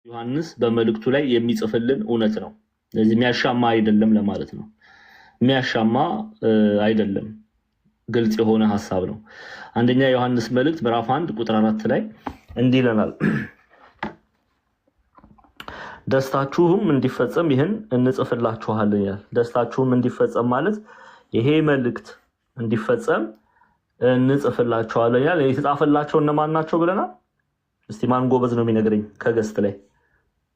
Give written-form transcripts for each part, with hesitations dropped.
ዮሐንስ በመልእክቱ ላይ የሚጽፍልን እውነት ነው። ስለዚህ የሚያሻማ አይደለም ለማለት ነው። የሚያሻማ አይደለም፣ ግልጽ የሆነ ሐሳብ ነው። አንደኛ ዮሐንስ መልእክት ምዕራፍ 1 ቁጥር 4 ላይ እንዲህ ይለናል፣ ደስታችሁም እንዲፈጸም ይህን እንጽፍላችኋለን ይላል። ደስታችሁም እንዲፈጸም ማለት ይሄ መልእክት እንዲፈጸም እንጽፍላችኋለን ይላል። የተጻፈላቸው እነማን ናቸው ብለናል? እስቲ ማን ጎበዝ ነው የሚነግረኝ ከገስት ላይ?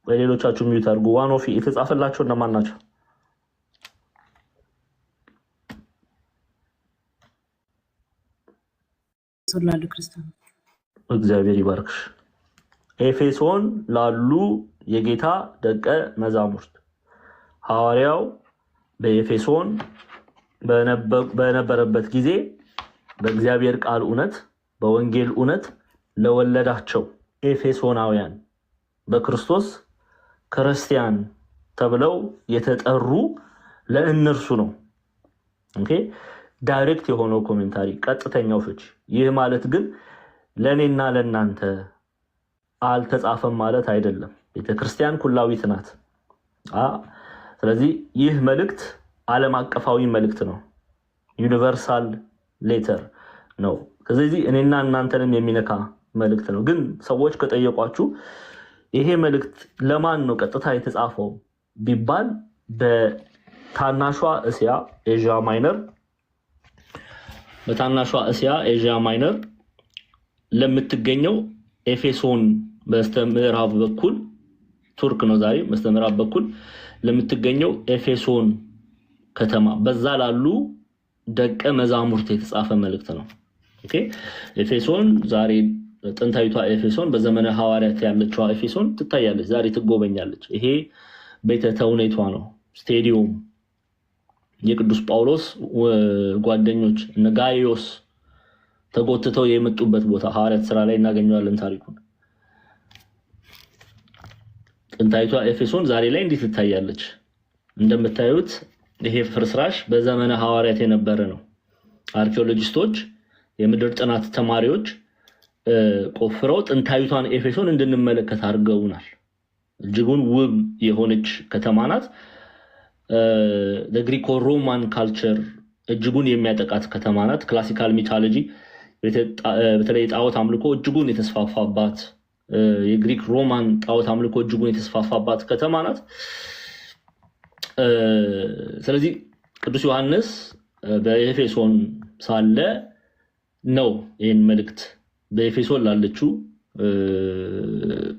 በሌሎቻችሁ ሚዩት አድርጉ። ዋን ኦፍ የተጻፈላቸው እነማን ናቸው? ላሉ ክርስቲያኖች እግዚአብሔር ይባርክሽ። ኤፌሶን ላሉ የጌታ ደቀ መዛሙርት ሐዋርያው በኤፌሶን በነበረበት ጊዜ በእግዚአብሔር ቃል እውነት በወንጌል እውነት ለወለዳቸው ኤፌሶናውያን በክርስቶስ ክርስቲያን ተብለው የተጠሩ ለእነርሱ ነው። ኦኬ፣ ዳይሬክት የሆነው ኮሜንታሪ ቀጥተኛው ፍቺ። ይህ ማለት ግን ለኔና ለናንተ አልተጻፈም ማለት አይደለም። ቤተክርስቲያን ኩላዊት ናት። ስለዚህ ይህ መልእክት ዓለም አቀፋዊ መልእክት ነው። ዩኒቨርሳል ሌተር ነው። ስለዚህ እኔና እናንተንም የሚነካ መልእክት ነው። ግን ሰዎች ከጠየቋችሁ ይሄ መልእክት ለማን ነው ቀጥታ የተጻፈው ቢባል በታናሿ እስያ ኤዥያ ማይነር ለምትገኘው ኤፌሶን በስተምዕራብ በኩል ቱርክ ነው ዛሬ በስተምዕራብ በኩል ለምትገኘው ኤፌሶን ከተማ በዛ ላሉ ደቀ መዛሙርት የተጻፈ መልእክት ነው። ኦኬ፣ ኤፌሶን ዛሬ ጥንታዊቷ ኤፌሶን በዘመነ ሐዋርያት ያለችው ኤፌሶን ትታያለች፣ ዛሬ ትጎበኛለች። ይሄ ቤተ ተውኔቷ ነው። ስቴዲየም የቅዱስ ጳውሎስ ጓደኞች እነ ጋይዮስ ተጎትተው የመጡበት ቦታ ሐዋርያት ሥራ ላይ እናገኘዋለን ታሪኩን። ጥንታዊቷ ኤፌሶን ዛሬ ላይ እንዴት ትታያለች? እንደምታዩት ይሄ ፍርስራሽ በዘመነ ሐዋርያት የነበረ ነው። አርኪኦሎጂስቶች፣ የምድር ጥናት ተማሪዎች ቆፍረው ጥንታዊቷን ኤፌሶን እንድንመለከት አድርገውናል። እጅጉን ውብ የሆነች ከተማ ናት። ግሪኮ ሮማን ካልቸር እጅጉን የሚያጠቃት ከተማ ናት። ክላሲካል ሚቶሎጂ በተለይ ጣዖት አምልኮ እጅጉን የተስፋፋባት፣ የግሪክ ሮማን ጣዖት አምልኮ እጅጉን የተስፋፋባት ከተማ ናት። ስለዚህ ቅዱስ ዮሐንስ በኤፌሶን ሳለ ነው ይህን መልእክት በኤፌሶን ላለችው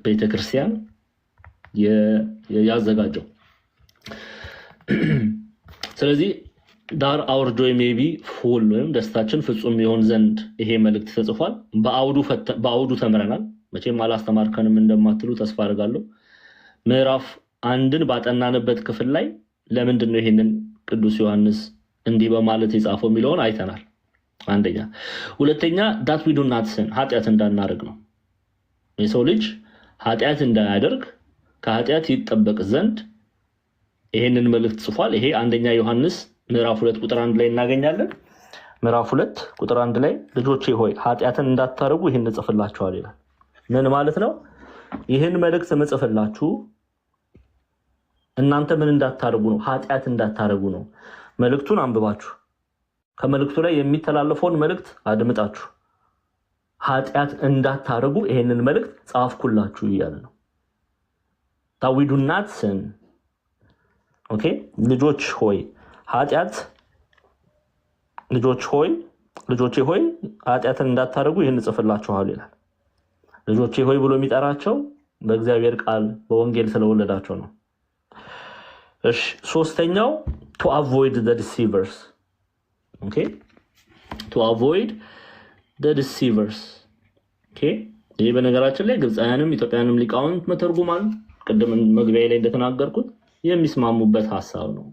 ቤተክርስቲያን ያዘጋጀው። ስለዚህ ዳር አወር ጆይ ሜይ ቢ ፉል ወይም ደስታችን ፍጹም ይሆን ዘንድ ይሄ መልእክት ተጽፏል። በአውዱ ተምረናል። መቼም አላስተማርከንም እንደማትሉ ተስፋ አድርጋለሁ። ምዕራፍ 1ን ባጠናንበት ክፍል ላይ ለምንድን ነው ይሄንን ቅዱስ ዮሐንስ እንዲህ በማለት የጻፈው የሚለውን አይተናል። አንደኛ። ሁለተኛ ዳት ዊ ዱ ናት ሲን ኃጢአት እንዳናደርግ ነው። የሰው ልጅ ኃጢአት እንዳያደርግ ከኃጢአት ይጠበቅ ዘንድ ይሄንን መልእክት ጽፏል። ይሄ አንደኛ ዮሐንስ ምዕራፍ 2 ቁጥር 1 ላይ እናገኛለን። ምዕራፍ 2 ቁጥር 1 ላይ ልጆቼ ሆይ ኃጢአትን እንዳታደርጉ ይሄን እጽፍላችኋለሁ ይላል። ምን ማለት ነው? ይሄን መልእክት ምጽፍላችሁ እናንተ ምን እንዳታደርጉ ነው? ኃጢአት እንዳታደርጉ ነው። መልእክቱን አንብባችሁ ከመልእክቱ ላይ የሚተላለፈውን መልእክት አድምጣችሁ ኃጢአት እንዳታደርጉ ይሄንን መልእክት ጻፍኩላችሁ እያለ ነው። that we do not sin. ኦኬ፣ ልጆቼ ሆይ ኃጢአትን እንዳታደርጉ ይህን እጽፍላችኋለሁ ይላል። ልጆቼ ሆይ ብሎ የሚጠራቸው በእግዚአብሔር ቃል በወንጌል ስለወለዳቸው ነው። እሺ፣ ሶስተኛው to avoid the deceivers. ኦኬ፣ to avoid the deceivers. ኦኬ፣ ይሄ በነገራችን ላይ ግብፃውያንም ኢትዮጵያውያንም ሊቃውንት መተርጉማን ቅድም መግቢያ ላይ እንደተናገርኩት የሚስማሙበት ሐሳብ ነው።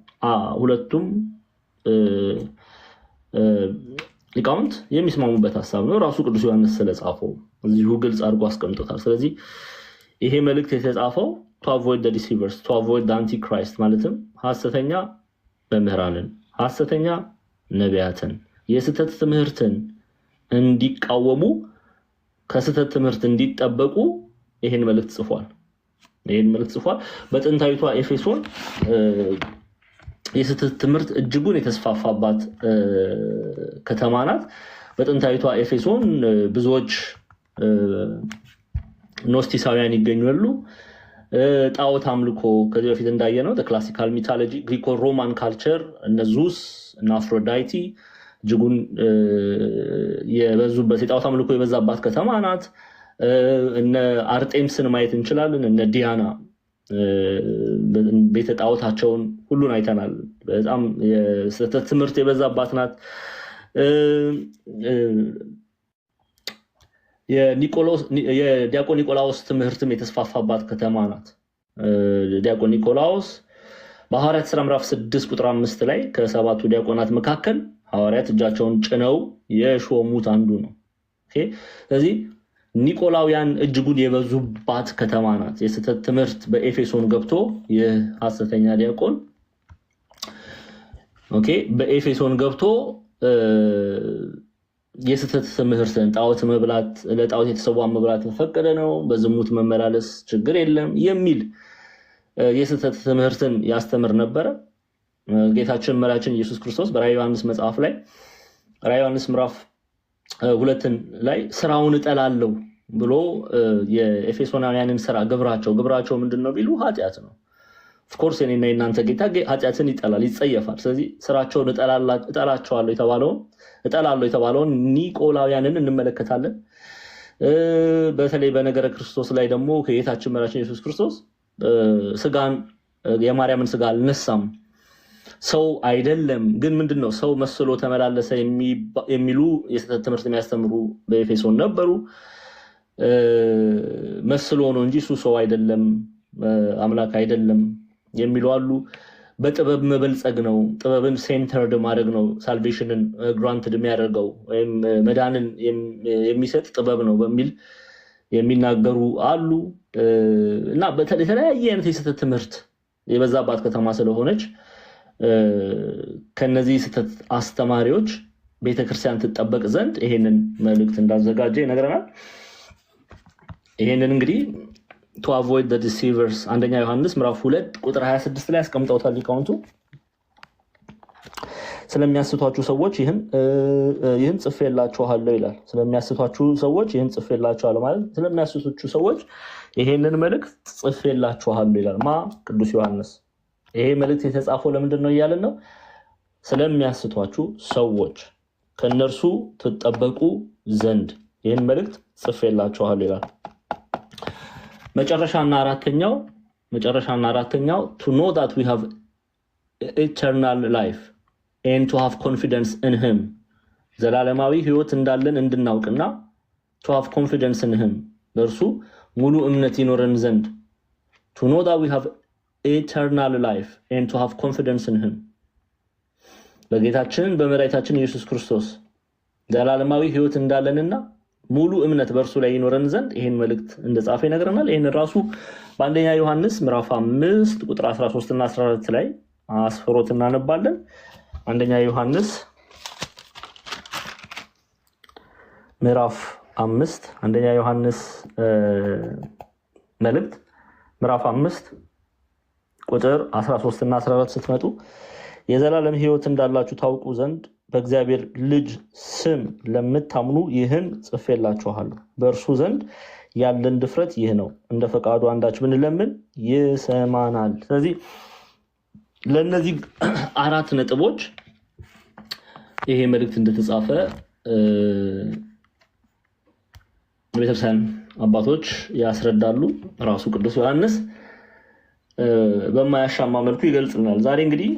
ሁለቱም ሊቃውንት የሚስማሙበት ሐሳብ ነው። ራሱ ቅዱስ ዮሐንስ ስለጻፈው እዚሁ ግልጽ አድርጎ አስቀምጦታል። ስለዚህ ይሄ መልእክት የተጻፈው to avoid the deceivers, to avoid the antichrist ማለትም ሐሰተኛ መምህራንን፣ ሐሰተኛ ነቢያትን፣ የስህተት ትምህርትን እንዲቃወሙ ከስህተት ትምህርት እንዲጠበቁ ይሄን መልእክት ጽፏል። ይህን መልእክት ጽፏል። በጥንታዊቷ ኤፌሶን የስህተት ትምህርት እጅጉን የተስፋፋባት ከተማ ናት። በጥንታዊቷ ኤፌሶን ብዙዎች ኖስቲሳውያን ይገኛሉ። ጣዖት አምልኮ ከዚህ በፊት እንዳየነው ክላሲካል ሚቶሎጂ፣ ግሪኮ ሮማን ካልቸር፣ እነ ዙስ እና አፍሮዳይቲ እጅጉን የበዙበት የጣዖት አምልኮ የበዛባት ከተማ ናት። እነ አርጤምስን ማየት እንችላለን። እነ ዲያና ቤተ ጣዖታቸውን ሁሉን አይተናል። በጣም የስህተት ትምህርት የበዛባት ናት። የዲያቆን ኒቆላዎስ ትምህርትም የተስፋፋባት ከተማ ናት። ዲያቆን ኒቆላዎስ በሐዋርያት ሥራ ምዕራፍ 6 ቁጥር 5 ላይ ከሰባቱ ዲያቆናት መካከል ሐዋርያት እጃቸውን ጭነው የሾሙት አንዱ ነው። ስለዚህ ኒቆላውያን እጅጉን የበዙባት ከተማ ናት። የስህተት ትምህርት በኤፌሶን ገብቶ የሐሰተኛ ዲያቆን በኤፌሶን ገብቶ የስህተት ትምህርትን ጣዖት መብላት፣ ለጣዖት የተሰዋ መብላት ፈቀደ ነው፣ በዝሙት መመላለስ ችግር የለም የሚል የስህተት ትምህርትን ያስተምር ነበረ። ጌታችን መሪያችን ኢየሱስ ክርስቶስ በራዕየ ዮሐንስ መጽሐፍ ላይ ራዕየ ዮሐንስ ምዕራፍ 2 ላይ ስራውን እጠላለሁ ብሎ የኤፌሶናውያንን ስራ ግብራቸው ምንድነው ቢሉ ኃጢአት ነው። ኦፍኮርስ የኔና የናንተ ጌታ ኃጢአትን ይጠላል፣ ይጸየፋል። ስለዚህ ስራቸውን እጠላለሁ የተባለውን ኒቆላውያንን እንመለከታለን። በተለይ በነገረ ክርስቶስ ላይ ደግሞ ከጌታችን መሪያችን ኢየሱስ ክርስቶስ ስጋን የማርያምን ስጋ አልነሳም፣ ሰው አይደለም፣ ግን ምንድነው ሰው መስሎ ተመላለሰ የሚሉ የስህተት ትምህርት የሚያስተምሩ በኤፌሶን ነበሩ። መስሎ ነው እንጂ እሱ ሰው አይደለም፣ አምላክ አይደለም የሚሉ አሉ። በጥበብ መበልጸግ ነው፣ ጥበብን ሴንተርድ ማድረግ ነው ሳልቬሽንን ግራንትድ የሚያደርገው ወይም መዳንን የሚሰጥ ጥበብ ነው በሚል የሚናገሩ አሉ። እና የተለያየ አይነት የስህተት ትምህርት የበዛባት ከተማ ስለሆነች ከነዚህ ስህተት አስተማሪዎች ቤተክርስቲያን ትጠበቅ ዘንድ ይሄንን መልእክት እንዳዘጋጀ ይነግረናል። ይሄንን እንግዲህ to avoid the deceivers አንደኛ ዮሐንስ ምዕራፍ 2 ቁጥር 26 ላይ አስቀምጠውታል ሊቃውንቱ። ስለሚያስቷችሁ ሰዎች ይህን ጽፌላችኋለሁ ይላል። ስለሚያስቷችሁ ሰዎች ይህን ጽፌላችኋለሁ ማለት ስለሚያስቷችሁ ሰዎች ይሄንን መልእክት ጽፌላችኋለሁ ይላል። ቅዱስ ዮሐንስ። ይሄ መልእክት የተጻፈው ለምንድን ነው እያልን ነው? ስለሚያስቷችሁ ሰዎች ከነርሱ ትጠበቁ ዘንድ ይህን መልእክት ጽፌላችኋለሁ ይላል። መጨረሻና አራተኛው to know that we have eternal life and to have confidence in him ዘላለማዊ ህይወት እንዳለን እንድናውቅና to have confidence in him በእርሱ ሙሉ እምነት ይኖረን ዘንድ to know that we have eternal life and to have confidence in him በጌታችን በመድኃኒታችን ኢየሱስ ክርስቶስ ዘላለማዊ ህይወት እንዳለንና ሙሉ እምነት በእርሱ ላይ ይኖረን ዘንድ ይሄን መልእክት እንደጻፈ ይነግረናል። ይሄን ራሱ በአንደኛ ዮሐንስ ምዕራፍ 5 ቁጥር 13 እና 14 ላይ አስፍሮት እናነባለን። አንደኛ ዮሐንስ ምዕራፍ 5 አንደኛ ዮሐንስ መልእክት ምዕራፍ 5 ቁጥር 13 እና 14 ስትመጡ የዘላለም ህይወት እንዳላችሁ ታውቁ ዘንድ በእግዚአብሔር ልጅ ስም ለምታምኑ ይህን ጽፌላችኋለሁ። በእርሱ ዘንድ ያለን ድፍረት ይህ ነው፣ እንደ ፈቃዱ አንዳች ብንለምን ይሰማናል። ስለዚህ ለእነዚህ 4 ነጥቦች ይሄ መልእክት እንደተጻፈ ቤተክርስቲያን አባቶች ያስረዳሉ። ራሱ ቅዱስ ዮሐንስ በማያሻማ መልኩ ይገልጽናል። ዛሬ እንግዲህ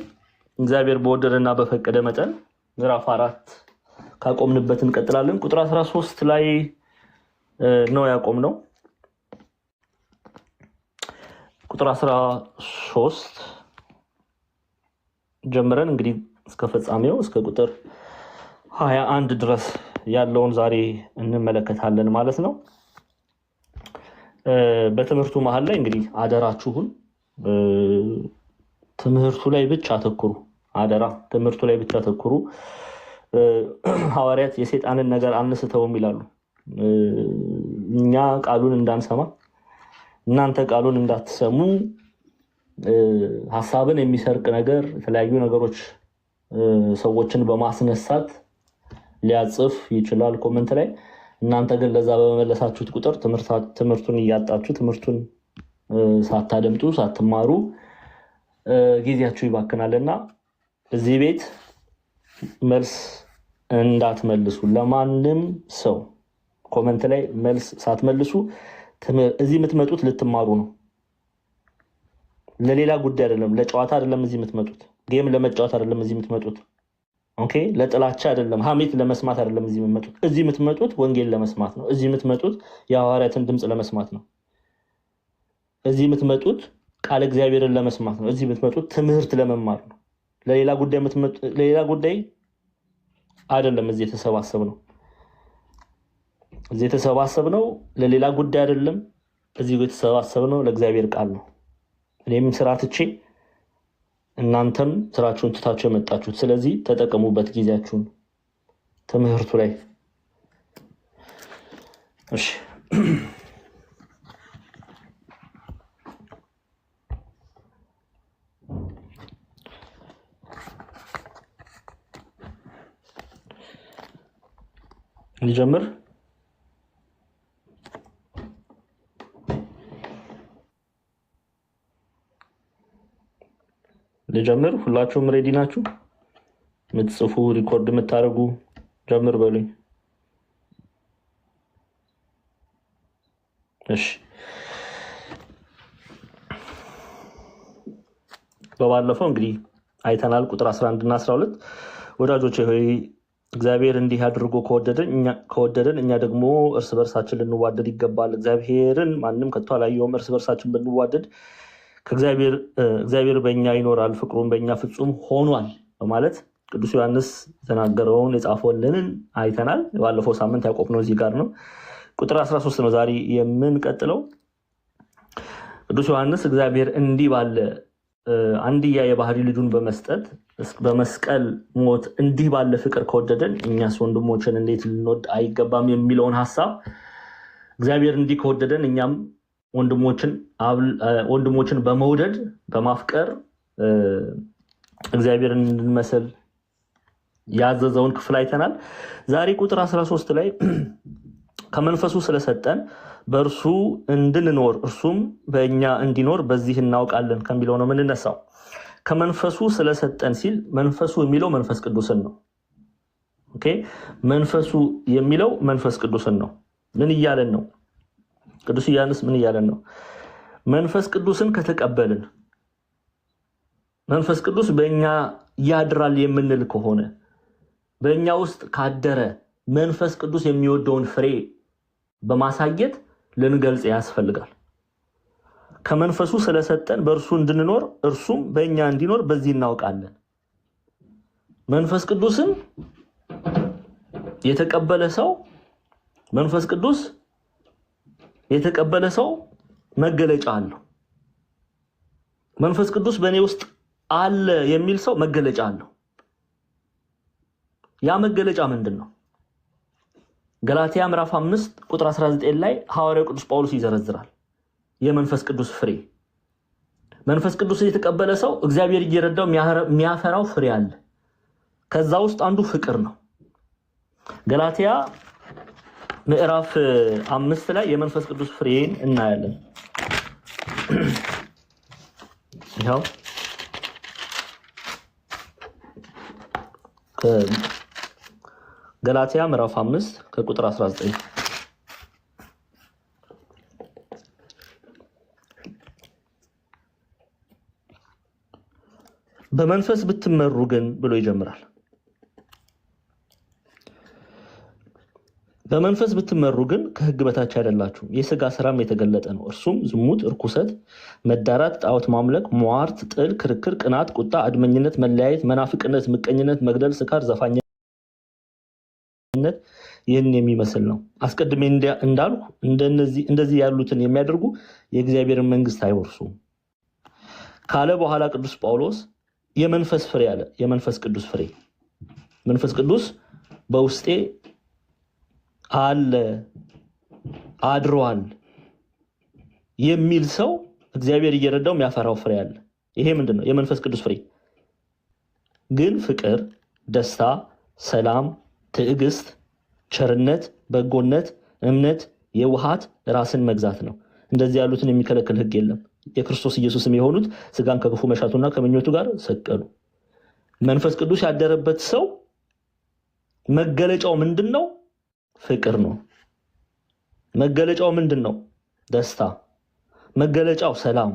እግዚአብሔር በወደደና በፈቀደ መጠን ምዕራፍ 4 ካቆምንበት እንቀጥላለን። ቁጥር 13 ላይ ነው ያቆምነው። ቁጥር 13 ጀምረን እንግዲህ እስከ ፍጻሜው እስከ ቁጥር 21 ድረስ ያለውን ዛሬ እንመለከታለን ማለት ነው። በትምህርቱ መሃል ላይ እንግዲህ አደራችሁን ትምህርቱ ላይ ብቻ አተኩሩ። አደራ ትምህርቱ ላይ ብቻ አተኩሩ። ሐዋርያት የሰይጣንን ነገር አንስተውም ይላሉ። እኛ ቃሉን እንዳንሰማ እናንተ ቃሉን እንዳትሰሙ ሐሳብን የሚሰርቅ ነገር የተለያዩ ነገሮች ሰዎችን በማስነሳት ሊያጽፍ ይችላል ኮሜንት ላይ። እናንተ ግን ለዛ በመመለሳችሁት ቁጥር ትምህርቱን እያጣችሁ ትምህርቱን ሳታደምጡ ሳትማሩ ጊዜያችሁ ይባክናልና እዚህ ቤት መልስ እንዳትመልሱ። ለማንም ሰው ኮሜንት ላይ መልስ ሳትመልሱ እዚህ የምትመጡት ልትማሩ ነው። ለሌላ ጉዳይ አይደለም፣ ለጨዋታ አይደለም እዚህ የምትመጡት። ጌም ለመጫወት አይደለም እዚህ የምትመጡት። ኦኬ፣ ለጥላቻ አይደለም፣ ሀሜት ለመስማት አይደለም እዚህ የምትመጡት። እዚህ የምትመጡት ወንጌል ለመስማት ነው። እዚህ የምትመጡት የሐዋርያትን ድምፅ ለመስማት ነው። እዚህ የምትመጡት ቃል እግዚአብሔርን ለመስማት ነው። እዚህ የምትመጡት ትምህርት ለመማር ነው። ለሌላ ጉዳይ አይደለም እዚህ የተሰባሰብነው። እዚህ የተሰባሰብነው ለሌላ ጉዳይ አይደለም። እዚህ የተሰባሰብነው ለእግዚአብሔር ቃል ነው። እኔም ስራ ትቼ እናንተም ስራችሁን ትታችሁ የመጣችሁት። ስለዚህ ተጠቀሙበት ጊዜያችሁን ትምህርቱ ላይ። እሺ ልጀምር። ሁላችሁም ሬዲ ናችሁ? የምትጽፉ ሪኮርድ የምታደርጉ ጀምር በሉኝ። እሺ፣ በባለፈው እንግዲህ አይተናል ቁጥር 11 እና 12 ወዳጆቼ ሆይ እግዚአብሔር እንዲህ አድርጎ ከወደደን እኛ ደግሞ እርስ በርሳችን ልንዋደድ ይገባል። እግዚአብሔርን ማንም ከቶ አላየውም። እርስ በርሳችን ብንዋደድ እግዚአብሔር በእኛ ይኖራል፣ ፍቅሩን በእኛ ፍጹም ሆኗል በማለት ቅዱስ ዮሐንስ የተናገረውን የጻፈውልንን አይተናል። ባለፈው ሳምንት ያቆምነው እዚህ ጋር ነው። ቁጥር 13 ነው ዛሬ የምንቀጥለው። ቅዱስ ዮሐንስ እግዚአብሔር እንዲህ ባለ አንድያ የባህሪ ልጁን በመስጠት በመስቀል ሞት እንዲህ ባለ ፍቅር ከወደደን እኛስ ወንድሞችን እንዴት ልንወድ አይገባም የሚለውን ሐሳብ እግዚአብሔር እንዲህ ከወደደን እኛም ወንድሞችን በመውደድ በማፍቀር እግዚአብሔርን እንድንመስል ያዘዘውን ክፍል አይተናል። ዛሬ ቁጥር 13 ላይ ከመንፈሱ ስለሰጠን በእርሱ እንድንኖር እርሱም በእኛ እንዲኖር በዚህ እናውቃለን ከሚለው ነው የምንነሳው። ከመንፈሱ ስለሰጠን ሲል መንፈሱ የሚለው መንፈስ ቅዱስን ነው። ኦኬ፣ መንፈሱ የሚለው መንፈስ ቅዱስን ነው። ምን እያለን ነው? ቅዱስ ዮሐንስ ምን እያለን ነው? መንፈስ ቅዱስን ከተቀበልን መንፈስ ቅዱስ በእኛ ያድራል የምንል ከሆነ በእኛ ውስጥ ካደረ መንፈስ ቅዱስ የሚወደውን ፍሬ በማሳየት ልንገልጽ ያስፈልጋል። ከመንፈሱ ስለሰጠን በእርሱ እንድንኖር እርሱም በእኛ እንዲኖር በዚህ እናውቃለን። መንፈስ ቅዱስን የተቀበለ ሰው መንፈስ ቅዱስ የተቀበለ ሰው መገለጫ አለው። መንፈስ ቅዱስ በእኔ ውስጥ አለ የሚል ሰው መገለጫ አለው። ያ መገለጫ ምንድን ነው? ገላትያ ምዕራፍ 5 ቁጥር 19 ላይ ሐዋርያው ቅዱስ ጳውሎስ ይዘረዝራል። የመንፈስ ቅዱስ ፍሬ። መንፈስ ቅዱስ የተቀበለ ሰው እግዚአብሔር እየረዳው የሚያፈራው ፍሬ አለ። ከዛ ውስጥ አንዱ ፍቅር ነው። ገላትያ ምዕራፍ 5 ላይ የመንፈስ ቅዱስ ፍሬን እናያለን። ይኸው ገላትያ ምዕራፍ 5 ከቁጥር 19 በመንፈስ ብትመሩ ግን ብሎ ይጀምራል። በመንፈስ ብትመሩ ግን ከሕግ በታች አይደላችሁም። የሥጋ ስራም የተገለጠ ነው። እርሱም ዝሙት፣ እርኩሰት፣ መዳራት፣ ጣዖት ማምለክ፣ ሟርት፣ ጥል፣ ክርክር፣ ቅናት፣ ቁጣ፣ አድመኝነት፣ መለያየት፣ መናፍቅነት፣ ምቀኝነት፣ መግደል፣ ስካር፣ ዘፋኝነት ይህን የሚመስል ነው። አስቀድሜ እንዳልኩ እንደዚህ ያሉትን የሚያደርጉ የእግዚአብሔርን መንግስት አይወርሱም ካለ በኋላ ቅዱስ ጳውሎስ የመንፈስ ፍሬ አለ። የመንፈስ ቅዱስ ፍሬ መንፈስ ቅዱስ በውስጤ አለ፣ አድሯል የሚል ሰው እግዚአብሔር እየረዳው የሚያፈራው ፍሬ አለ። ይሄ ምንድነው? የመንፈስ ቅዱስ ፍሬ ግን ፍቅር፣ ደስታ፣ ሰላም፣ ትዕግስት፣ ቸርነት፣ በጎነት፣ እምነት፣ የውሃት፣ ራስን መግዛት ነው። እንደዚህ ያሉትን የሚከለክል ሕግ የለም። የክርስቶስ ኢየሱስም የሆኑት ስጋን ከክፉ መሻቱና ከምኞቱ ጋር ሰቀሉ። መንፈስ ቅዱስ ያደረበት ሰው መገለጫው ምንድነው? ፍቅር ነው። መገለጫው ምንድነው? ደስታ። መገለጫው ሰላም፣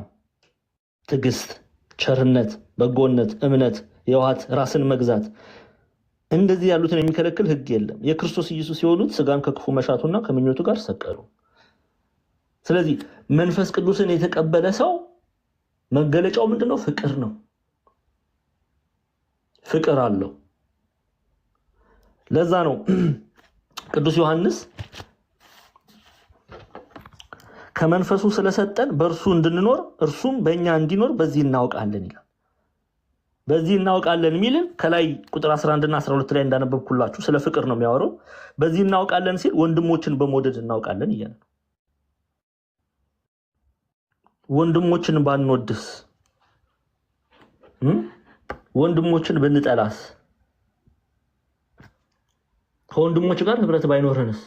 ትዕግስት፣ ቸርነት፣ በጎነት፣ እምነት፣ የውሃት፣ ራስን መግዛት። እንደዚህ ያሉትን የሚከለክል ሕግ የለም። የክርስቶስ ኢየሱስ የሆኑት ስጋን ከክፉ መሻቱና ከምኞቱ ጋር ሰቀሉ። ስለዚህ መንፈስ ቅዱስን የተቀበለ ሰው መገለጫው ምንድነው? ፍቅር ነው። ፍቅር አለው። ለዛ ነው ቅዱስ ዮሐንስ ከመንፈሱ ስለሰጠን በእርሱ እንድንኖር እርሱም በእኛ እንዲኖር በዚህ እናውቃለን ይላል። በዚህ እናውቃለን የሚልን ከላይ ቁጥር 11 እና 12 ላይ እንዳነበብኩላችሁ ስለ ፍቅር ነው የሚያወራው። በዚህ እናውቃለን ሲል ወንድሞችን በመውደድ እናውቃለን እያለ ነው። ወንድሞችን ባንወድስ፣ ወንድሞችን ብንጠላስ፣ ከወንድሞች ጋር ህብረት ባይኖረንስ?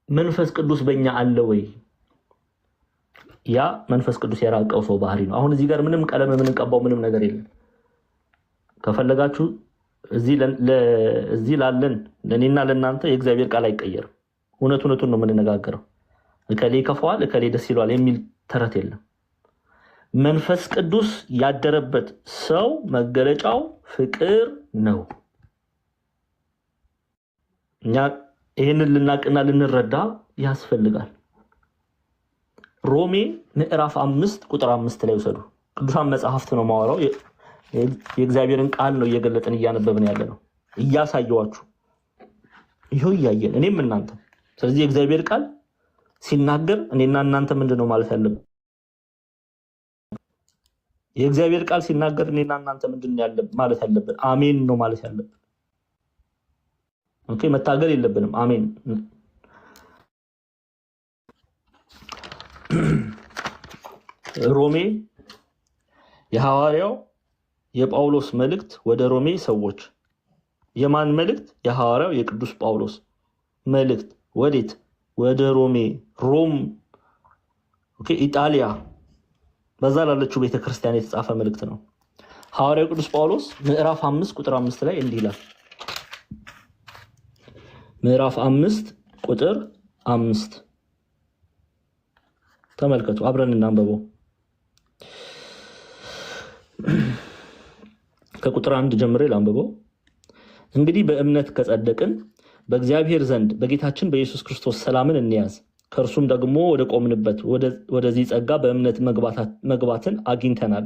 መንፈስ ቅዱስ በእኛ አለ ወይ? ያ መንፈስ ቅዱስ የራቀው ሰው ባህሪ ነው። አሁን እዚህ ጋር ምንም ቀለም የምንቀባው ምንም ነገር የለም። ከፈለጋችሁ እዚህ ላለን ለእኔና ለእናንተ የእግዚአብሔር ቃል አይቀየርም። እውነቱን ነው የምንነጋገረው። እከሌ ከፈዋል እከሌ ደስ ይለዋል የሚል ተረት የለም። መንፈስ ቅዱስ ያደረበት ሰው መገለጫው ፍቅር ነው። እኛ ይህንን ልናቅና ልንረዳ ያስፈልጋል። ሮሜ ምዕራፍ 5 ቁጥር 5 ላይ ውሰዱ። ቅዱሳን መጽሐፍት ነው ማወራው። የእግዚአብሔርን ቃል ነው እየገለጥን እያነበብን ያለ ነው። እያሳየዋችሁ ይኸው እያየን እኔም እናንተ። ስለዚህ የእግዚአብሔር ቃል ሲናገር እኔና እናንተ ምንድነው ማለት ያለብን? የእግዚአብሔር ቃል ሲናገር እኔና እናንተ ምንድነው ማለት ያለብን? አሜን ነው ማለት ያለብን። ኦኬ፣ መታገል የለብንም። አሜን። ሮሜ የሐዋርያው የጳውሎስ መልእክት ወደ ሮሜ ሰዎች። የማን መልእክት? የሐዋርያው የቅዱስ ጳውሎስ መልእክት። ወዴት? ወደ ሮሜ፣ ሮም፣ ኦኬ፣ ኢጣሊያ፣ በዛ ላለችው ቤተክርስቲያን የተጻፈ መልእክት ነው። ሐዋርያው ቅዱስ ጳውሎስ ምዕራፍ 5 ቁጥር 5 ላይ እንዲህ ይላል። ምዕራፍ 5 ቁጥር 5 ተመልከቱ፣ አብረን እናንብበው። ከቁጥር 1 ጀምሬ ላንብበው። እንግዲህ በእምነት ከጸደቅን በእግዚአብሔር ዘንድ በጌታችን በኢየሱስ ክርስቶስ ሰላምን እንያዝ። ከእርሱም ደግሞ ወደ ቆምንበት ወደዚህ ጸጋ በእምነት መግባትን አግኝተናል፣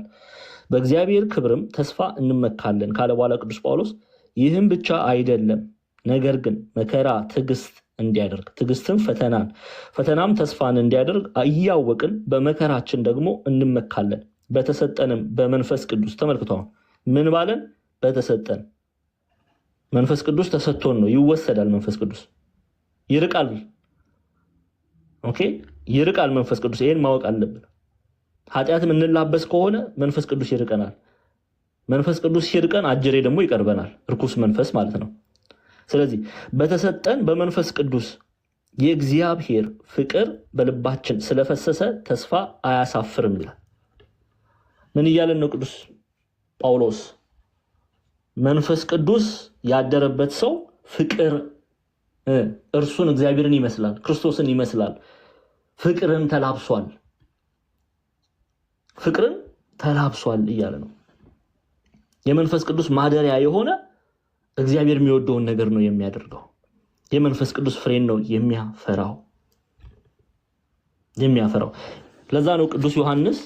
በእግዚአብሔር ክብርም ተስፋ እንመካለን ካለ በኋላ ቅዱስ ጳውሎስ ይህም ብቻ አይደለም፣ ነገር ግን መከራ ትዕግስት እንዲያደርግ፣ ትዕግስትም ፈተናን፣ ፈተናም ተስፋን እንዲያደርግ እያወቅን በመከራችን ደግሞ እንመካለን። በተሰጠንም በመንፈስ ቅዱስ ተመልክቷል። ምን ባለን? በተሰጠን መንፈስ ቅዱስ ተሰጥቶን ነው። ይወሰዳል። መንፈስ ቅዱስ ይርቃል። ኦኬ፣ ይርቃል መንፈስ ቅዱስ። ይሄን ማወቅ አለብን። ኃጢአት የምንላበስ ከሆነ መንፈስ ቅዱስ ይርቀናል። መንፈስ ቅዱስ ሲርቀን አጀሬ ደግሞ ይቀርበናል። ርኩስ መንፈስ ማለት ነው። ስለዚህ በተሰጠን በመንፈስ ቅዱስ የእግዚአብሔር ፍቅር በልባችን ስለፈሰሰ ተስፋ አያሳፍርም ይላል። ምን እያለን ነው ቅዱስ ጳውሎስ? መንፈስ ቅዱስ ያደረበት ሰው ፍቅር እርሱን እግዚአብሔርን ይመስላል፣ ክርስቶስን ይመስላል። ፍቅርን ተላብሷል፣ ፍቅርን ተላብሷል እያለ ነው። የመንፈስ ቅዱስ ማደሪያ የሆነ እግዚአብሔር የሚወደውን ነገር ነው የሚያደርገው። የመንፈስ ቅዱስ ፍሬን ነው የሚያፈራው። ለዛ ነው ቅዱስ ዮሐንስ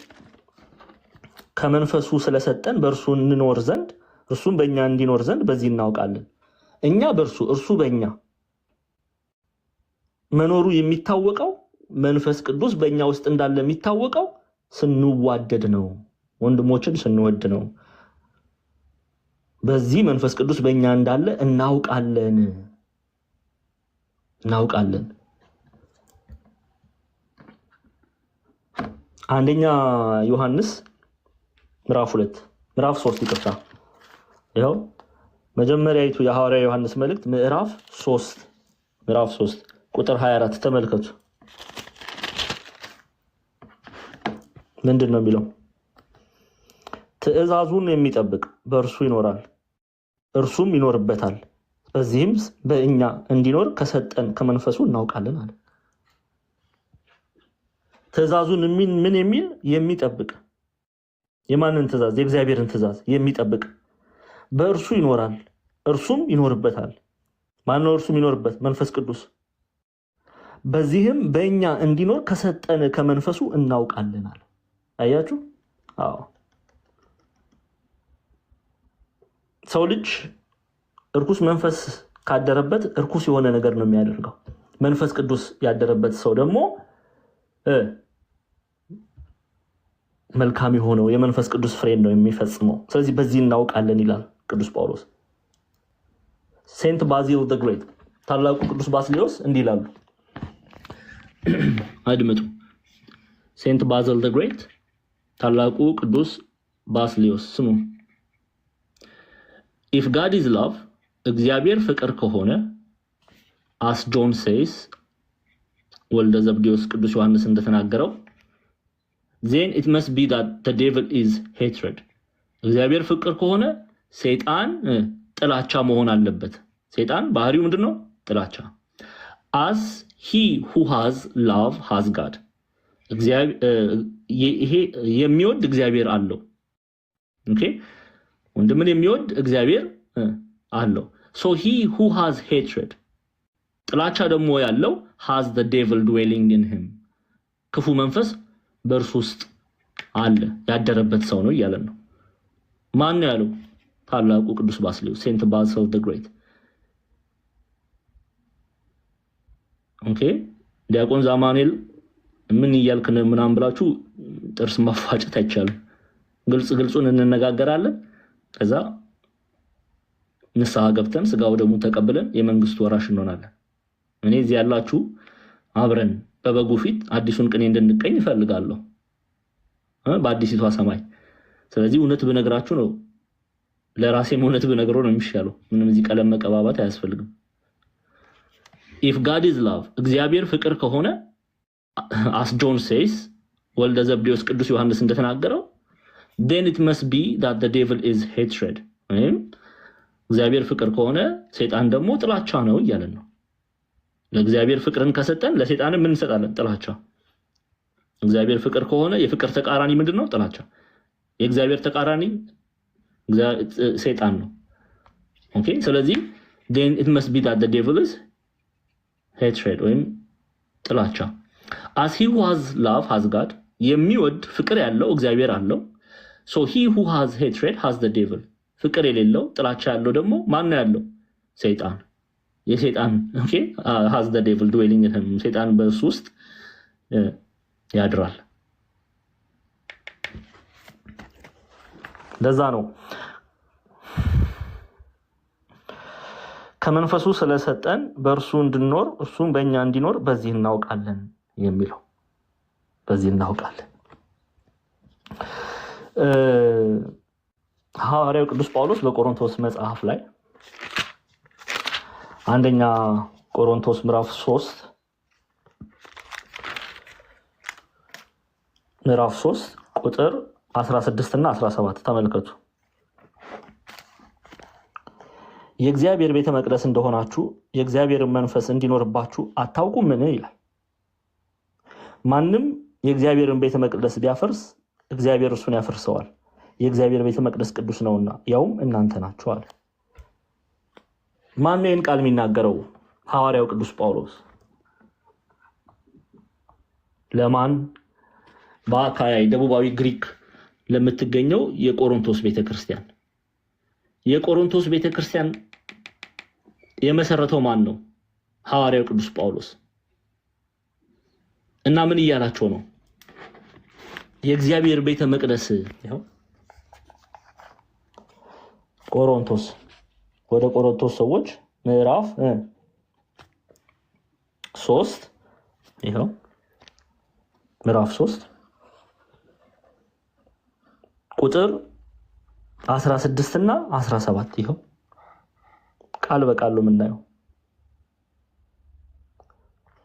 ከመንፈሱ ስለሰጠን በእርሱ እንኖር ዘንድ እርሱም በእኛ እንዲኖር ዘንድ በዚህ እናውቃለን። እኛ በእርሱ እርሱ በእኛ መኖሩ የሚታወቀው መንፈስ ቅዱስ በእኛ ውስጥ እንዳለ የሚታወቀው ስንዋደድ ነው፣ ወንድሞችን ስንወድ ነው። በዚህ መንፈስ ቅዱስ በእኛ እንዳለ እናውቃለን። አንደኛ ዮሐንስ ምዕራፍ 3 ይቅርታ። ይኸው መጀመሪያይቱ የሐዋርያ ዮሐንስ መልእክት ምዕራፍ 3 ቁጥር 24 ተመልከቱ። ምንድን ነው የሚለው? ትእዛዙን የሚጠብቅ በእርሱ ይኖራል፣ እርሱም ይኖርበታል። በዚህም በእኛ እንዲኖር ከሰጠን ከመንፈሱ እናውቃለን አለ። ትእዛዙን ምን የሚል የሚጠብቅ። የማንን ትእዛዝ? የእግዚአብሔርን ትእዛዝ የሚጠብቅ በእርሱ ይኖራል፣ እርሱም ይኖርበታል። ማነው እርሱም ይኖርበት? መንፈስ ቅዱስ። በዚህም በእኛ እንዲኖር ከሰጠን ከመንፈሱ እናውቃለን አለ። አያችሁ? አዎ፣ ሰው ልጅ እርኩስ መንፈስ ካደረበት እርኩስ የሆነ ነገር ነው የሚያደርገው። መንፈስ ቅዱስ ያደረበት ሰው ደግሞ መልካም የሆነው የመንፈስ ቅዱስ ፍሬን ነው የሚፈጽመው። ስለዚህ በዚህ እናውቃለን ይላል ቅዱስ ጳውሎስ። ሴንት ባዚል ዘ ግሬት ታላቁ ቅዱስ ባስሊዮስ እንዲህ ይላሉ። አድምጡ። ሴንት ባዚል ዘ ግሬት ታላቁ ቅዱስ ባስሊዮስ ስሙ። ኢፍ ጋድ ኢዝ ላቭ እግዚአብሔር ፍቅር ከሆነ አስ ጆን ሴይስ ወልደ ዘብዴዎስ ቅዱስ ዮሐንስ እንደተናገረው then it must be that the devil is hatred እግዚአብሔር ፍቅር ከሆነ ሰይጣን ጥላቻ መሆን አለበት። ሰይጣን ባህሪው ምንድነው? ጥላቻ። as he who has love has God ይሄ የሚወድ እግዚአብሔር አለው። ኦኬ፣ ወንድምን የሚወድ እግዚአብሔር አለው። so he who has hatred ጥላቻ ደግሞ ያለው has the devil dwelling in him ክፉ መንፈስ በእርሱ ውስጥ አለ፣ ያደረበት ሰው ነው እያለን ነው። ማን ነው ያለው? ታላቁ ቅዱስ ባስልዮስ ሴንት ባሲል ዘ ግሬት። ኦኬ፣ ዲያቆን ዛማኑኤል ምን እያልክ ነው ምናምን ብላችሁ ጥርስ ማፋጨት አይቻልም። ግልጹን እንነጋገራለን። ከዛ ንስሐ ገብተን ስጋው ደግሞ ተቀብለን የመንግስቱ ወራሽ እንሆናለን። እኔ እዚህ ያላችሁ አብረን በበጉ ፊት አዲሱን ቅኔ እንድንቀኝ ይፈልጋለሁ በአዲሲቷ ሰማይ። ስለዚህ እውነት ብነግራችሁ ነው፣ ለራሴም እውነት ብነግረው ነው የሚሻለው። ምንም እዚህ ቀለም መቀባባት አያስፈልግም። if God is love እግዚአብሔር ፍቅር ከሆነ as John says ወልደ ዘብዴዎስ ቅዱስ ዮሐንስ እንደተናገረው then it must be that the devil is hatred እግዚአብሔር ፍቅር ከሆነ ሰይጣን ደግሞ ጥላቻ ነው እያለን ነው። ለእግዚአብሔር ፍቅርን ከሰጠን ለሰይጣን ምን እንሰጣለን? ጥላቻ። እግዚአብሔር ፍቅር ከሆነ የፍቅር ተቃራኒ ምንድነው? ጥላቻ። የእግዚአብሔር ተቃራኒ ሰይጣን ነው። ኦኬ፣ ስለዚህ then it must be that the devil is hatred ወይም ጥላቻ። as he who has love has God የሚወድ ፍቅር ያለው እግዚአብሔር አለው። so he who has hatred has the devil ፍቅር የሌለው ጥላቻ ያለው ደግሞ ማን ነው ያለው? ሰይጣን። የሰይጣን ኦኬ has the devil dwelling in him ሰይጣን በእሱ ውስጥ ያድራል። ለዛ ነው ከመንፈሱ ስለሰጠን በእርሱ እንድንኖር እርሱም በእኛ እንዲኖር በዚህ እናውቃለን የሚለው። በዚህ እናውቃለን። ሐዋርያው ቅዱስ ጳውሎስ በቆሮንቶስ መጽሐፍ ላይ አንደኛ ቆሮንቶስ ምዕራፍ 3 ቁጥር 16 እና 17 ተመልከቱ። የእግዚአብሔር ቤተ መቅደስ እንደሆናችሁ የእግዚአብሔርን መንፈስ እንዲኖርባችሁ አታውቁምን ይላል። ማንም የእግዚአብሔርን ቤተ መቅደስ ቢያፈርስ እግዚአብሔር እሱን ያፈርሰዋል። የእግዚአብሔር ቤተ መቅደስ ቅዱስ ነውና ያውም እናንተ ናችሁ አለ። ማን ነው ይህን ቃል የሚናገረው? ሐዋርያው ቅዱስ ጳውሎስ። ለማን? በአካያይ ደቡባዊ ግሪክ ለምትገኘው የቆሮንቶስ ቤተክርስቲያን። የቆሮንቶስ ቤተክርስቲያን የመሰረተው ማን ነው? ሐዋርያው ቅዱስ ጳውሎስ። እና ምን እያላቸው ነው? የእግዚአብሔር ቤተ መቅደስ ይኸው ቆሮንቶስ። ወደ ቆሮንቶስ ሰዎች ምዕራፍ 3 ይኸው ምዕራፍ 3 ቁጥር 16 እና 17 ይኸው ቃል በቃል ነው የምናየው።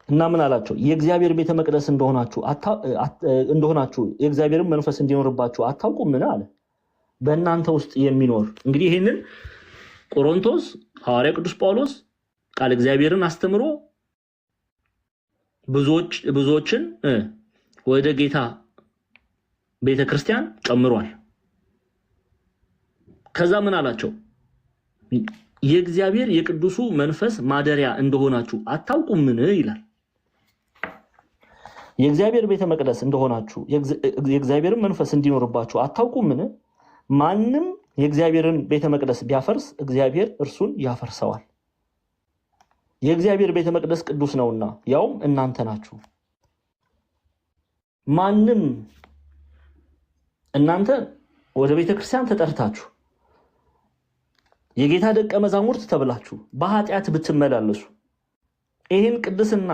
እና ምን አላቸው? የእግዚአብሔር ቤተ መቅደስ እንደሆናችሁ የእግዚአብሔርን መንፈስ እንዲኖርባችሁ አታውቁምን አለ። በእናንተ ውስጥ የሚኖር እንግዲህ ይህንን ቆሮንቶስ ሐዋርያ ቅዱስ ጳውሎስ ቃል እግዚአብሔርን አስተምሮ ብዙዎችን ወደ ጌታ ቤተክርስቲያን ጨምሯል። ከዛ ምን አላቸው? የእግዚአብሔር የቅዱሱ መንፈስ ማደሪያ እንደሆናችሁ አታውቁምን ይላል። የእግዚአብሔር ቤተ መቅደስ እንደሆናችሁ የእግዚአብሔርን መንፈስ እንዲኖርባችሁ አታውቁምን? ማንም የእግዚአብሔርን ቤተ መቅደስ ቢያፈርስ እግዚአብሔር እርሱን ያፈርሰዋል። የእግዚአብሔር ቤተ መቅደስ ቅዱስ ነውና ያውም እናንተ ናችሁ። ማንም እናንተ ወደ ቤተክርስቲያን ተጠርታችሁ የጌታ ደቀ መዛሙርት ተብላችሁ በኃጢአት ብትመላለሱ ይህን ቅድስና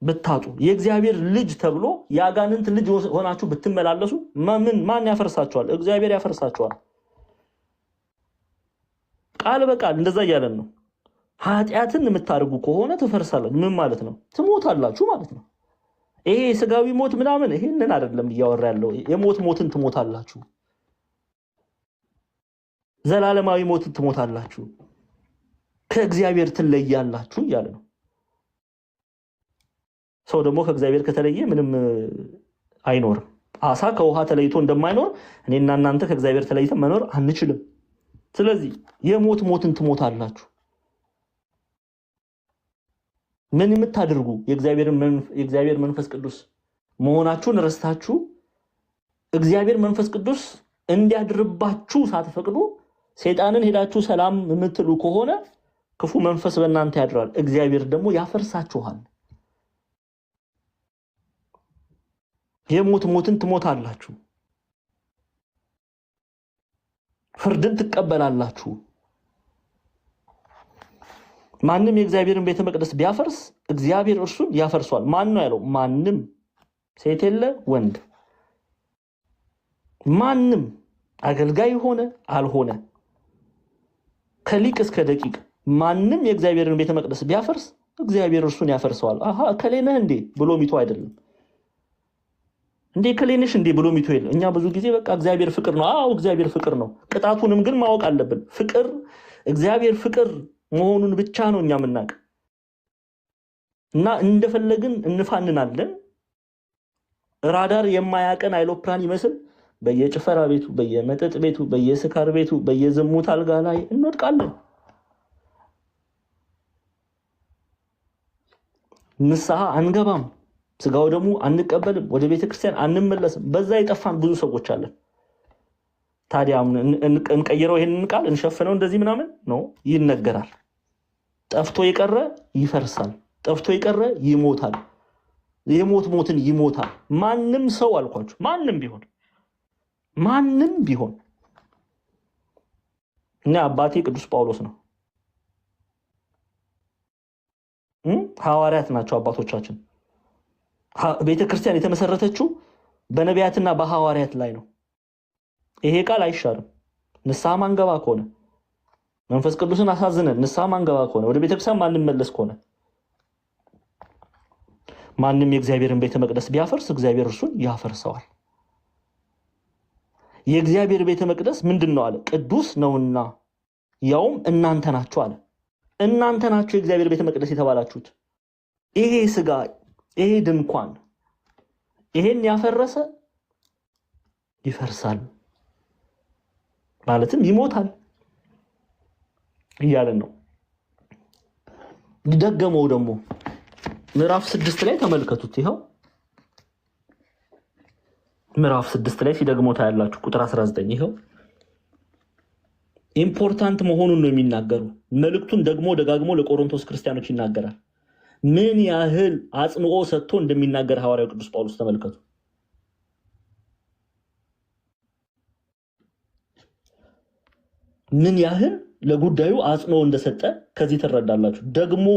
ብታጡ የእግዚአብሔር ልጅ ተብሎ የአጋንንት ልጅ ሆናችሁ ብትመላለሱ ማን ያፈርሳችኋል? እግዚአብሔር ያፈርሳችኋል። ቃል በቃል እንደዛ እያለን ነው። ኃጢአትን የምታደርጉ ከሆነ ትፈርሳላችሁ። ምን ማለት ነው? ትሞታላችሁ ማለት ነው። ይሄ ስጋዊ ሞት ምናምን ይሄንን አይደለም እያወራ ያለው። ሞትን ትሞታላችሁ፣ ዘላለማዊ ሞትን ትሞታላችሁ፣ ከእግዚአብሔር ትለያላችሁ እያለ ነው። ሰው ደግሞ ከእግዚአብሔር ከተለየ ምንም አይኖርም። አሳ ከውሃ ተለይቶ እንደማይኖር እኔና እናንተ ከእግዚአብሔር ተለይተን መኖር አንችልም። ስለዚህ ሞትን ትሞታላችሁ። ምን የምታደርጉ የእግዚአብሔር መንፈስ ቅዱስ መሆናችሁን ረስታችሁ እግዚአብሔር መንፈስ ቅዱስ እንዲያድርባችሁ ሳትፈቅዱ ሰይጣንን ሄዳችሁ ሰላም የምትሉ ከሆነ ክፉ መንፈስ በእናንተ ያድራል፣ እግዚአብሔር ደግሞ ያፈርሳችኋል። ሞትን ትሞታላችሁ፣ ፍርድን ትቀበላላችሁ። ማንም የእግዚአብሔርን ቤተ መቅደስ ቢያፈርስ እግዚአብሔር እርሱን ያፈርሷል። ማን ነው ያለው? ማንም፣ ሴት የለ ወንድ፣ ማንም አገልጋይ ሆነ አልሆነ ከሊቅ እስከ ደቂቅ ማንም የእግዚአብሔርን ቤተ መቅደስ ቢያፈርስ እግዚአብሔር እርሱን ያፈርሰዋል። ከሌነህ እንዴ ብሎ ሚቶ አይደለም እንዴ ከሌነሽ እንዴ ብሎ ሚቶ የለም። እኛ ብዙ ጊዜ በቃ እግዚአብሔር ፍቅር ነው። እግዚአብሔር ፍቅር ነው። ቅጣቱንም ግን ማወቅ አለብን። እግዚአብሔር ፍቅር መሆኑን ብቻ ነው እኛ የምናውቅ እና እንደፈለግን እንፋንናለን። ራዳር የማያቀን አይሎፕላን ይመስል በየጭፈራ ቤቱ፣ በየመጠጥ ቤቱ፣ በየስካር ቤቱ፣ በየዝሙት አልጋ ላይ እንወድቃለን። ንስሐ አንገባም፣ ስጋው ደግሞ አንቀበልም፣ ወደ ቤተክርስቲያን አንመለስም። በዛ የጠፋን ብዙ ሰዎች አለን። ታዲያ እንቀይረው? ይሄንን ቃል እንሸፍነው? እንደዚህ ምናምን ነው ይነገራል። ጠፍቶ የቀረ ይፈርሳል፣ ጠፍቶ የቀረ ይሞታል። ሞትን ይሞታል። ማንም ሰው አልኳችሁ፣ ማንም ቢሆን እና አባቴ ቅዱስ ጳውሎስ ነው። ሐዋርያት ናቸው አባቶቻችን። ቤተክርስቲያን የተመሰረተችው በነቢያትና በሐዋርያት ላይ ነው። ይሄ ቃል አይሻርም። ንስሐ ማንገባ ከሆነ መንፈስ ቅዱስን አሳዝነን ንስሐ ማንገባ ከሆነ ወደ ቤተክርስቲያን ማንመለስ ከሆነ ማንም የእግዚአብሔርን ቤተ መቅደስ ቢያፈርስ እግዚአብሔር እርሱን ያፈርሰዋል። የእግዚአብሔር ቤተ መቅደስ ምንድን ነው አለ? ቅዱስ ነውና ያውም እናንተ ናችሁ አለ። እናንተ ናችሁ የእግዚአብሔር ቤተ መቅደስ የተባላችሁት። ይሄ ስጋ፣ ይሄ ድንኳን፣ ይሄን ያፈረሰ ይፈርሳል ማለትም ይሞታል እያለን ነው። ደገመው ደግሞ ምዕራፍ 6 ላይ ተመልከቱት። ይሄው ምዕራፍ 6 ላይ ሲደግመው ታያላችሁ። ቁጥር 19 ይሄው ኢምፖርታንት መሆኑን ነው የሚናገሩ። መልእክቱን ደግሞ ደጋግሞ ለቆሮንቶስ ክርስቲያኖች ይናገራል። ምን ያህል አጽንኦ ሰጥቶ እንደሚናገር ሐዋርያው ቅዱስ ጳውሎስ ተመልከቱ። ምን ያህል ለጉዳዩ አጽንኦ እንደሰጠ ከዚህ ትረዳላችሁ። ደግሞ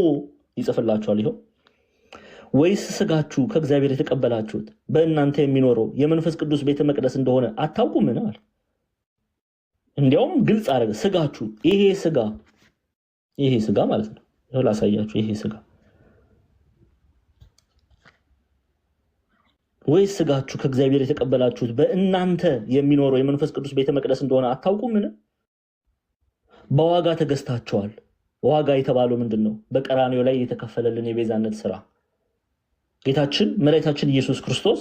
ይጽፍላችኋል። ይሄው ወይስ ስጋችሁ ከእግዚአብሔር የተቀበላችሁት በእናንተ የሚኖረው የመንፈስ ቅዱስ ቤተ መቅደስ እንደሆነ አታውቁምን አለ። እንዲያውም ግልጽ አደረገ። ስጋችሁ ይሄ ስጋ ማለት ነው። ይኸው ላሳያችሁ። ይሄ ስጋ ወይስ ስጋችሁ ከእግዚአብሔር የተቀበላችሁት በእናንተ የሚኖረው የመንፈስ ቅዱስ ቤተ መቅደስ እንደሆነ አታውቁምን? በዋጋ ተገዝታችኋል። ዋጋ የተባለው ምንድን ነው? በቀራንዮ ላይ የተከፈለልን የቤዛነት ስራ። ጌታችን መድኃኒታችን ኢየሱስ ክርስቶስ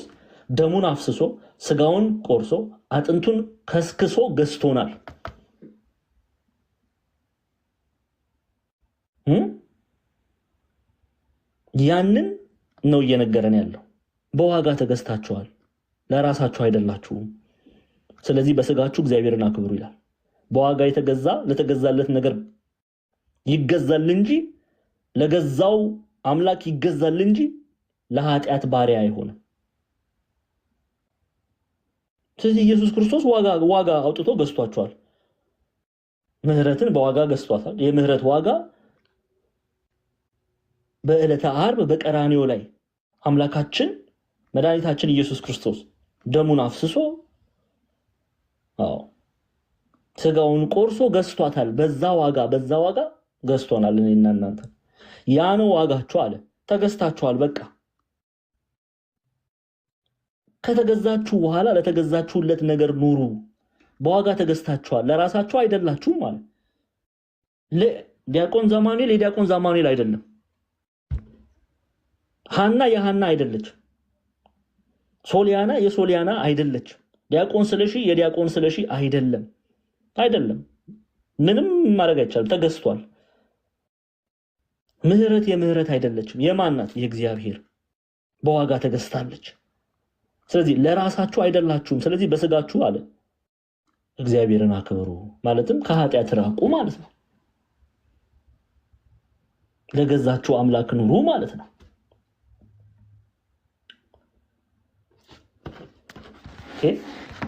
ደሙን አፍስሶ ስጋውን ቆርሶ አጥንቱን ከስክሶ ገዝቶናል። ያንን ነው እየነገረን ያለው። በዋጋ ተገዝታችኋል፣ ለራሳችሁ አይደላችሁም። ስለዚህ በስጋችሁ እግዚአብሔርን አክብሩ ይላል። በዋጋ የተገዛ ለተገዛለት ነገር ይገዛል እንጂ ለገዛው አምላክ ይገዛል እንጂ ለኃጢአት ባሪያ አይሆንም። ስለዚህ ኢየሱስ ክርስቶስ ዋጋ አውጥቶ ገዝቷቸዋል። ምህረትን በዋጋ ገዝቷታል። የምህረት ዋጋ በዕለተ ዓርብ በቀራንዮ ላይ አምላካችን መድኃኒታችን ኢየሱስ ክርስቶስ ደሙን አፍስሶ ስጋውን ቆርሶ ገዝቷታል። በዛ ዋጋ ገዝቶናል እኔና እናንተ። ያ ነው ዋጋችሁ አለ። ተገዝታችኋል። በቃ ከተገዛችሁ በኋላ ለተገዛችሁለት ነገር ኑሩ። በዋጋ ተገዝታችኋል፣ ለራሳችሁ አይደላችሁም ማለት። ዲያቆን ዛማኑኤል የዲያቆን ዛማኑኤል አይደለም። ሐና የሐና አይደለች። ሶሊያና የሶሊያና አይደለች። ዲያቆን ስለሺ የዲያቆን ስለሺ አይደለም። ምንም ማድረግ አይቻልም። ተገዝቷል። ምህረት የምህረት አይደለችም። የማን ናት? የእግዚአብሔር። በዋጋ ተገዝታለች። ስለዚህ ለራሳችሁ አይደላችሁም። ስለዚህ በስጋችሁ አለ እግዚአብሔርን አክብሩ፣ ማለትም ከኃጢአት ራቁ ማለት ነው። ለገዛችሁ አምላክ ኑሩ ማለት ነው።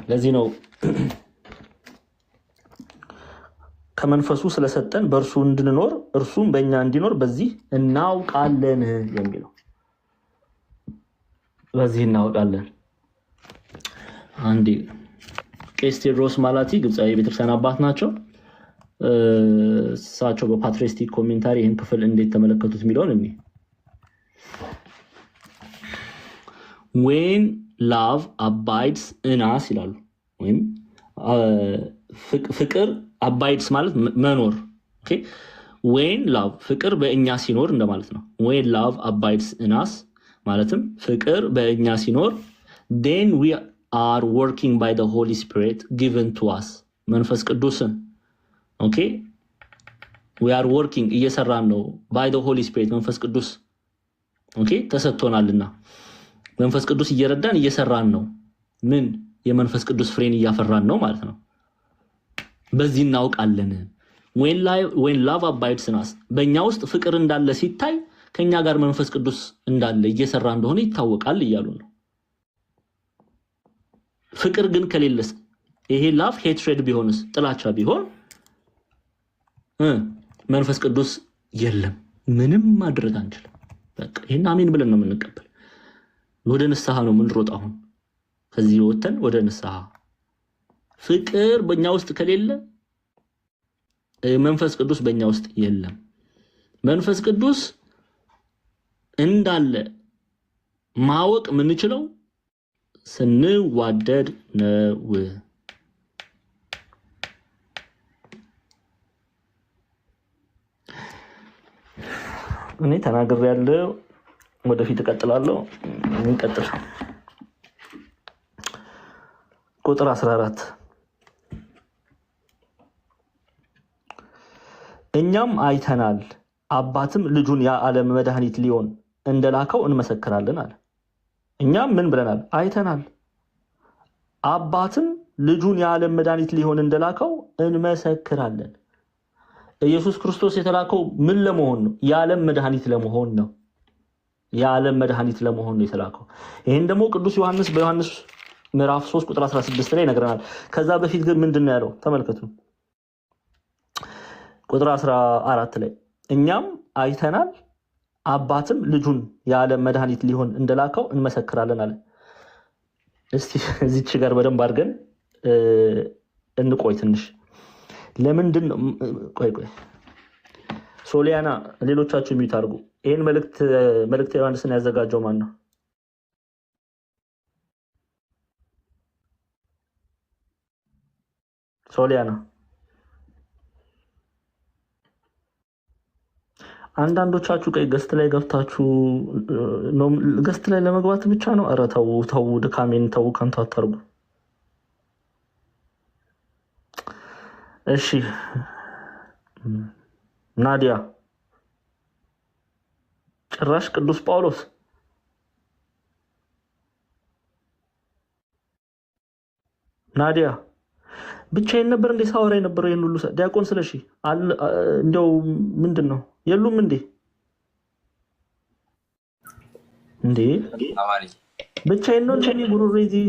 ለዚህ ነው ከመንፈሱ ስለሰጠን በእርሱ እንድንኖር እርሱም በእኛ እንዲኖር በዚህ እናውቃለን የሚለው። በዚህ እናውቃለን። አንዴ ቄስ ቴዎድሮስ ማላቲ ግብፃዊ ቤተክርስቲያን አባት ናቸው። እሳቸው በፓትሪስቲክ ኮሜንታሪ ይህን ክፍል እንዴት ተመለከቱት የሚለውን እኔ when love abides in us ይላሉ። ወይም ፍቅር abides ማለት መኖር። ኦኬ when love ፍቅር በእኛ ሲኖር እንደማለት ነው። when love abides in us ማለትም ፍቅር በእኛ ሲኖር then we are working by the Holy Spirit given to us መንፈስ ቅዱስን ኦኬ we are working እየሰራን ነው by the Holy Spirit መንፈስ ቅዱስ ኦኬ ተሰጥቶናልና መንፈስ ቅዱስ እየረዳን እየሰራን ነው። ምን የመንፈስ ቅዱስ ፍሬን እያፈራን ነው ማለት ነው። በዚህ እናውቃለን። when love abides in us በእኛ ውስጥ ፍቅር እንዳለ ሲታይ ከኛ ጋር መንፈስ ቅዱስ እንዳለ እየሰራ እንደሆነ ይታወቃል እያሉ ነው። ፍቅር ግን ከሌለስ ይሄ ላቭ ሄትሬድ ቢሆንስ ጥላቻ ቢሆን መንፈስ ቅዱስ የለም፣ ምንም ማድረግ አንችልም። በቃ ይሄን አሜን ብለን ነው የምንቀበል። ወደ ንስሐ ነው የምንሮጥ። አሁን ከዚህ ወተን ወደ ንስሐ። ፍቅር በእኛ ውስጥ ከሌለ መንፈስ ቅዱስ በእኛ ውስጥ የለም። መንፈስ ቅዱስ እንዳለ ማወቅ የምንችለው ስንዋደድ ነው። እኔ ተናግሬያለሁ፣ ወደፊት እቀጥላለሁ። እንቀጥል። ቁጥር 14 እኛም አይተናል አባትም ልጁን የዓለም መድኃኒት ሊሆን እንደላከው እንመሰክራለን አለ። እኛም ምን ብለናል? አይተናል አባትም ልጁን የዓለም መድኃኒት ሊሆን እንደላከው እንመሰክራለን። ኢየሱስ ክርስቶስ የተላከው ምን ለመሆን ነው? የዓለም መድኃኒት ለመሆን ነው። የዓለም መድኃኒት ለመሆን ነው የተላከው። ይህን ደግሞ ቅዱስ ዮሐንስ በዮሐንስ ምዕራፍ 3 ቁጥር 16 ላይ ይነግረናል። ከዛ በፊት ግን ምንድን ነው ያለው? ተመልከቱ። ቁጥር 14 ላይ እኛም አይተናል አባትም ልጁን የዓለም መድኃኒት ሊሆን እንደላከው እንመሰክራለን አለ። እስቲ እዚች ጋር በደንብ አድርገን እንቆይ ትንሽ። ለምንድን ነው ቆይ ሶሊያና ሌሎቻችሁ ሚዩት አድርጉ። ይሄን መልእክት ዮሐንስን ያዘጋጀው ማን ነው? ሶሊያና አንዳንዶቻችሁ ገስት ላይ ገብታችሁ ገስት ላይ ለመግባት ብቻ ነው። ኧረ ተው ድካሜን ተው፣ ከንቱ አታርጉ። እሺ ናዲያ ጭራሽ ቅዱስ ጳውሎስ ናዲያ ብቻዬን ነበር እንዴ ሳወራ የነበረው? ይሄን ሁሉ ዲያቆን ስለሺ እንደው ምንድን ነው የሉም እንዴ? ብቻዬን ነው እንዴ ጉሩሬ? እዚህ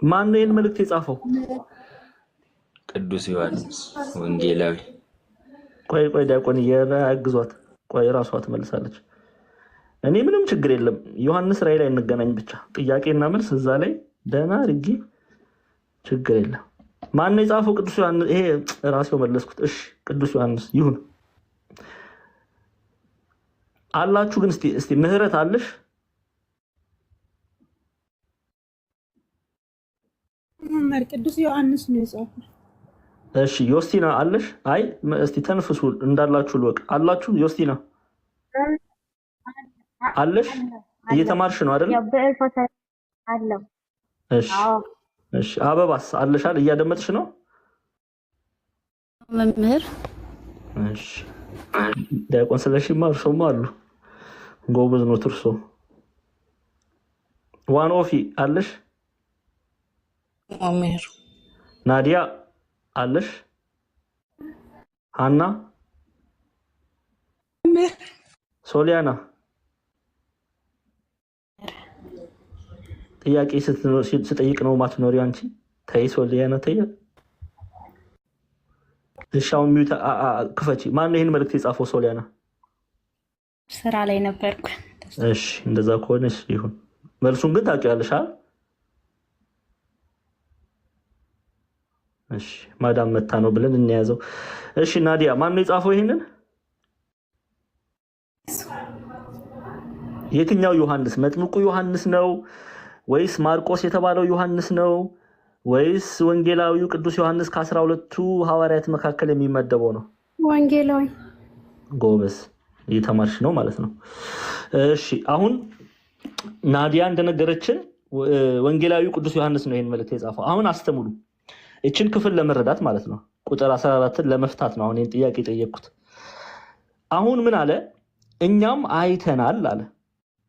ማን ነው ይሄን መልእክት የጻፈው? ቅዱስ ዮሐንስ ወንጌላዊ። ቆይ ዲያቆን ያግዟት። ቆይ ራሷ ትመልሳለች። እኔ ምንም ችግር የለም። ዮሐንስ ራእይ ላይ እንገናኝ ብቻ። ጥያቄና መልስ እዛ ላይ ደህና አድርጌ ችግር የለም። ማን ነው የጻፈው? ቅዱስ ዮሐንስ። ይሄ ራሴው መለስኩት። እሺ ቅዱስ ዮሐንስ ይሁን አላችሁ። ግን እስቲ ምህረት አለሽ? ቅዱስ ዮሐንስ ነው የጻፈው። እሺ ዮስቲና አለሽ? አይ እስቲ ተንፍሱ እንዳላችሁ ልወቅ። አላችሁ? ዮስቲና አለሽ? እየተማርሽ ነው አይደል? እሺ አበባስ አለሻል? እያደመጥሽ ነው መምህር? እሺ ዲያቆን ስለሽማ እርሶማ አሉ። ጎበዝ ነው ትርሶ። ዋን ኦፊ አለሽ? መምህር ናዲያ አለሽ? ሃና ሶሊያና ጥያቄ ስጠይቅ ነው ማትኖሪ አንቺ? ተይ ሶሊያና ተይ። እሻውን ሚውት ክፈቺ። ማን ነው ይሄን መልእክት የጻፈው? ሶሊያና ስራ ላይ ነበርኩ። እሺ እንደዛ ከሆነሽ ይሁን። መልሱን ግን ታውቂያለሽ አይደል? እሺ ማዳም መታ ነው ብለን እንያዘው። እሺ ናዲያ ማን ነው የጻፈው ይሄንን? የትኛው ዮሐንስ? መጥምቁ ዮሐንስ ነው ወይስ ማርቆስ የተባለው ዮሐንስ ነው ወይስ ወንጌላዊው ቅዱስ ዮሐንስ ከ12ቱ ሐዋርያት መካከል የሚመደበው ነው? ወንጌላዊ። ጎበዝ እየተማርሽ ነው ማለት ነው። እሺ አሁን ናዲያ እንደነገረችን ወንጌላዊው ቅዱስ ዮሐንስ ነው ይሄን መልእክት የጻፈው። አሁን አስተምሩ እችን ክፍል ለመረዳት ማለት ነው። ቁጥር 14ን ለመፍታት ነው አሁን ይሄን ጥያቄ ጠየቅኩት። አሁን ምን አለ? እኛም አይተናል አለ።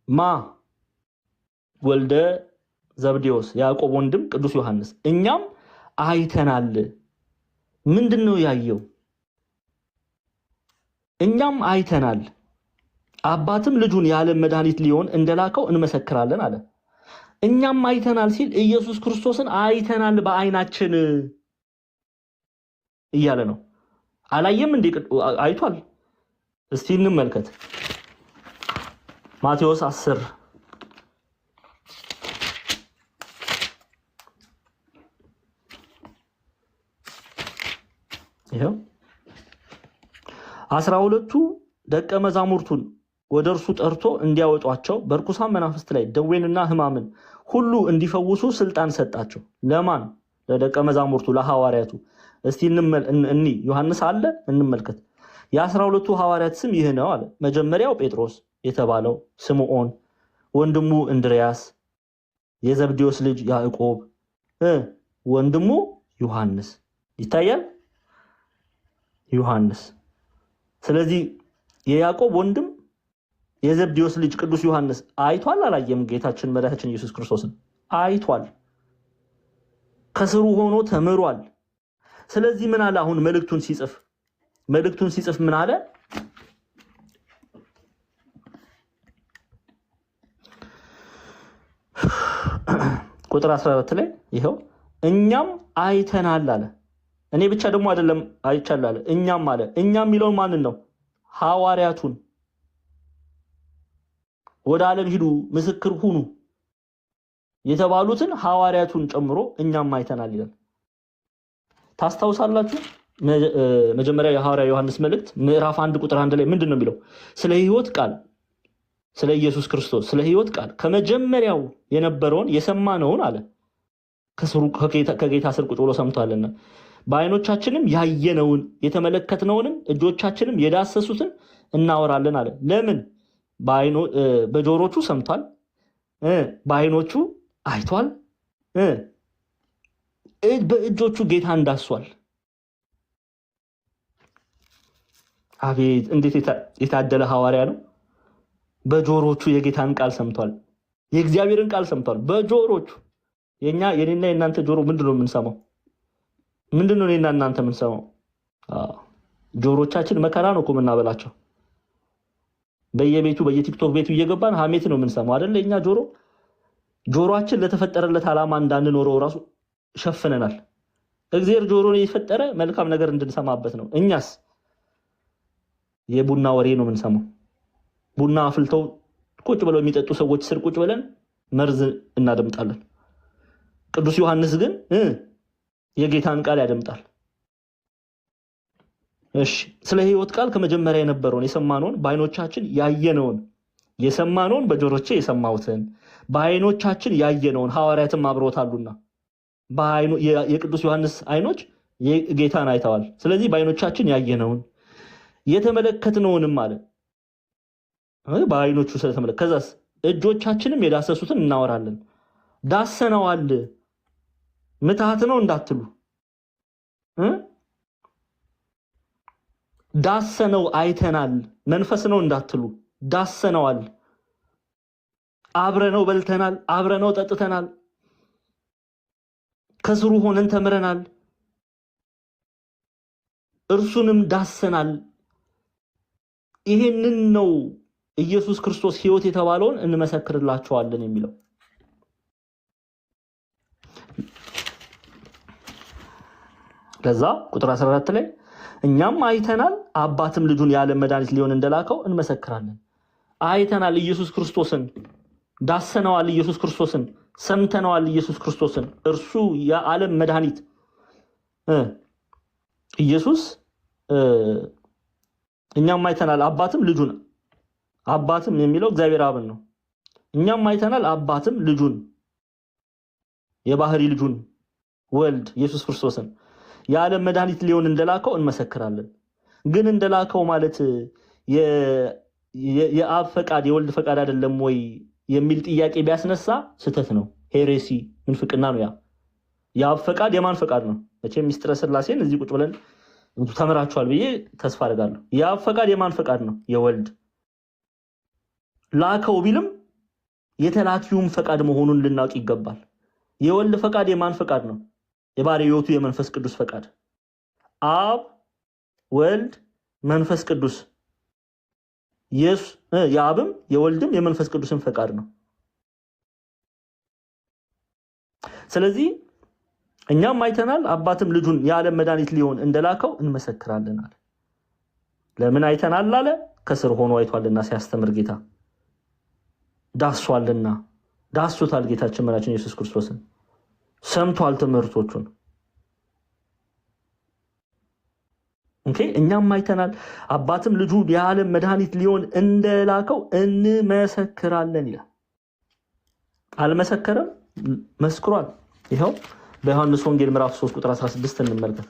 ማ ወልደ ዘብዴዎስ ያዕቆብ ወንድም ቅዱስ ዮሐንስ እኛም አይተናል። ምንድነው ያየው? እኛም አይተናል፣ አባትም ልጁን የዓለም መድኃኒት ሊሆን እንደላከው እንመሰክራለን አለ። እኛም አይተናል ሲል ኢየሱስ ክርስቶስን አይተናል በአይናችን እያለ ነው። አላየም እንዴ? አይቷል። እስቲ እንመልከት። ማቴዎስ 10 ይሄው 12ቱ ደቀ መዛሙርቱን ወደ እርሱ ጠርቶ እንዲያወጧቸው በርኩሳን መናፍስት ላይ ደዌንና ሕማምን ሁሉ እንዲፈውሱ ስልጣን ሰጣቸው። ለማን? ለደቀ መዛሙርቱ ለሐዋርያቱ። እስቲ ዮሐንስ አለ እንመልከት። የ12ቱ ሐዋርያት ስም ይህ ነው አለ። መጀመሪያው ጴጥሮስ የተባለው፣ ስምዖን፣ ወንድሙ እንድርያስ፣ የዘብዴዎስ ልጅ ያዕቆብ፣ ወንድሙ ዮሐንስ። ይታያል ዮሐንስ። ስለዚህ የያዕቆብ ወንድም የዘብዴዎስ ልጅ ቅዱስ ዮሐንስ አይቷል አላየም? ጌታችን መድኃኒታችን ኢየሱስ ክርስቶስን አይቷል። ከስሩ ሆኖ ተምሯል። ስለዚህ ምን አለ? አሁን መልእክቱን ሲጽፍ ምን አለ? ቁጥር 14 ላይ ይኸው እኛም አይተናል አለ። እኔ ብቻ ደግሞ አይደለም አይቻል አለ፣ እኛም አለ። እኛም የሚለው ማንን ነው? ሐዋርያቱን። ወደ ዓለም ሂዱ ምስክር ሁኑ የተባሉትን ሐዋርያቱን ጨምሮ እኛም አይተናል ይላል። ታስታውሳላችሁ? መጀመሪያ የሐዋርያ ዮሐንስ መልእክት ምዕራፍ 1 ቁጥር 1 ላይ ምንድነው የሚለው? ስለ ሕይወት ቃል ስለ ኢየሱስ ክርስቶስ ስለ ሕይወት ቃል ከመጀመሪያው የነበረውን የሰማነውን አለ ከጌታ ስር ቁጭ ብሎ ሰምቷልና በአይኖቻችንም ያየነውን የተመለከትነውንም እጆቻችንም የዳሰሱትን እናወራለን አለ። ለምን? በጆሮቹ ሰምቷል፣ በአይኖቹ አይቷል፣ በእጆቹ ጌታ እንዳሷል። አቤት እንዴት የታደለ ሐዋርያ ነው! በጆሮቹ የጌታን ቃል ሰምቷል፣ የእግዚአብሔርን ቃል ሰምቷል በጆሮቹ። የኔና የእናንተ ጆሮ ምንድነው የምንሰማው? ምንድነው እኔና እናንተ የምንሰማው? ጆሮቻችን መከራ ነው እኮ የምናበላቸው። በየቤቱ በየቲክቶክ ቤቱ እየገባን ሀሜት ነው የምንሰማው አይደለ? እኛ ጆሮአችን ለተፈጠረለት ዓላማ እንዳንኖረው ራሱ ሸፍነናል። እግዚአብሔር ጆሮን የፈጠረ መልካም ነገር እንድንሰማበት ነው። እኛስ የቡና ወሬ ነው የምንሰማው። ቡና አፍልተው ቁጭ ብለው የሚጠጡ ሰዎች ስር ቁጭ ብለን መርዝ እናደምጣለን። ቅዱስ ዮሐንስ ግን የጌታን ቃል ያደምጣል። እሺ፣ ስለ ሕይወት ቃል ከመጀመሪያ የነበረውን የሰማነውን በአይኖቻችን ያየነውን የሰማነውን በጆሮቼ የሰማሁትን በአይኖቻችን ያየነውን ሐዋርያትም አብረውታሉና የቅዱስ ዮሐንስ አይኖች ጌታን አይተዋል። ስለዚህ በአይኖቻችን ያየነውን የተመለከትነውንም አለ በአይኖቹ ስለተመለከተ ከዛስ እጆቻችንም የዳሰሱትን እናወራለን። ዳሰነዋል። ምትሃት ነው እንዳትሉ፣ ዳሰነው አይተናል መንፈስ ነው እንዳትሉ፣ ዳሰነዋል። አብረነው በልተናል፣ አብረነው ጠጥተናል፣ ከስሩ ሆነን ተምረናል፣ እርሱንም ዳሰናል። ይሄንን ነው ኢየሱስ ክርስቶስ ሕይወት የተባለውን እንመሰክርላችኋለን የሚለው። ከዛ ቁጥር 14 ላይ እኛም አይተናል አባትም ልጁን የዓለም መድኃኒት ሊሆን እንደላከው እንመሰክራለን። አይተናል ኢየሱስ ክርስቶስን፣ ዳሰነዋል ኢየሱስ ክርስቶስን፣ ሰምተነዋል ኢየሱስ ክርስቶስን። እርሱ የዓለም መድኃኒት ኢየሱስ። እኛም አይተናል አባትም ልጁን፣ አባትም የሚለው እግዚአብሔር አብን ነው። እኛም አይተናል አባትም ልጁን፣ የባህሪ ልጁን ወልድ ኢየሱስ ክርስቶስን የዓለም መድኃኒት ሊሆን እንደላከው እንመሰክራለን። ግን እንደላከው ማለት የአብ ፈቃድ የወልድ ፈቃድ አይደለም ወይ የሚል ጥያቄ ቢያስነሳ ስህተት ነው። ሄሬሲ ምንፍቅና ነው። የአብ ፈቃድ የማን ፈቃድ ነው? መቼም ሚስጥረ ሥላሴን እዚህ ቁጭ ብለን ተምራችኋል ብዬ ተስፋ አደርጋለሁ። የአብ ፈቃድ የማን ፈቃድ ነው? የወልድ። ላከው ቢልም የተላኪውም ፈቃድ መሆኑን ልናውቅ ይገባል። የወልድ ፈቃድ የማን ፈቃድ ነው? የባሕርዮቱ የመንፈስ ቅዱስ ፈቃድ። አብ ወልድ መንፈስ ቅዱስ የአብም የወልድም የመንፈስ ቅዱስን ፈቃድ ነው። ስለዚህ እኛም አይተናል አባትም ልጁን የዓለም መድኃኒት ሊሆን እንደላከው እንመሰክራለን አለ። ለምን አይተናል አለ? ከስር ሆኖ አይቷልና ሲያስተምር ጌታ ዳሷልና፣ ዳሶታል ጌታችን መድኃኒታችን ኢየሱስ ክርስቶስን፣ ሰምቷል ትምህርቶቹን። እኛም አይተናል አባትም ልጁ የዓለም መድኃኒት ሊሆን እንደላከው እንመሰክራለን ይላል። አልመሰከረም? መስክሯል። ይኸው በዮሐንስ ወንጌል ምዕራፍ 3 ቁጥር 16 እንመልከት።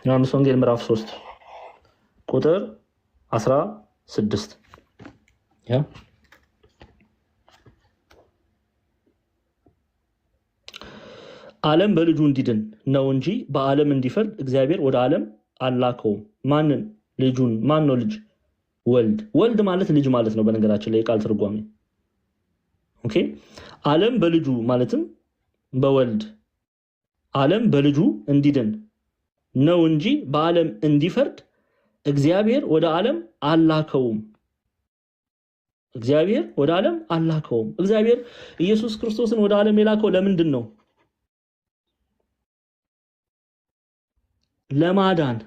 ዮሐንስ ወንጌል ምዕራፍ 3 ቁጥር 16 ዓለም በልጁ እንዲድን ነው እንጂ በዓለም እንዲፈርድ እግዚአብሔር ወደ ዓለም አላከውም። ማንን? ልጁን። ማን ነው ልጅ? ወልድ። ወልድ ማለት ልጅ ማለት ነው። በነገራችን ላይ የቃል ትርጓሜ ዓለም በልጁ ማለትም በወልድ ዓለም በልጁ እንዲድን ነው እንጂ በዓለም እንዲፈርድ እግዚአብሔር ወደ ዓለም አላከውም። እግዚአብሔር ወደ ዓለም አላከውም። እግዚአብሔር ኢየሱስ ክርስቶስን ወደ ዓለም የላከው ለምንድን ነው? ለማዳን።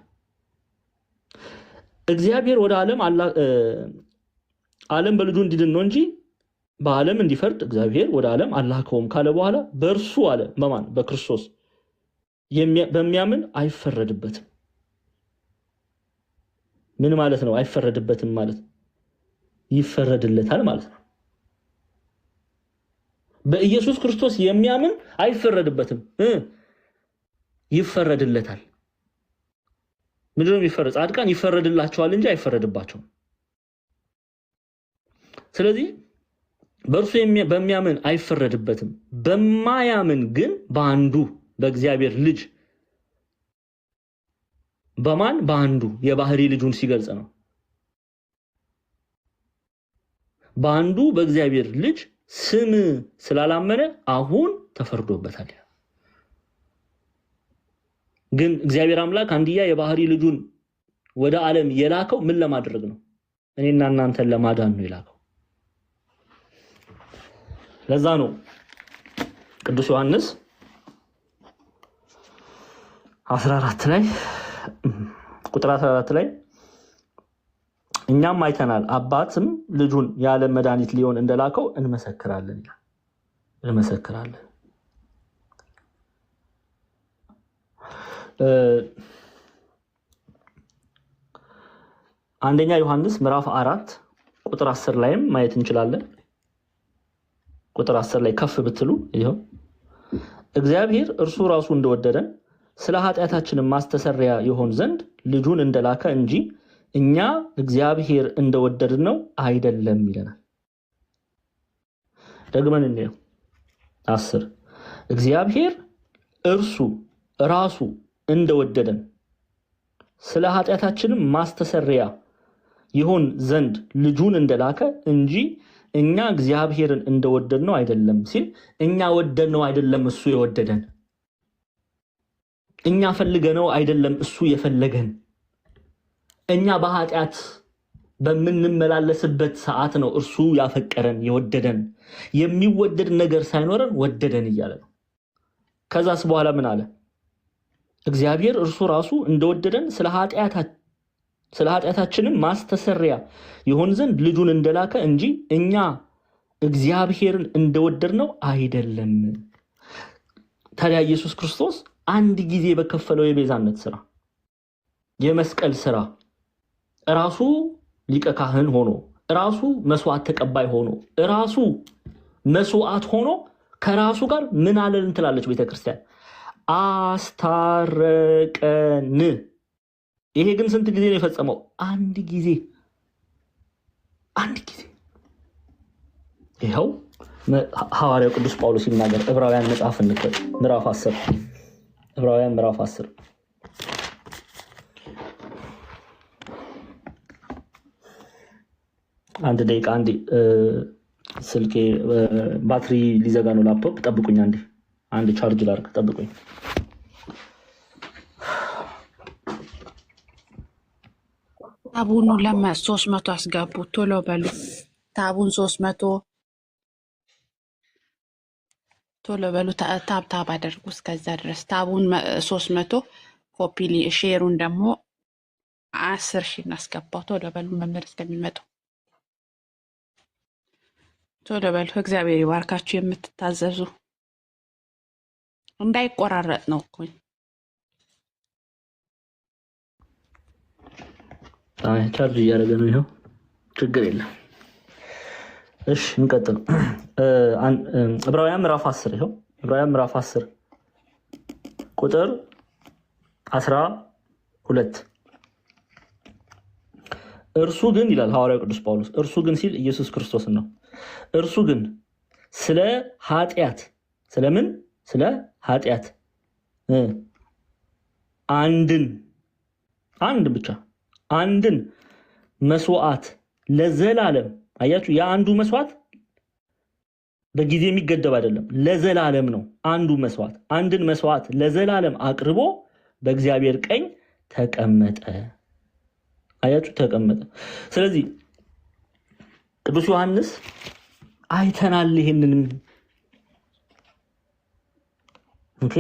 እግዚአብሔር ወደ ዓለም በልጁ እንዲድን ነው እንጂ በዓለም እንዲፈርድ እግዚአብሔር ወደ ዓለም አላከውም ካለ በኋላ በእርሱ አለ በማን በክርስቶስ በሚያምን አይፈረድበትም። ምን ማለት ነው? አይፈረድበትም ማለት ይፈረድለታል ማለት ነው። በኢየሱስ ክርስቶስ የሚያምን አይፈረድበትም፣ ይፈረድለታል። ምንድነው የሚፈረድ? ጻድቃን ይፈረድላቸዋል እንጂ አይፈረድባቸውም። ስለዚህ በእርሱ በሚያምን አይፈረድበትም። በማያምን ግን በአንዱ በእግዚአብሔር ልጅ በማን በአንዱ የባህሪ ልጁን ሲገልጽ ነው። በአንዱ በእግዚአብሔር ልጅ ስም ስላላመነ አሁን ተፈርዶበታል። ግን እግዚአብሔር አምላክ አንድያ የባህሪ ልጁን ወደ ዓለም የላከው ምን ለማድረግ ነው? እኔና እናንተን ለማዳን ነው የላከው። ለዛ ነው ቅዱስ ዮሐንስ 14 ላይ ቁጥር 14 ላይ እኛም አይተናል አባትም ልጁን የዓለም መድኃኒት ሊሆን እንደላከው እንመሰክራለን ይላል። እንመሰክራለን። አንደኛ ዮሐንስ ምዕራፍ 4 ቁጥር 10 ላይም ማየት እንችላለን። ቁጥር 10 ላይ ከፍ ብትሉ ይሄው እግዚአብሔር እርሱ ራሱ እንደወደደን ስለ ኃጢአታችን ማስተሰሪያ ይሆን ዘንድ ልጁን እንደላከ እንጂ እኛ እግዚአብሔር እንደወደድን ነው አይደለም ይለናል። ደግመን እንየው 10 እግዚአብሔር እርሱ ራሱ እንደወደደን ስለ ኃጢአታችን ማስተሰሪያ ይሆን ዘንድ ልጁን እንደላከ እንጂ እኛ እግዚአብሔርን እንደወደድነው አይደለም ሲል እኛ ወደድነው አይደለም እሱ የወደደን፣ እኛ ፈልገነው አይደለም እሱ የፈለገን። እኛ በኃጢአት በምንመላለስበት ሰዓት ነው እርሱ ያፈቀረን የወደደን። የሚወደድ ነገር ሳይኖረን ወደደን እያለ ነው። ከዛስ በኋላ ምን አለ? እግዚአብሔር እርሱ ራሱ እንደወደደን ስለ ኃጢአታችንም ማስተሰሪያ ይሆን ዘንድ ልጁን እንደላከ እንጂ እኛ እግዚአብሔርን እንደወደድነው አይደለም። ታዲያ ኢየሱስ ክርስቶስ አንድ ጊዜ በከፈለው የቤዛነት ስራ የመስቀል ስራ ራሱ ሊቀ ካህን ሆኖ ራሱ መስዋዕት ተቀባይ ሆኖ ራሱ መስዋዕት ሆኖ ከራሱ ጋር ምን አለን ትላለች ቤተክርስቲያን? አስታረቀን። ይሄ ግን ስንት ጊዜ ነው የፈጸመው? አንድ ጊዜ። አንድ ጊዜ። ይኸው ሐዋርያው ቅዱስ ጳውሎስ ሲናገር ዕብራውያን መጽሐፍ እንከል ምዕራፍ 10 ዕብራውያን ምዕራፍ 10 አንድ ደቂቃ አንዴ ስልኬ ባትሪ ሊዘጋ ነው። ላፕቶፕ ጠብቁኝ አንድ ቻርጅ ላድርግ፣ ጠብቁኝ። ታቡኑ 300 አስገቡ፣ ቶሎ በሉ። ታቡን 300 ቶሎ በሉ። ታብ አድርጉ። እስከዛ ድረስ ታቡን 300 ኮፒ፣ ሼሩን ደግሞ 10,000 እናስገባው። ቶሎ በሉ መምህር እስከሚመጡ ቶሎ በሉ። እግዚአብሔር ይባርካችሁ። የምትታዘዙ እንዳይቆራረጥ ነው እኮ። ቻርጅ እያደረገ ነው። ይኸው ችግር የለም። እሺ እንቀጥል። ዕብራውያን ምዕራፍ 10 ይኸው ዕብራውያን ምዕራፍ 10 ቁጥር 12 እርሱ ግን ይላል ሐዋርያው ቅዱስ ጳውሎስ። እርሱ ግን ሲል ኢየሱስ ክርስቶስን ነው። እርሱ ግን ስለ ኃጢአት ስለምን? ስለ ኃጢአት አንድን መስዋዕት ለዘላለም። አያችሁ፣ የአንዱ መስዋዕት በጊዜ የሚገደብ አይደለም፣ ለዘላለም ነው። አንድን መስዋዕት ለዘላለም አቅርቦ በእግዚአብሔር ቀኝ ተቀመጠ። አያችሁ፣ ተቀመጠ። ስለዚህ ቅዱስ ዮሐንስ አይተናል ይሄንንም። ኦኬ፣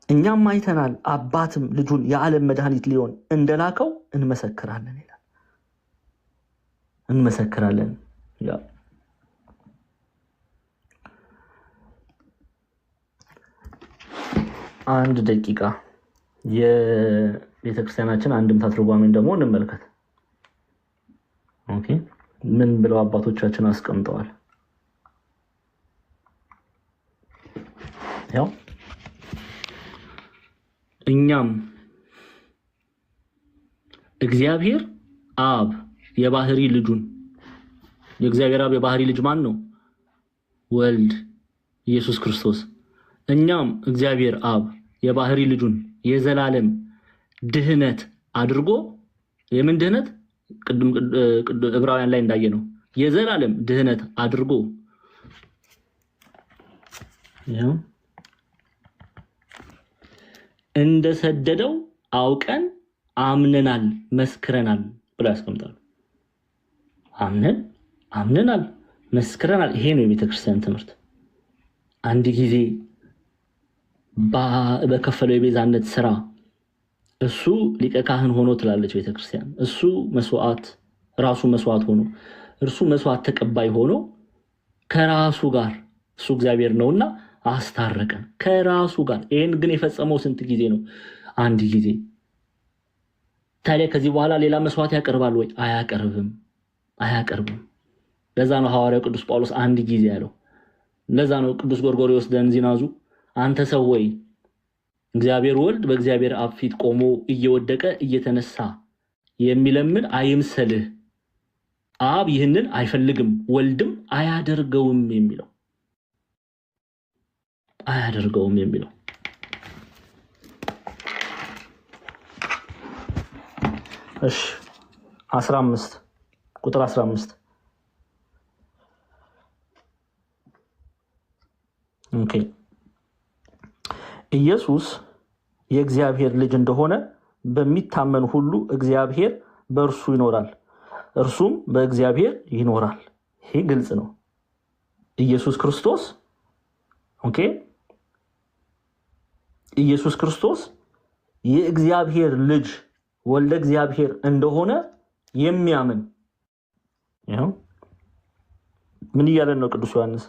እኛም አይተናል አባትም ልጁን የዓለም መድኃኒት ሊሆን እንደላከው እንመሰክራለን ይላል። እንመሰክራለን። ያ አንድ ደቂቃ የቤተክርስቲያናችን አንድምታ ትርጓሜን ደግሞ እንመልከት። ኦኬ ምን ብለው አባቶቻችን አስቀምጠዋል? ያው እኛም እግዚአብሔር አብ የባህሪ ልጁን የእግዚአብሔር አብ የባህሪ ልጅ ማን ነው? ወልድ ኢየሱስ ክርስቶስ። እኛም እግዚአብሔር አብ የባህሪ ልጁን የዘላለም ድህነት አድርጎ የምን ድህነት? ቅድም ዕብራውያን ላይ እንዳየነው የዘላለም ድህነት አድርጎ እንደሰደደው አውቀን አምነናል መስክረናል ብሎ ያስቀምጣሉ። አምነናል መስክረናል። ይሄ ነው የቤተክርስቲያን ትምህርት። አንድ ጊዜ በከፈለው የቤዛነት ስራ እሱ ሊቀ ካህን ሆኖ ትላለች ቤተክርስቲያን። እሱ መስዋዕት ራሱ መስዋዕት ሆኖ እርሱ መስዋዕት ተቀባይ ሆኖ ከራሱ ጋር እሱ እግዚአብሔር ነውና አስታረቀን ከራሱ ጋር። ይሄን ግን የፈጸመው ስንት ጊዜ ነው? አንድ ጊዜ። ታዲያ ከዚህ በኋላ ሌላ መስዋዕት ያቀርባል ወይ? አያቀርብም። ለዛ ነው ሐዋርያው ቅዱስ ጳውሎስ አንድ ጊዜ ያለው። ለዛ ነው ቅዱስ ጎርጎርዮስ ዘእንዚናዙ አንተ ሰው ወይ እግዚአብሔር ወልድ በእግዚአብሔር አብ ፊት ቆሞ እየወደቀ እየተነሳ የሚለምን አይምሰልህ፣ አብ ይህንን አይፈልግም ወልድም አያደርገውም የሚለው እሺ 15 ቁጥር 15 ኦኬ ኢየሱስ የእግዚአብሔር ልጅ እንደሆነ በሚታመን ሁሉ እግዚአብሔር በእርሱ ይኖራል እርሱም በእግዚአብሔር ይኖራል። ይሄ ግልጽ ነው። ኢየሱስ ክርስቶስ ኦኬ ኢየሱስ ክርስቶስ የእግዚአብሔር ልጅ ወልደ እግዚአብሔር እንደሆነ የሚያምን ያው ምን ይያለን ነው ቅዱስ ዮሐንስ?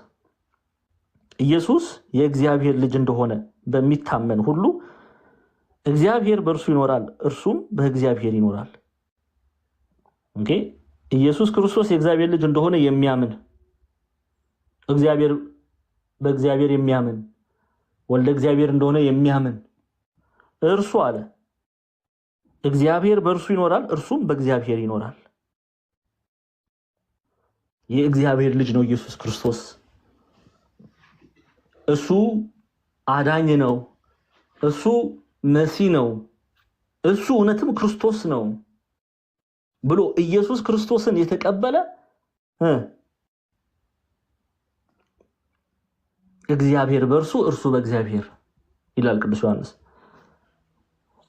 ኢየሱስ የእግዚአብሔር ልጅ እንደሆነ በሚታመን ሁሉ እግዚአብሔር በእርሱ ይኖራል እርሱም በእግዚአብሔር ይኖራል። ኦኬ ኢየሱስ ክርስቶስ የእግዚአብሔር ልጅ እንደሆነ የሚያምን እግዚአብሔር በእግዚአብሔር የሚያምን ወልደ እግዚአብሔር እንደሆነ የሚያምን እርሱ አለ እግዚአብሔር በእርሱ ይኖራል እርሱም በእግዚአብሔር ይኖራል። የእግዚአብሔር ልጅ ነው ኢየሱስ ክርስቶስ። እሱ አዳኝ ነው። እሱ መሲህ ነው። እሱ እውነትም ክርስቶስ ነው ብሎ ኢየሱስ ክርስቶስን የተቀበለ እግዚአብሔር በእርሱ እርሱ በእግዚአብሔር ይላል ቅዱስ ዮሐንስ።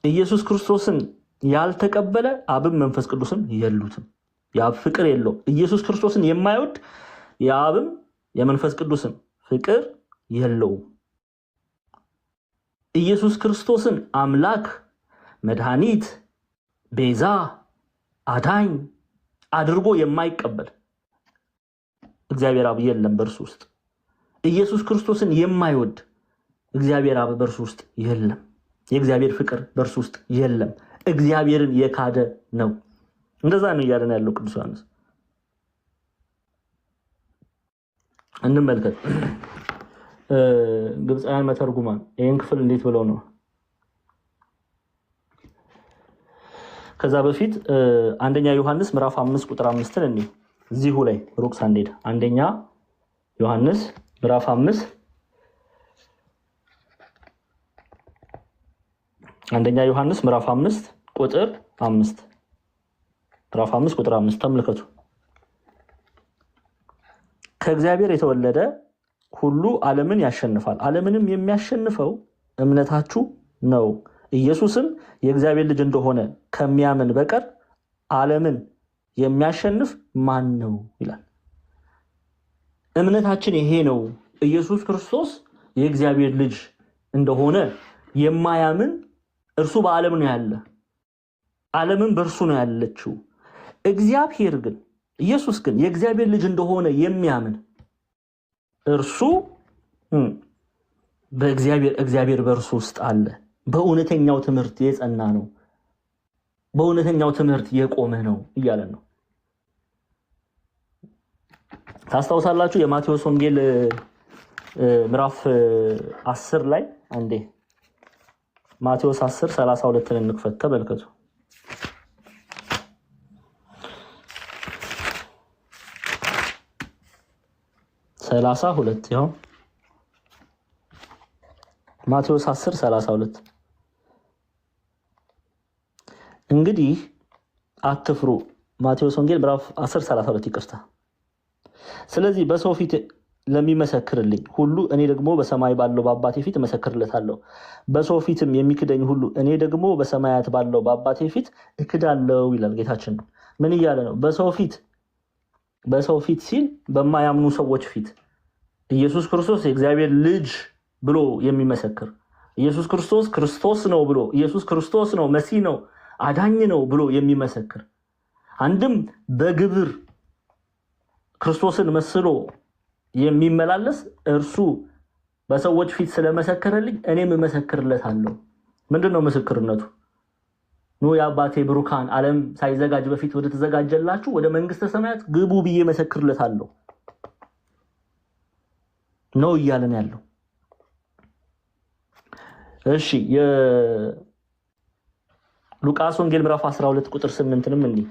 ኢየሱስ ክርስቶስን ያልተቀበለ አብም መንፈስ ቅዱስም የሉትም። የአብ ፍቅር የለው። ኢየሱስ ክርስቶስን የማይወድ የአብም የመንፈስ ቅዱስም ፍቅር የለውም። ኢየሱስ ክርስቶስን አምላክ፣ መድኃኒት፣ ቤዛ፣ አዳኝ አድርጎ የማይቀበል እግዚአብሔር አብ የለም በእርሱ ውስጥ። ኢየሱስ ክርስቶስን የማይወድ እግዚአብሔር አብ በእርሱ ውስጥ የለም። የእግዚአብሔር ፍቅር በእርሱ ውስጥ የለም። እግዚአብሔርን የካደ ነው። እንደዛ ነው እያለን ያለው ቅዱስ ዮሐንስ። እንመልከት ግብፃውያን መተርጉማን ይህን ክፍል እንዴት ብለው ነው? ከዛ በፊት አንደኛ ዮሐንስ ምዕራፍ 5 ቁጥር 5 እንዴ እዚሁ ላይ ሩቅ ሳንሄድ አንደኛ ዮሐንስ ምዕራፍ 5 አንደኛ ዮሐንስ ምዕራፍ 5 ቁጥር 5 ምዕራፍ 5 ቁጥር 5 ተመልከቱ። ከእግዚአብሔር የተወለደ ሁሉ ዓለምን ያሸንፋል፣ ዓለምንም የሚያሸንፈው እምነታችሁ ነው። ኢየሱስም የእግዚአብሔር ልጅ እንደሆነ ከሚያምን በቀር ዓለምን የሚያሸንፍ ማን ነው ይላል። እምነታችን ይሄ ነው። ኢየሱስ ክርስቶስ የእግዚአብሔር ልጅ እንደሆነ የማያምን እርሱ በዓለም ነው ያለ፣ ዓለምን በእርሱ ነው ያለችው። እግዚአብሔር ግን ኢየሱስ ግን የእግዚአብሔር ልጅ እንደሆነ የሚያምን እርሱ እግዚአብሔር በእርሱ ውስጥ አለ። በእውነተኛው ትምህርት የጸና ነው፣ በእውነተኛው ትምህርት የቆመ ነው እያለን ነው። ታስታውሳላችሁ የማቴዎስ ወንጌል ምዕራፍ 10 ላይ አንዴ ማቴዎስ 10:32 እንክፈት፣ ተመልከቱ። 32 ይኸው ማቴዎስ 10:32 እንግዲህ አትፍሩ። ማቴዎስ ወንጌል ምዕራፍ 10:32 ይቅርታ። ስለዚህ በሰው ፊት ለሚመሰክርልኝ ሁሉ እኔ ደግሞ በሰማይ ባለው በአባቴ ፊት እመሰክርለታለሁ። በሰው ፊትም የሚክደኝ ሁሉ እኔ ደግሞ በሰማያት ባለው በአባቴ ፊት እክዳለሁ ይላል ጌታችን። ምን እያለ ነው? በሰው ፊት ሲል በማያምኑ ሰዎች ፊት ኢየሱስ ክርስቶስ የእግዚአብሔር ልጅ ብሎ የሚመሰክር ኢየሱስ ክርስቶስ ክርስቶስ ነው ብሎ ኢየሱስ ክርስቶስ ነው መሲህ ነው አዳኝ ነው ብሎ የሚመሰክር አንድም በግብር ክርስቶስን መስሎ የሚመላለስ እርሱ በሰዎች ፊት ስለመሰከረልኝ እኔም እመሰክርለታለሁ። ምንድነው ምስክርነቱ? ኑ የአባቴ ብሩካን ዓለም ሳይዘጋጅ በፊት ወደ ተዘጋጀላችሁ ወደ መንግስተ ሰማያት ግቡ ብዬ መሰክርለታለሁ ነው እያለን ያለው። እሺ የሉቃስ ወንጌል ምዕራፍ 12 ቁጥር 8ንም እንዲህ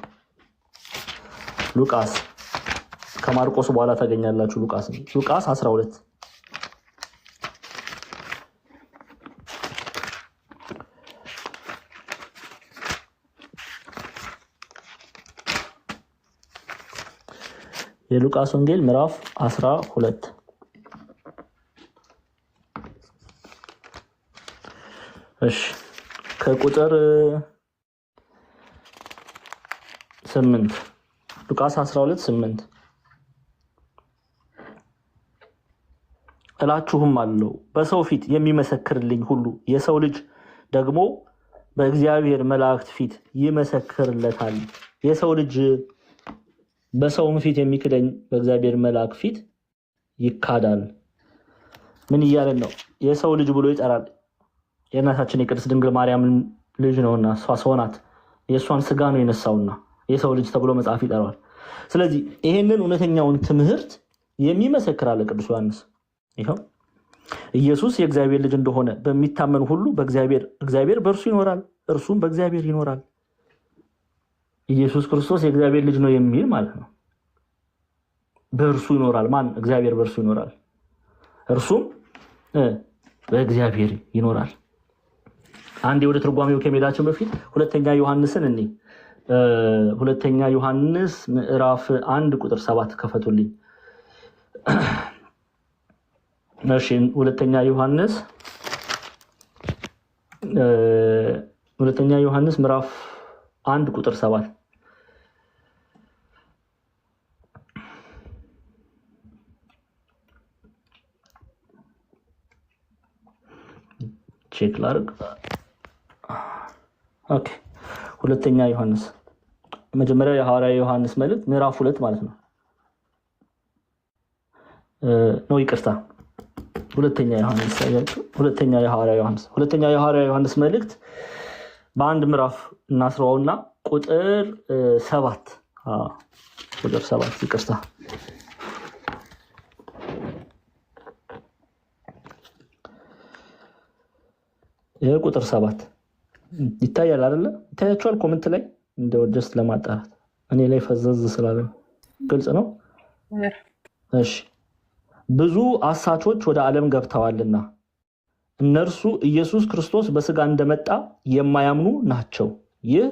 ሉቃስ ከማርቆስ በኋላ ታገኛላችሁ። ሉቃስ 12 የሉቃስ ወንጌል ምዕራፍ 12 እሺ ከቁጥር 8 ሉቃስ 12:8 እላችሁም አለው በሰው ፊት የሚመሰክርልኝ ሁሉ የሰው ልጅ ደግሞ በእግዚአብሔር መላእክት ፊት ይመሰክርለታል። የሰው ልጅ በሰውም ፊት የሚክደኝ በእግዚአብሔር መልአክ ፊት ይካዳል። ምን እያለን ነው? የሰው ልጅ ብሎ ይጠራል። የእናታችን የቅድስት ድንግል ማርያም ልጅ ነውና እሷ ሰው ናት። የእሷን ስጋ ነው የነሳውና የሰው ልጅ ተብሎ መጽሐፍ ይጠራዋል። ስለዚህ ይሄንን እውነተኛውን ትምህርት የሚመሰክር አለ ቅዱስ ዮሐንስ። ይኸው ኢየሱስ የእግዚአብሔር ልጅ እንደሆነ በሚታመን ሁሉ እግዚአብሔር በእርሱ ይኖራል፣ እርሱም በእግዚአብሔር ይኖራል። ኢየሱስ ክርስቶስ የእግዚአብሔር ልጅ ነው የሚል ማለት ነው። በእርሱ ይኖራል። ማን? እግዚአብሔር በእርሱ ይኖራል፣ እርሱም በእግዚአብሔር ይኖራል። አንዴ ወደ ትርጓሜው ከመሄዳችን በፊት ሁለተኛ ዮሐንስን እኔ ሁለተኛ ዮሐንስ ምዕራፍ 1 ቁጥር 7 ከፈቱልኝ። እሺ ሁለተኛ ዮሐንስ ምዕራፍ 1 ቁጥር 7 ቼክ ላድርግ። ኦኬ ሁለተኛ ዮሐንስ መጀመሪያ የሐዋርያ ዮሐንስ መልእክት ምዕራፍ 2 ማለት ነው። ነው ይቅርታ፣ ሁለተኛ የሐዋርያ ዮሐንስ መልእክት በአንድ ምዕራፍ እናስረውና ቁጥር 7 ይቅርታ ቁጥር 7 ይታያል አይደለ? ይታያችኋል? ኮሜንት ላይ እንደው ጀስት ለማጣራት እኔ ላይ ፈዘዝ ስላለ ግልጽ ነው። እሺ ብዙ አሳቾች ወደ ዓለም ገብተዋልና እነርሱ ኢየሱስ ክርስቶስ በስጋ እንደመጣ የማያምኑ ናቸው። ይህ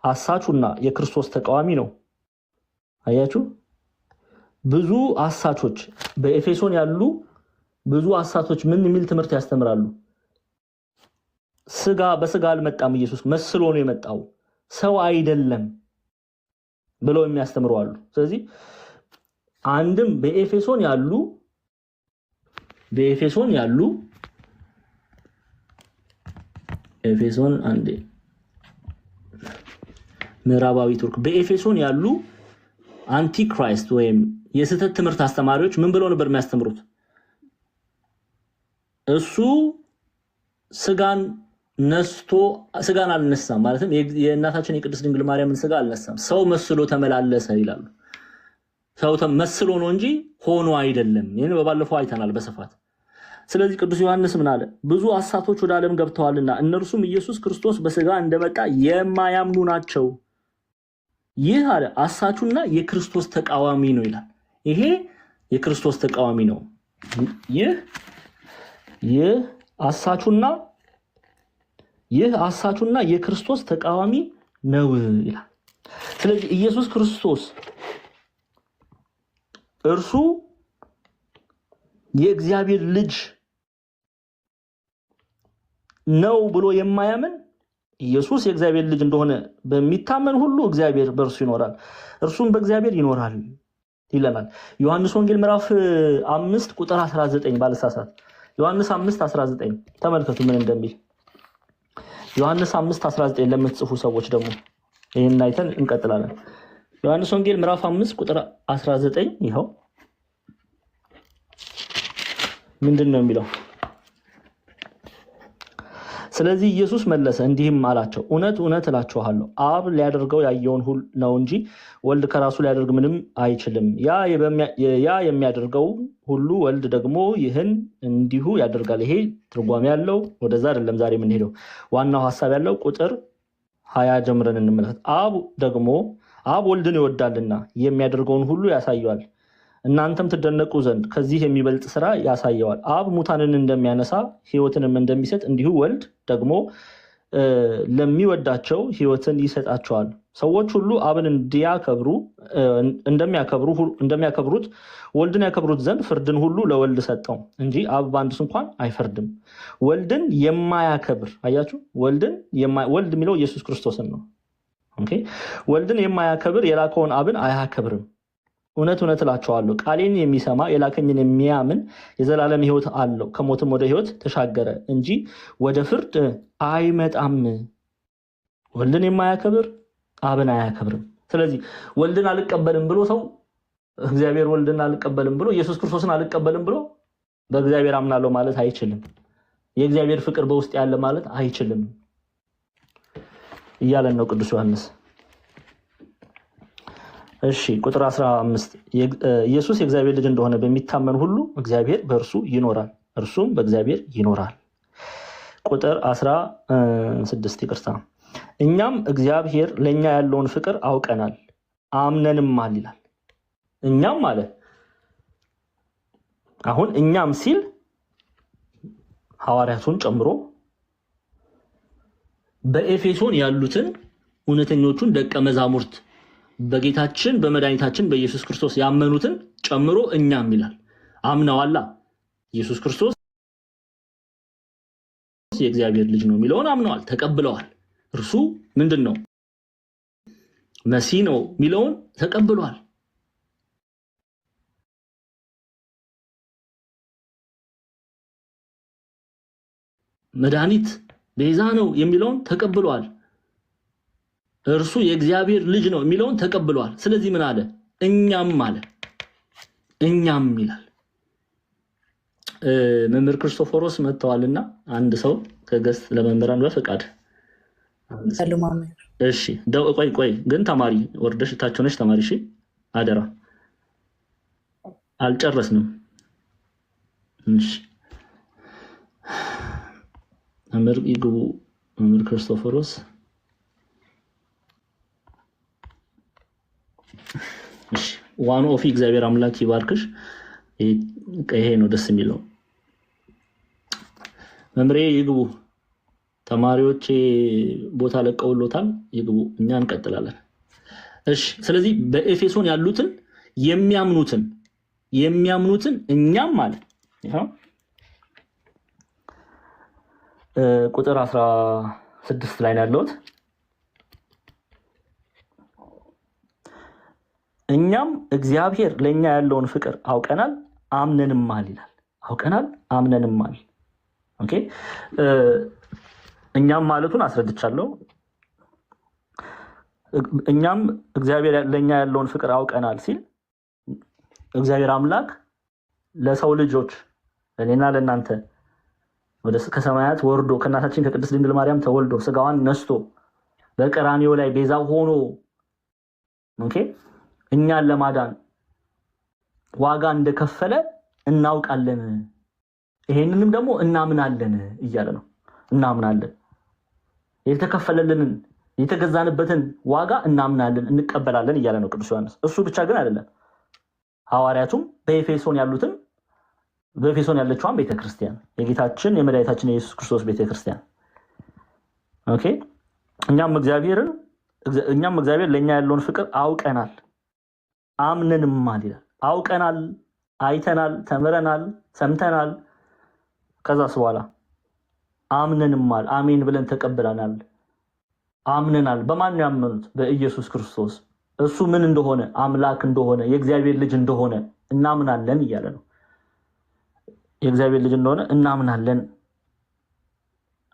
አሳቹና የክርስቶስ ተቃዋሚ ነው። አያችሁ? ብዙ አሳቾች በኤፌሶን ያሉ ብዙ አሳቾች ምን የሚል ትምህርት ያስተምራሉ? በስጋ አልመጣም፣ ኢየሱስ መስሎ ነው የመጣው፣ ሰው አይደለም ብለው የሚያስተምሩ አሉ። ስለዚህ አንድም በኤፌሶን ያሉ ኤፌሶን አንዴ ምዕራባዊ ቱርክ በኤፌሶን ያሉ አንቲክራይስት ወይም የስህተት ትምህርት አስተማሪዎች ምን ብለው ነበር የሚያስተምሩት? እሱ ስጋን ነስቶ ስጋን አልነሳም፣ ማለትም የእናታችን የቅድስት ድንግል ማርያምን ስጋ አልነሳም፣ ሰው መስሎ ተመላለሰ ይላሉ። ሰው መስሎ ነው እንጂ ሆኖ አይደለም። ይህን በባለፈው አይተናል በስፋት። ስለዚህ ቅዱስ ዮሐንስ ምን አለ? ብዙ አሳቶች ወደ ዓለም ገብተዋልና እነርሱም ኢየሱስ ክርስቶስ በስጋ እንደመጣ የማያምኑ ናቸው። ይህ አለ አሳቹና የክርስቶስ ተቃዋሚ ነው ይላል። ይሄ የክርስቶስ ተቃዋሚ ነው። ይህ አሳቹና የክርስቶስ ተቃዋሚ ነው ይላል። ስለዚህ ኢየሱስ ክርስቶስ እርሱ የእግዚአብሔር ልጅ ነው ብሎ የማያምን ኢየሱስ የእግዚአብሔር ልጅ እንደሆነ በሚታመን ሁሉ እግዚአብሔር በእርሱ ይኖራል፣ እርሱም በእግዚአብሔር ይኖራል ይለናል። ዮሐንስ ወንጌል ምዕራፍ 5 ቁጥር 19 ባለሳሳት ዮሐንስ 5:19 ተመልከቱ ምን እንደሚል። ዮሐንስ 5:19 ለምትጽፉ ሰዎች ደግሞ ይሄን አይተን እንቀጥላለን። ዮሐንስ ወንጌል ምዕራፍ 5 ቁጥር 19 ይኸው ምንድነው የሚለው? ስለዚህ ኢየሱስ መለሰ እንዲህም አላቸው፣ እውነት እውነት እላችኋለሁ አብ ሊያደርገው ያየውን ሁሉ ነው እንጂ ወልድ ከራሱ ሊያደርግ ምንም አይችልም። ያ የሚያደርገው ሁሉ ወልድ ደግሞ ይህን እንዲሁ ያደርጋል። ይሄ ትርጓሜ ያለው ወደዛ አይደለም ዛሬ የምንሄደው። ዋናው ሐሳብ ያለው ቁጥር 20 ጀምረን እንመለከት። አብ ወልድን ይወዳልና የሚያደርገውን ሁሉ ያሳየዋል፣ እናንተም ትደነቁ ዘንድ ከዚህ የሚበልጥ ስራ ያሳየዋል። አብ ሙታንን እንደሚያነሳ ሕይወትንም እንደሚሰጥ እንዲሁ ወልድ ደግሞ ለሚወዳቸው ሕይወትን ይሰጣቸዋል። ሰዎች ሁሉ አብን እንደሚያከብሩት ወልድን ያከብሩት ዘንድ ፍርድን ሁሉ ለወልድ ሰጠው እንጂ አብ በአንድስ እንኳን አይፈርድም። ወልድን የማያከብር አያችሁ፣ ወልድ የሚለው ኢየሱስ ክርስቶስን ነው። ወልድን የማያከብር የላከውን አብን አያከብርም። እውነት እውነት እላችኋለሁ ቃሌን የሚሰማ የላከኝን የሚያምን የዘላለም ሕይወት አለው፣ ከሞትም ወደ ሕይወት ተሻገረ እንጂ ወደ ፍርድ አይመጣም። ወልድን የማያከብር አብን አያከብርም። ስለዚህ ወልድን አልቀበልም ብሎ ሰው እግዚአብሔር ወልድን አልቀበልም ብሎ ኢየሱስ ክርስቶስን አልቀበልም ብሎ በእግዚአብሔር አምናለሁ ማለት አይችልም። የእግዚአብሔር ፍቅር በውስጥ ያለ ማለት አይችልም እያለን ነው ቅዱስ ዮሐንስ። እሺ ቁጥር 15 ኢየሱስ የእግዚአብሔር ልጅ እንደሆነ በሚታመን ሁሉ እግዚአብሔር በእርሱ ይኖራል፣ እርሱም በእግዚአብሔር ይኖራል። ቁጥር 16 ይቅርታ፣ እኛም እግዚአብሔር ለኛ ያለውን ፍቅር አውቀናል አምነንማል ይላል። እኛም አለ አሁን እኛም ሲል ሐዋርያቱን ጨምሮ በኤፌሶን ያሉትን እውነተኞቹን ደቀ መዛሙርት በጌታችን በመድኃኒታችን በኢየሱስ ክርስቶስ ያመኑትን ጨምሮ እኛም ይላል። አምነዋላ ኢየሱስ ክርስቶስ የእግዚአብሔር ልጅ ነው የሚለውን አምነዋል፣ ተቀብለዋል። እርሱ ምንድን ነው? መሲህ ነው የሚለውን ተቀብለዋል። መድኃኒት ቤዛ ነው የሚለውን ተቀብለዋል። እርሱ የእግዚአብሔር ልጅ ነው የሚለውን ተቀብለዋል። ስለዚህ ምን አለ? እኛም አለ። እኛም ይላል። መምህር ክርስቶፎሮስ መጥተዋልና አንድ ሰው ከገስት ለመምህራን በፈቃድ እሺ፣ ቆይ ግን ተማሪ ወርደሽ ታቸው ነሽ ተማሪ። እሺ አደራ፣ አልጨረስንም። እሺ መምህር ይግቡ። መምህር ክርስቶፎሮስ ዋኑ ኦፊ እግዚአብሔር አምላክ ይባርክሽ። ይሄ ነው ደስ የሚለው። መምሬ ይግቡ። ተማሪዎች ቦታ ለቀውሎታል፣ ይግቡ። እኛ እንቀጥላለን። እሺ ስለዚህ በኤፌሶን ያሉትን የሚያምኑትን እኛም ማለት ይሄው ቁጥር 16 ላይ ነው ያለውት። እኛም እግዚአብሔር ለኛ ያለውን ፍቅር አውቀናል አምነንማል ይላል። አውቀናል አምነንማል። ኦኬ እኛም ማለቱን አስረድቻለሁ። እኛም እግዚአብሔር ለኛ ያለውን ፍቅር አውቀናል ሲል እግዚአብሔር አምላክ ለሰው ልጆች ለኔና ለናንተ ወደ ከሰማያት ወርዶ ከእናታችን ከቅድስት ድንግል ማርያም ተወልዶ ስጋዋን ነስቶ በቀራንዮ ላይ ቤዛ ሆኖ እኛን ለማዳን ዋጋ እንደከፈለ እናውቃለን። ይሄንንም ደግሞ እናምናለን እያለ ነው። እናምናለን የተከፈለልንን የተገዛንበትን ዋጋ እናምናለን እንቀበላለን እያለ ነው ቅዱስ ዮሐንስ። እሱ ብቻ ግን አይደለም፣ ሐዋርያቱም በኤፌሶን ያለችዋን ቤተክርስቲያን የጌታችን የመድኃኒታችን የኢየሱስ ክርስቶስ ቤተክርስቲያን እኛም እግዚአብሔር ለኛ ያለውን ፍቅር አውቀናል አምነንማል ይላል። አውቀናል፣ አይተናል፣ ተምረናል፣ ሰምተናል። ከዛስ በኋላ አምነንማል፣ አሜን ብለን ተቀብለናል። አምነናል። በማን ነው ያመኑት? በኢየሱስ ክርስቶስ። እሱ ምን እንደሆነ አምላክ እንደሆነ የእግዚአብሔር ልጅ እንደሆነ እናምናለን እያለ ነው። የእግዚአብሔር ልጅ እንደሆነ እናምናለን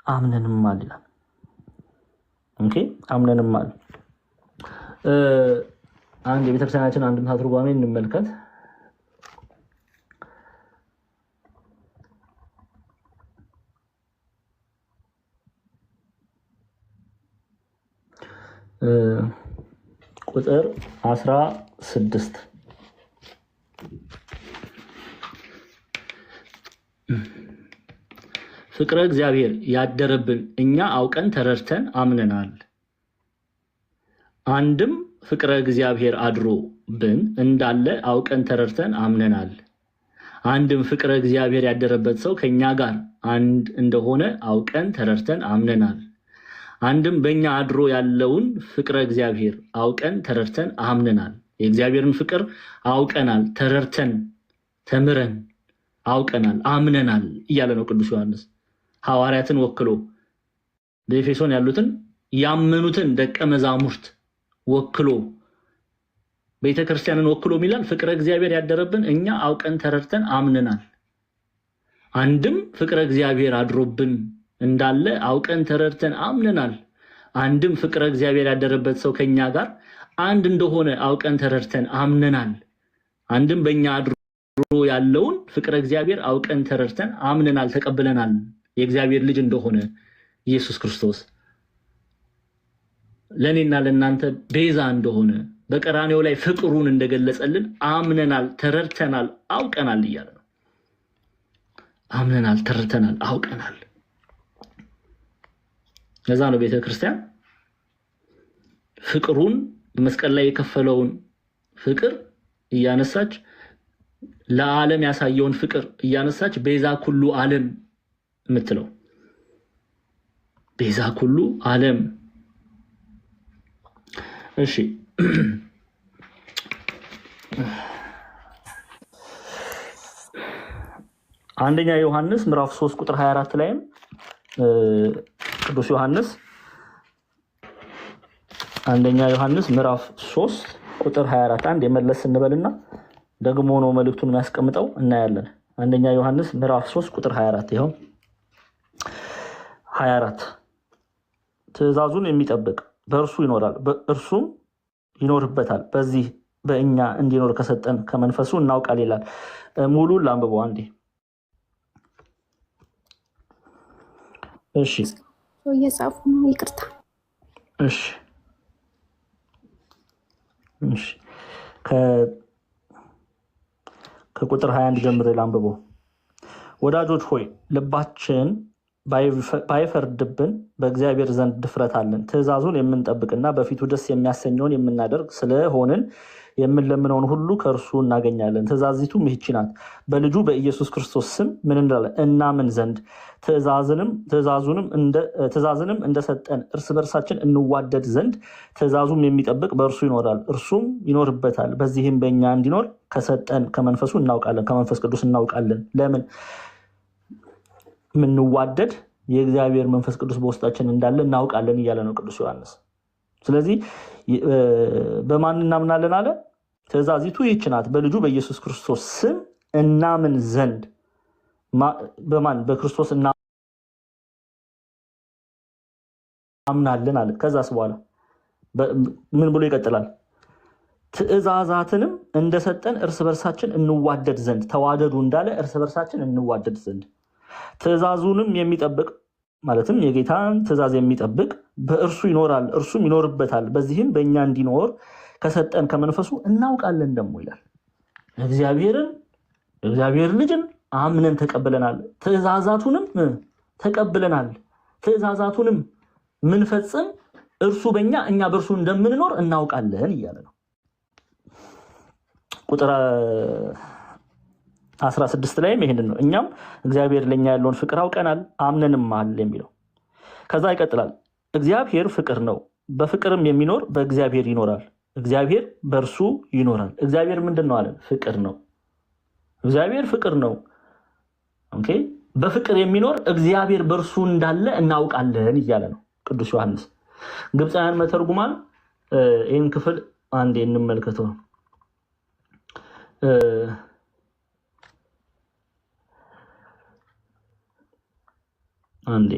አምነንማል ይላል። አምነንማል። አንድ የቤተክርስቲያናችን አንድምታ ትርጓሜ እንመልከት። ቁጥር 16 ፍቅረ እግዚአብሔር ያደረብን እኛ አውቀን ተረድተን አምነናል። አንድም ፍቅረ እግዚአብሔር አድሮብን እንዳለ አውቀን ተረድተን አምነናል። አንድም ፍቅረ እግዚአብሔር ያደረበት ሰው ከኛ ጋር አንድ እንደሆነ አውቀን ተረድተን አምነናል። አንድም በእኛ አድሮ ያለውን ፍቅረ እግዚአብሔር አውቀን ተረድተን አምነናል። የእግዚአብሔርን ፍቅር አውቀናል፣ ተረድተን ተምረን አውቀናል፣ አምነናል እያለ ነው ቅዱስ ዮሐንስ። ሐዋርያትን ወክሎ በኤፌሶን ያሉትን ያመኑትን ደቀ መዛሙርት ወክሎ ቤተክርስቲያንን ወክሎ ሚላል ፍቅረ እግዚአብሔር ያደረብን እኛ አውቀን ተረድተን አምነናል። አንድም ፍቅረ እግዚአብሔር አድሮብን እንዳለ አውቀን ተረድተን አምነናል። አንድም ፍቅረ እግዚአብሔር ያደረበት ሰው ከኛ ጋር አንድ እንደሆነ አውቀን ተረድተን አምነናል። አንድም በእኛ አድሮ ያለውን ፍቅረ እግዚአብሔር አውቀን ተረድተን አምነናል፣ ተቀብለናል። የእግዚአብሔር ልጅ እንደሆነ ኢየሱስ ክርስቶስ ለኔና ለናንተ ቤዛ እንደሆነ በቀራንዮ ላይ ፍቅሩን እንደገለጸልን አምነናል፣ ተረድተናል፣ አውቀናል እያለ ነው። አምነናል፣ ተረድተናል፣ አውቀናል። ለዛ ነው ቤተክርስቲያን ፍቅሩን በመስቀል ላይ የከፈለውን ፍቅር እያነሳች ለዓለም ያሳየውን ፍቅር እያነሳች ቤዛ ኩሉ ዓለም የምትለው። ቤዛ ኩሉ ዓለም። እሺ አንደኛ ዮሐንስ ምዕራፍ 3 ቁጥር 24 ላይም ቅዱስ ዮሐንስ አንደኛ ዮሐንስ ምዕራፍ 3 ቁጥር 24 አንድ የመለስ እንበልና ደግሞ ነው መልእክቱን የሚያስቀምጠው እናያለን። አንደኛ ዮሐንስ ምዕራፍ 3 ቁጥር 24 ይኸው 24 ትእዛዙን የሚጠብቅ በእርሱ ይኖራል፣ በእርሱም ይኖርበታል። በዚህ በእኛ እንዲኖር ከሰጠን ከመንፈሱ እናውቃል ይላል። ሙሉን ላንብበው አንዴ። እሺ እየጻፉ ነው፣ ይቅርታ። እሺ ከቁጥር 21 ጀምሮ ላንብበው። ወዳጆች ሆይ ልባችን ባይፈርድብን በእግዚአብሔር ዘንድ ድፍረት አለን። ትእዛዙን የምንጠብቅና በፊቱ ደስ የሚያሰኘውን የምናደርግ ስለሆንን የምንለምነውን ሁሉ ከእርሱ እናገኛለን። ትእዛዚቱም ይህች ናት፣ በልጁ በኢየሱስ ክርስቶስ ስም ምን እንዳለ እናምን ዘንድ ትእዛዝንም እንደሰጠን እርስ በርሳችን እንዋደድ ዘንድ። ትእዛዙም የሚጠብቅ በእርሱ ይኖራል፣ እርሱም ይኖርበታል። በዚህም በእኛ እንዲኖር ከሰጠን ከመንፈሱ እናውቃለን፣ ከመንፈስ ቅዱስ እናውቃለን። ለምን ምንዋደድ የእግዚአብሔር መንፈስ ቅዱስ በውስጣችን እንዳለ እናውቃለን እያለ ነው ቅዱስ ዮሐንስ። ስለዚህ በማን እናምናለን አለ? ትእዛዚቱ ይህች ናት፣ በልጁ በኢየሱስ ክርስቶስ ስም እናምን ዘንድ። በማን? በክርስቶስ እናምናለን አለ። ከዛስ በኋላ ምን ብሎ ይቀጥላል? ትእዛዛትንም እንደሰጠን እርስ በርሳችን እንዋደድ ዘንድ ተዋደዱ እንዳለ እርስ በርሳችን እንዋደድ ዘንድ ትእዛዙንም የሚጠብቅ ማለትም የጌታን ትእዛዝ የሚጠብቅ በእርሱ ይኖራል እርሱም ይኖርበታል በዚህም በእኛ እንዲኖር ከሰጠን ከመንፈሱ እናውቃለን ደግሞ ይላል። እግዚአብሔር ልጅን አምነን ተቀብለናል፣ ትእዛዛቱንም ተቀብለናል። ትእዛዛቱንም ምንፈጽም እርሱ በእኛ እኛ በእርሱ እንደምንኖር እናውቃለን እያለ ነው። ቁጥር 16 ላይም ይሄንን ነው እኛም እግዚአብሔር ለኛ ያለውን ፍቅር አውቀናል አምነንማል የሚለው። ከዛ ይቀጥላል እግዚአብሔር ፍቅር ነው፣ በፍቅርም የሚኖር በእግዚአብሔር ይኖራል፣ እግዚአብሔር በእርሱ ይኖራል። እግዚአብሔር ምንድን ነው አለ? ፍቅር ነው። እግዚአብሔር ፍቅር ነው። ኦኬ፣ በፍቅር የሚኖር እግዚአብሔር በእርሱ እንዳለ እናውቃለን እያለ ነው ቅዱስ ዮሐንስ። ግብፃውያን መተርጉማን ይህን ክፍል አንዴ እንመልከተው። አንዴ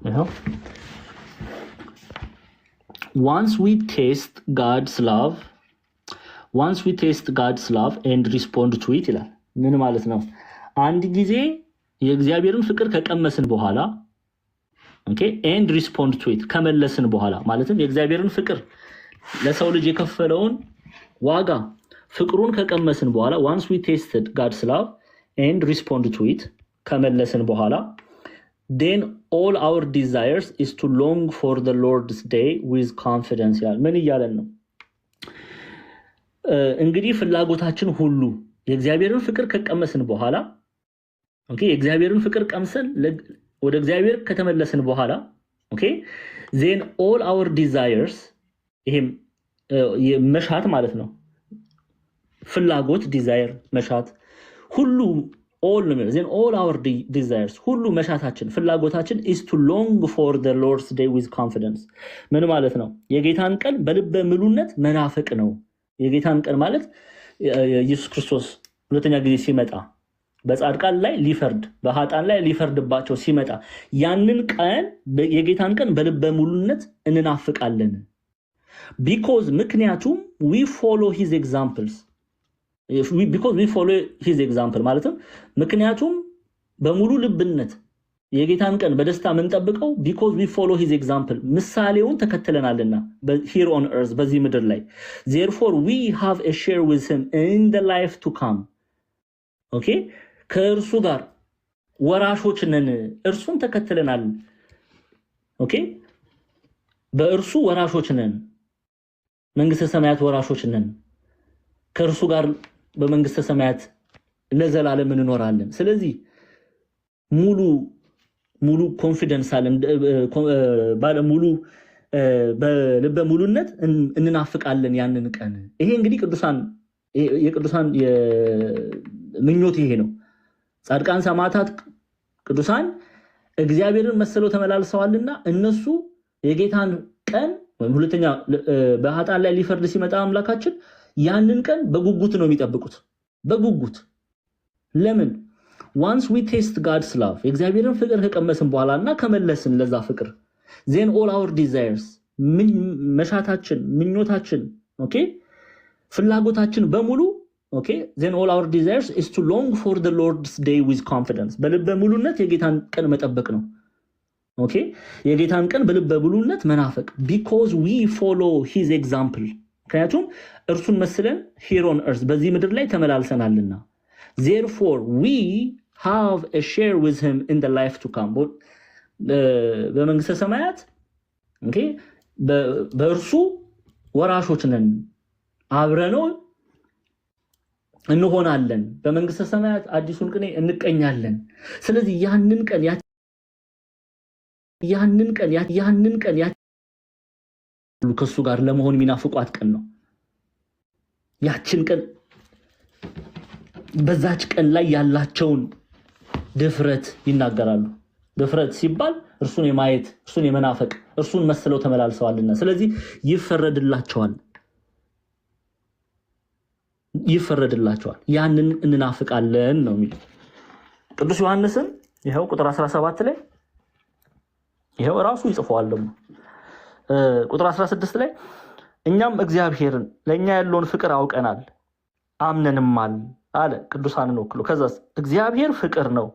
ይኸው once we taste God's love and respond to it ይላል። ምን ማለት ነው? አንድ ጊዜ የእግዚአብሔርን ፍቅር ከቀመስን በኋላ and respond to it ከመለስን በኋላ ማለትም የእግዚአብሔርን ፍቅር ለሰው ልጅ የከፈለውን ዋጋ ፍቅሩን ከቀመስን በኋላ once we tasted God's love and respond to it ከመለስን በኋላ then all our desires is to long for the Lord's day with confidence ይላል። ምን እያለን ነው? እንግዲህ ፍላጎታችን ሁሉ የእግዚአብሔርን ፍቅር ከቀመስን በኋላ የእግዚአብሔርን ፍቅር ቀምሰን ወደ እግዚአብሔር ከተመለስን በኋላ then all our desires ይሄም መሻት ማለት ነው። ፍላጎት ዲዛይር መሻት ሁሉ then all our desires ሁሉ መሻታችን ፍላጎታችን is to long for the Lord's day with confidence ምን ማለት ነው? የጌታን ቀን በልበ ሙሉነት መናፈቅ ነው። የጌታን ቀን ማለት ኢየሱስ ክርስቶስ ሁለተኛ ጊዜ ሲመጣ በጻድቃን ላይ ሊፈርድ በኃጥአን ላይ ሊፈርድባቸው ሲመጣ ያንን ቀን የጌታን ቀን በልበ ሙሉነት እንናፍቃለን። because ምክንያቱም we follow his examples ማለትም ምክንያቱም በሙሉ ልብነት የጌታን ቀን በደስታ የምንጠብቀው because we follow his example ምሳሌውን ተከትለናልና here on earth በዚህ ምድር ላይ therefore we have a share with him in the life to come ከእርሱ ጋር ወራሾች ነን። እርሱን ተከትለናል። በእርሱ ወራሾች ነን፣ መንግስተ ሰማያት ወራሾች ነን። ከእርሱ ጋር በመንግስተ ሰማያት ለዘላለም እንኖራለን። ስለዚህ ሙሉ ኮንፊደንስ አለን፣ ባለ ሙሉ በልበ ሙሉነት እንናፍቃለን ያንን ቀን። ይሄ እንግዲህ የቅዱሳን ምኞት ይሄ ነው። ጻድቃን ሰማዕታት ቅዱሳን እግዚአብሔርን መሰለው ተመላልሰዋልና እነሱ የጌታን ቀን ወይም ሁለተኛ በኃጥአን ላይ ሊፈርድ ሲመጣ አምላካችን ያንን ቀን በጉጉት ነው የሚጠብቁት። በጉጉት ለምን? once we taste God's love የእግዚአብሔርን ፍቅር ከቀመስን በኋላና ከመለስን ለዛ ፍቅር then all our desires መሻታችን ምኞታችን ፍላጎታችን በሙሉ then all our desires is to long for the Lord's day with confidence በልበ ሙሉነት የጌታን ቀን መጠበቅ ነው። የጌታን ቀን በልበ ሙሉነት መናፈቅ because we follow his example ምክንያቱም እርሱን መስለን here on earth በዚህ ምድር ላይ ተመላልሰናልና therefore we have a share with him in the life to come በመንግስተ ሰማያት በእርሱ ወራሾች ነን፣ አብረነው እንሆናለን። በመንግስተ ሰማያት አዲሱን ቅኔ እንቀኛለን። ስለዚህ ያንን ቀን ከሱ ጋር ለመሆን የሚናፍቋት ቀን ነው። ያችን ቀን በዛች ቀን ላይ ያላቸውን ድፍረት ይናገራሉ። ድፍረት ሲባል እርሱን የማየት እርሱን የመናፈቅ እርሱን መስለው ተመላልሰዋልና ስለዚህ ይፈረድላቸዋል። ያንን እንናፍቃለን ነው የሚለው ቅዱስ ዮሐንስን። ይሄው ቁጥር 17 ላይ ይሄው ራሱ ይጽፈዋል ደግሞ ቁጥር 16 ላይ እኛም እግዚአብሔርን ለእኛ ያለውን ፍቅር አውቀናል አምነንማል አለ ቅዱሳንን ወክሎ። ከዛስ እግዚአብሔር ፍቅር ነው፣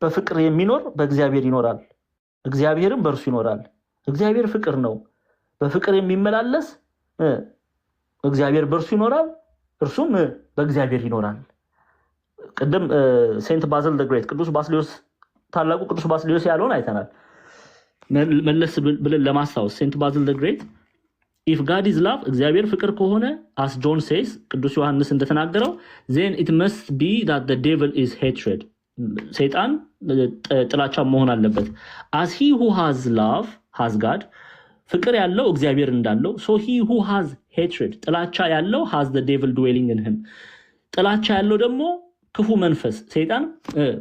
በፍቅር የሚኖር በእግዚአብሔር ይኖራል፣ እግዚአብሔርም በእርሱ ይኖራል። እግዚአብሔር ፍቅር ነው፣ በፍቅር የሚመላለስ እግዚአብሔር በእርሱ ይኖራል፣ እርሱም በእግዚአብሔር ይኖራል። ቅድም ሴንት ባዝል ዘ ግሬት ታላቁ ቅዱስ ባስልዮስ ያለውን አይተናል። መለስ ብለን ለማስታወስ ሴንት ባዝል ዘ ግሬት ኢፍ ጋድ ኢዝ ላቭ እግዚአብሔር ፍቅር ከሆነ አስ ጆን ሴይስ ቅዱስ ዮሐንስ እንደተናገረው ዜን ኢት መስት ቢ ዳት ዘ ዴቪል ኢዝ ሄትሬድ ሰይጣን ጥላቻ መሆን አለበት። አስ ሂ ሁ ሃዝ ላቭ ሃዝ ጋድ ፍቅር ያለው እግዚአብሔር እንዳለው ሶ ሂ ሁ ሃዝ ሄትሬድ ጥላቻ ያለው ሃዝ ዘ ዴቪል ድዌሊንግ ኢን ሂም ጥላቻ ያለው ደግሞ ክፉ መንፈስ ሰይጣን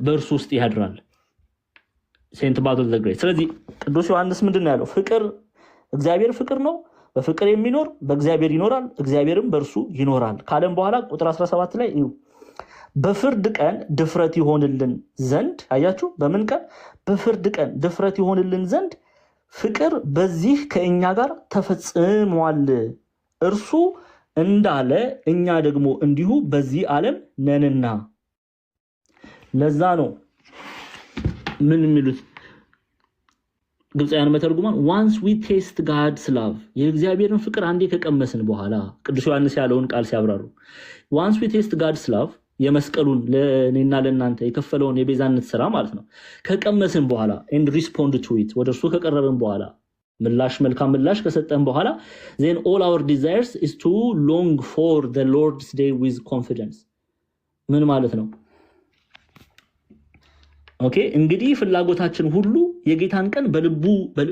በእርሱ ውስጥ ያድራል። ሴንት ባዝል ዘ ግሬት። ስለዚህ ቅዱስ ዮሐንስ ምንድነው ያለው? ፍቅር እግዚአብሔር ፍቅር ነው፣ በፍቅር የሚኖር በእግዚአብሔር ይኖራል፣ እግዚአብሔርም በእርሱ ይኖራል ካለም በኋላ ቁጥር 17 ላይ በፍርድ ቀን ድፍረት ይሆንልን ዘንድ አያችሁ፣ በምን ቀን? በፍርድ ቀን ድፍረት ይሆንልን ዘንድ ፍቅር በዚህ ከእኛ ጋር ተፈጽሟል። እርሱ እንዳለ እኛ ደግሞ እንዲሁ በዚህ ዓለም ነንና። ለዛ ነው ምን የሚሉት ግብፃውያን መተርጉማን ዋንስ ዊ ቴስት ጋድስ ላቭ የእግዚአብሔርን ፍቅር አንዴ ከቀመስን በኋላ ቅዱስ ዮሐንስ ያለውን ቃል ሲያብራሩ ዋንስ ዊ ቴስት ጋድስ ላቭ የመስቀሉን ለእኔና ለእናንተ የከፈለውን የቤዛነት ስራ ማለት ነው ከቀመስን በኋላ ኤንድ ሪስፖንድ ቱ ኢት ወደ እርሱ ከቀረብን በኋላ መልካም ምላሽ ከሰጠን በኋላ then all our desires is to long for the Lord's day with confidence ምን ማለት ነው? ኦኬ እንግዲህ ፍላጎታችን ሁሉ የጌታን ቀን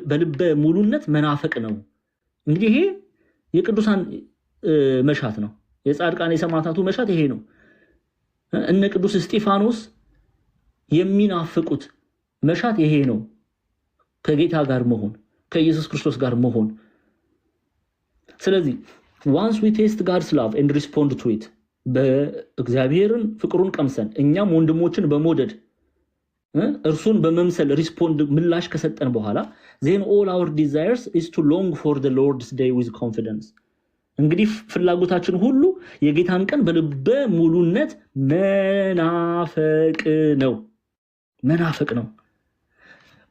በልበ ሙሉነት መናፈቅ ነው። እንግዲህ ይሄ የቅዱሳን መሻት ነው። የጻድቃን የሰማዕታቱ መሻት ይሄ ነው። እነ ቅዱስ እስጢፋኖስ የሚናፍቁት መሻት ይሄ ነው። ከጌታ ጋር መሆን፣ ከኢየሱስ ክርስቶስ ጋር መሆን። ስለዚህ once we taste God's love and respond to it በእግዚአብሔርን ፍቅሩን ቀምሰን እኛም ወንድሞችን በመውደድ እርሱን በመምሰል ሪስፖንድ ምላሽ ከሰጠን በኋላ then all our desires is to long for the Lord's day with confidence እንግዲህ ፍላጎታችን ሁሉ የጌታን ቀን በልበ ሙሉነት መናፈቅ ነው።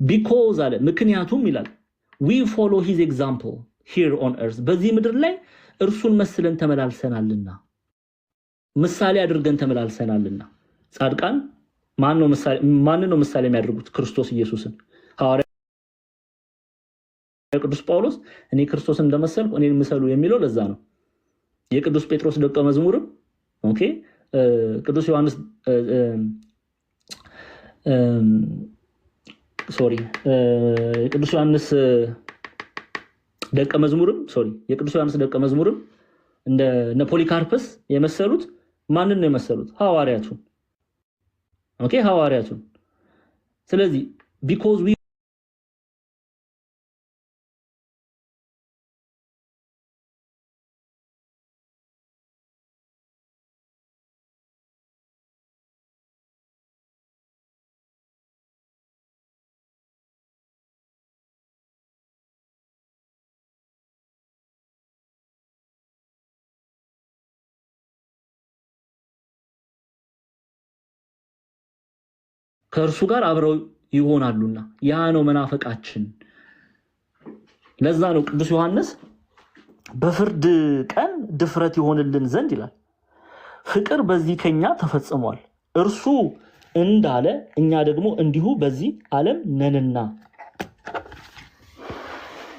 because አለ ምክንያቱም ይላል we follow his example here on earth በዚህ ምድር ላይ እርሱን መስለን ተመላልሰናልና ምሳሌ አድርገን ተመላልሰናልና ጻድቃን ማን ነው ምሳሌ የሚያደርጉት? ክርስቶስ ኢየሱስን። ሐዋርያው ቅዱስ ጳውሎስ እኔ ክርስቶስን እንደመሰልኩ እኔን ምሰሉ የሚለው ለዛ ነው። የቅዱስ ጴጥሮስ ደቀ መዝሙርም ኦኬ ቅዱስ ዮሐንስ የቅዱስ ዮሐንስ ደቀ መዝሙርም እንደ ፖሊካርፐስ የመሰሉት ማንን ነው የመሰሉት? ሐዋርያቱን። ኦኬ ሐዋርያቱን። ስለዚህ because we ከእርሱ ጋር አብረው ይሆናሉና ያ ነው መናፈቃችን። ለዛ ነው ቅዱስ ዮሐንስ በፍርድ ቀን ድፍረት ይሆንልን ዘንድ ይላል። ፍቅር በዚህ ከኛ ተፈጽሟል፣ እርሱ እንዳለ እኛ ደግሞ እንዲሁ በዚህ ዓለም ነንና።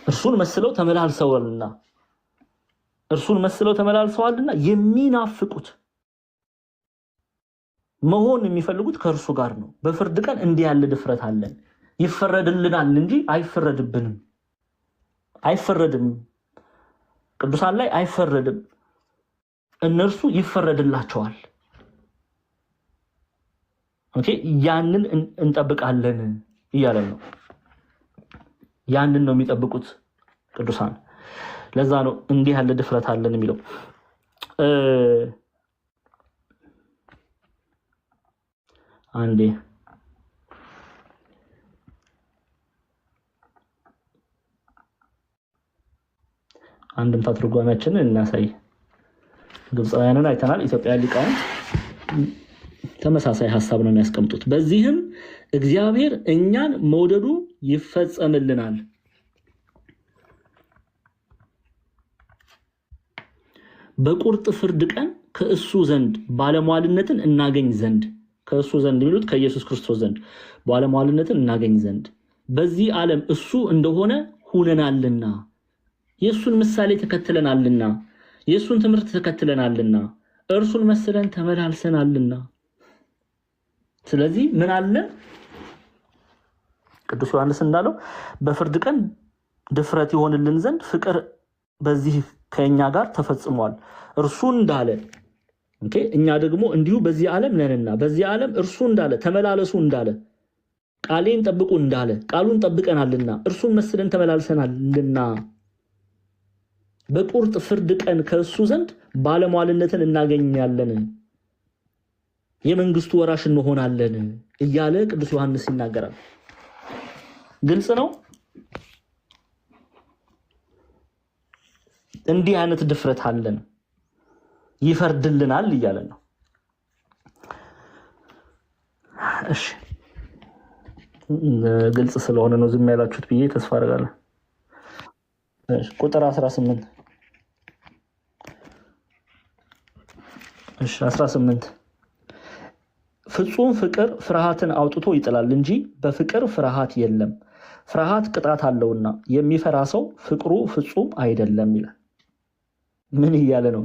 እርሱን መስለው ተመላልሰዋልና የሚናፍቁት መሆን የሚፈልጉት ከእርሱ ጋር ነው። በፍርድ ቀን እንዲህ ያለ ድፍረት አለን። ይፈረድልናል እንጂ አይፈረድም። ቅዱሳን ላይ አይፈረድም፣ እነርሱ ይፈረድላቸዋል። ኦኬ ያንን እንጠብቃለን እያለን ነው። ያንን ነው የሚጠብቁት ቅዱሳን። ለዛ ነው እንዲህ ያለ ድፍረት አለን የሚለው። አንዴ አንድምታ ትርጓሜያችንን እናሳይ። ግብፃውያንን አይተናል። ኢትዮጵያ ሊቃውንት ተመሳሳይ ሐሳብ ነው የሚያስቀምጡት። በዚህም እግዚአብሔር እኛን መውደዱ ይፈጸምልናል፣ በቁርጥ ፍርድ ቀን ከእሱ ዘንድ ባለሟልነትን እናገኝ ዘንድ። ከእሱ ዘንድ የሚሉት ከኢየሱስ ክርስቶስ ዘንድ ባለሟልነትን እናገኝ ዘንድ በዚህ ዓለም እሱ እንደሆነ ሁነናልና፣ የእሱን ምሳሌ ተከትለናልና፣ የእሱን ትምህርት ተከትለናልና፣ እርሱን መስለን ተመላልሰናልና። ስለዚህ ምን አለን? ቅዱስ ዮሐንስ እንዳለው በፍርድ ቀን ድፍረት ይሆንልን ዘንድ ፍቅር በዚህ ከኛ ጋር ተፈጽሟል። እርሱ እንዳለ እኛ ደግሞ እንዲሁ በዚህ ዓለም ነንና፣ በዚህ ዓለም እርሱ እንዳለ ተመላለሱ እንዳለ፣ ቃሌን ጠብቁ እንዳለ ቃሉን ጠብቀናልና፣ እርሱን መስለን ተመላልሰናልና፣ በቁርጥ ፍርድ ቀን ከእሱ ዘንድ ባለሟልነትን እናገኛለን፣ የመንግስቱ ወራሽ እንሆናለን እያለ ቅዱስ ዮሐንስ ይናገራል። ግልጽ ነው። እንዲህ አይነት ድፍረት አለን፣ ይፈርድልናል እያለ ነው። እሺ ግልጽ ስለሆነ ነው ዝም ያላችሁት ብዬ ተስፋ አደርጋለሁ። ቁጥር 18 18 ፍጹም ፍቅር ፍርሃትን አውጥቶ ይጥላል እንጂ በፍቅር ፍርሃት የለም። ፍርሃት ቅጣት አለውና የሚፈራ ሰው ፍቅሩ ፍጹም አይደለም ይላል። ምን እያለ ነው?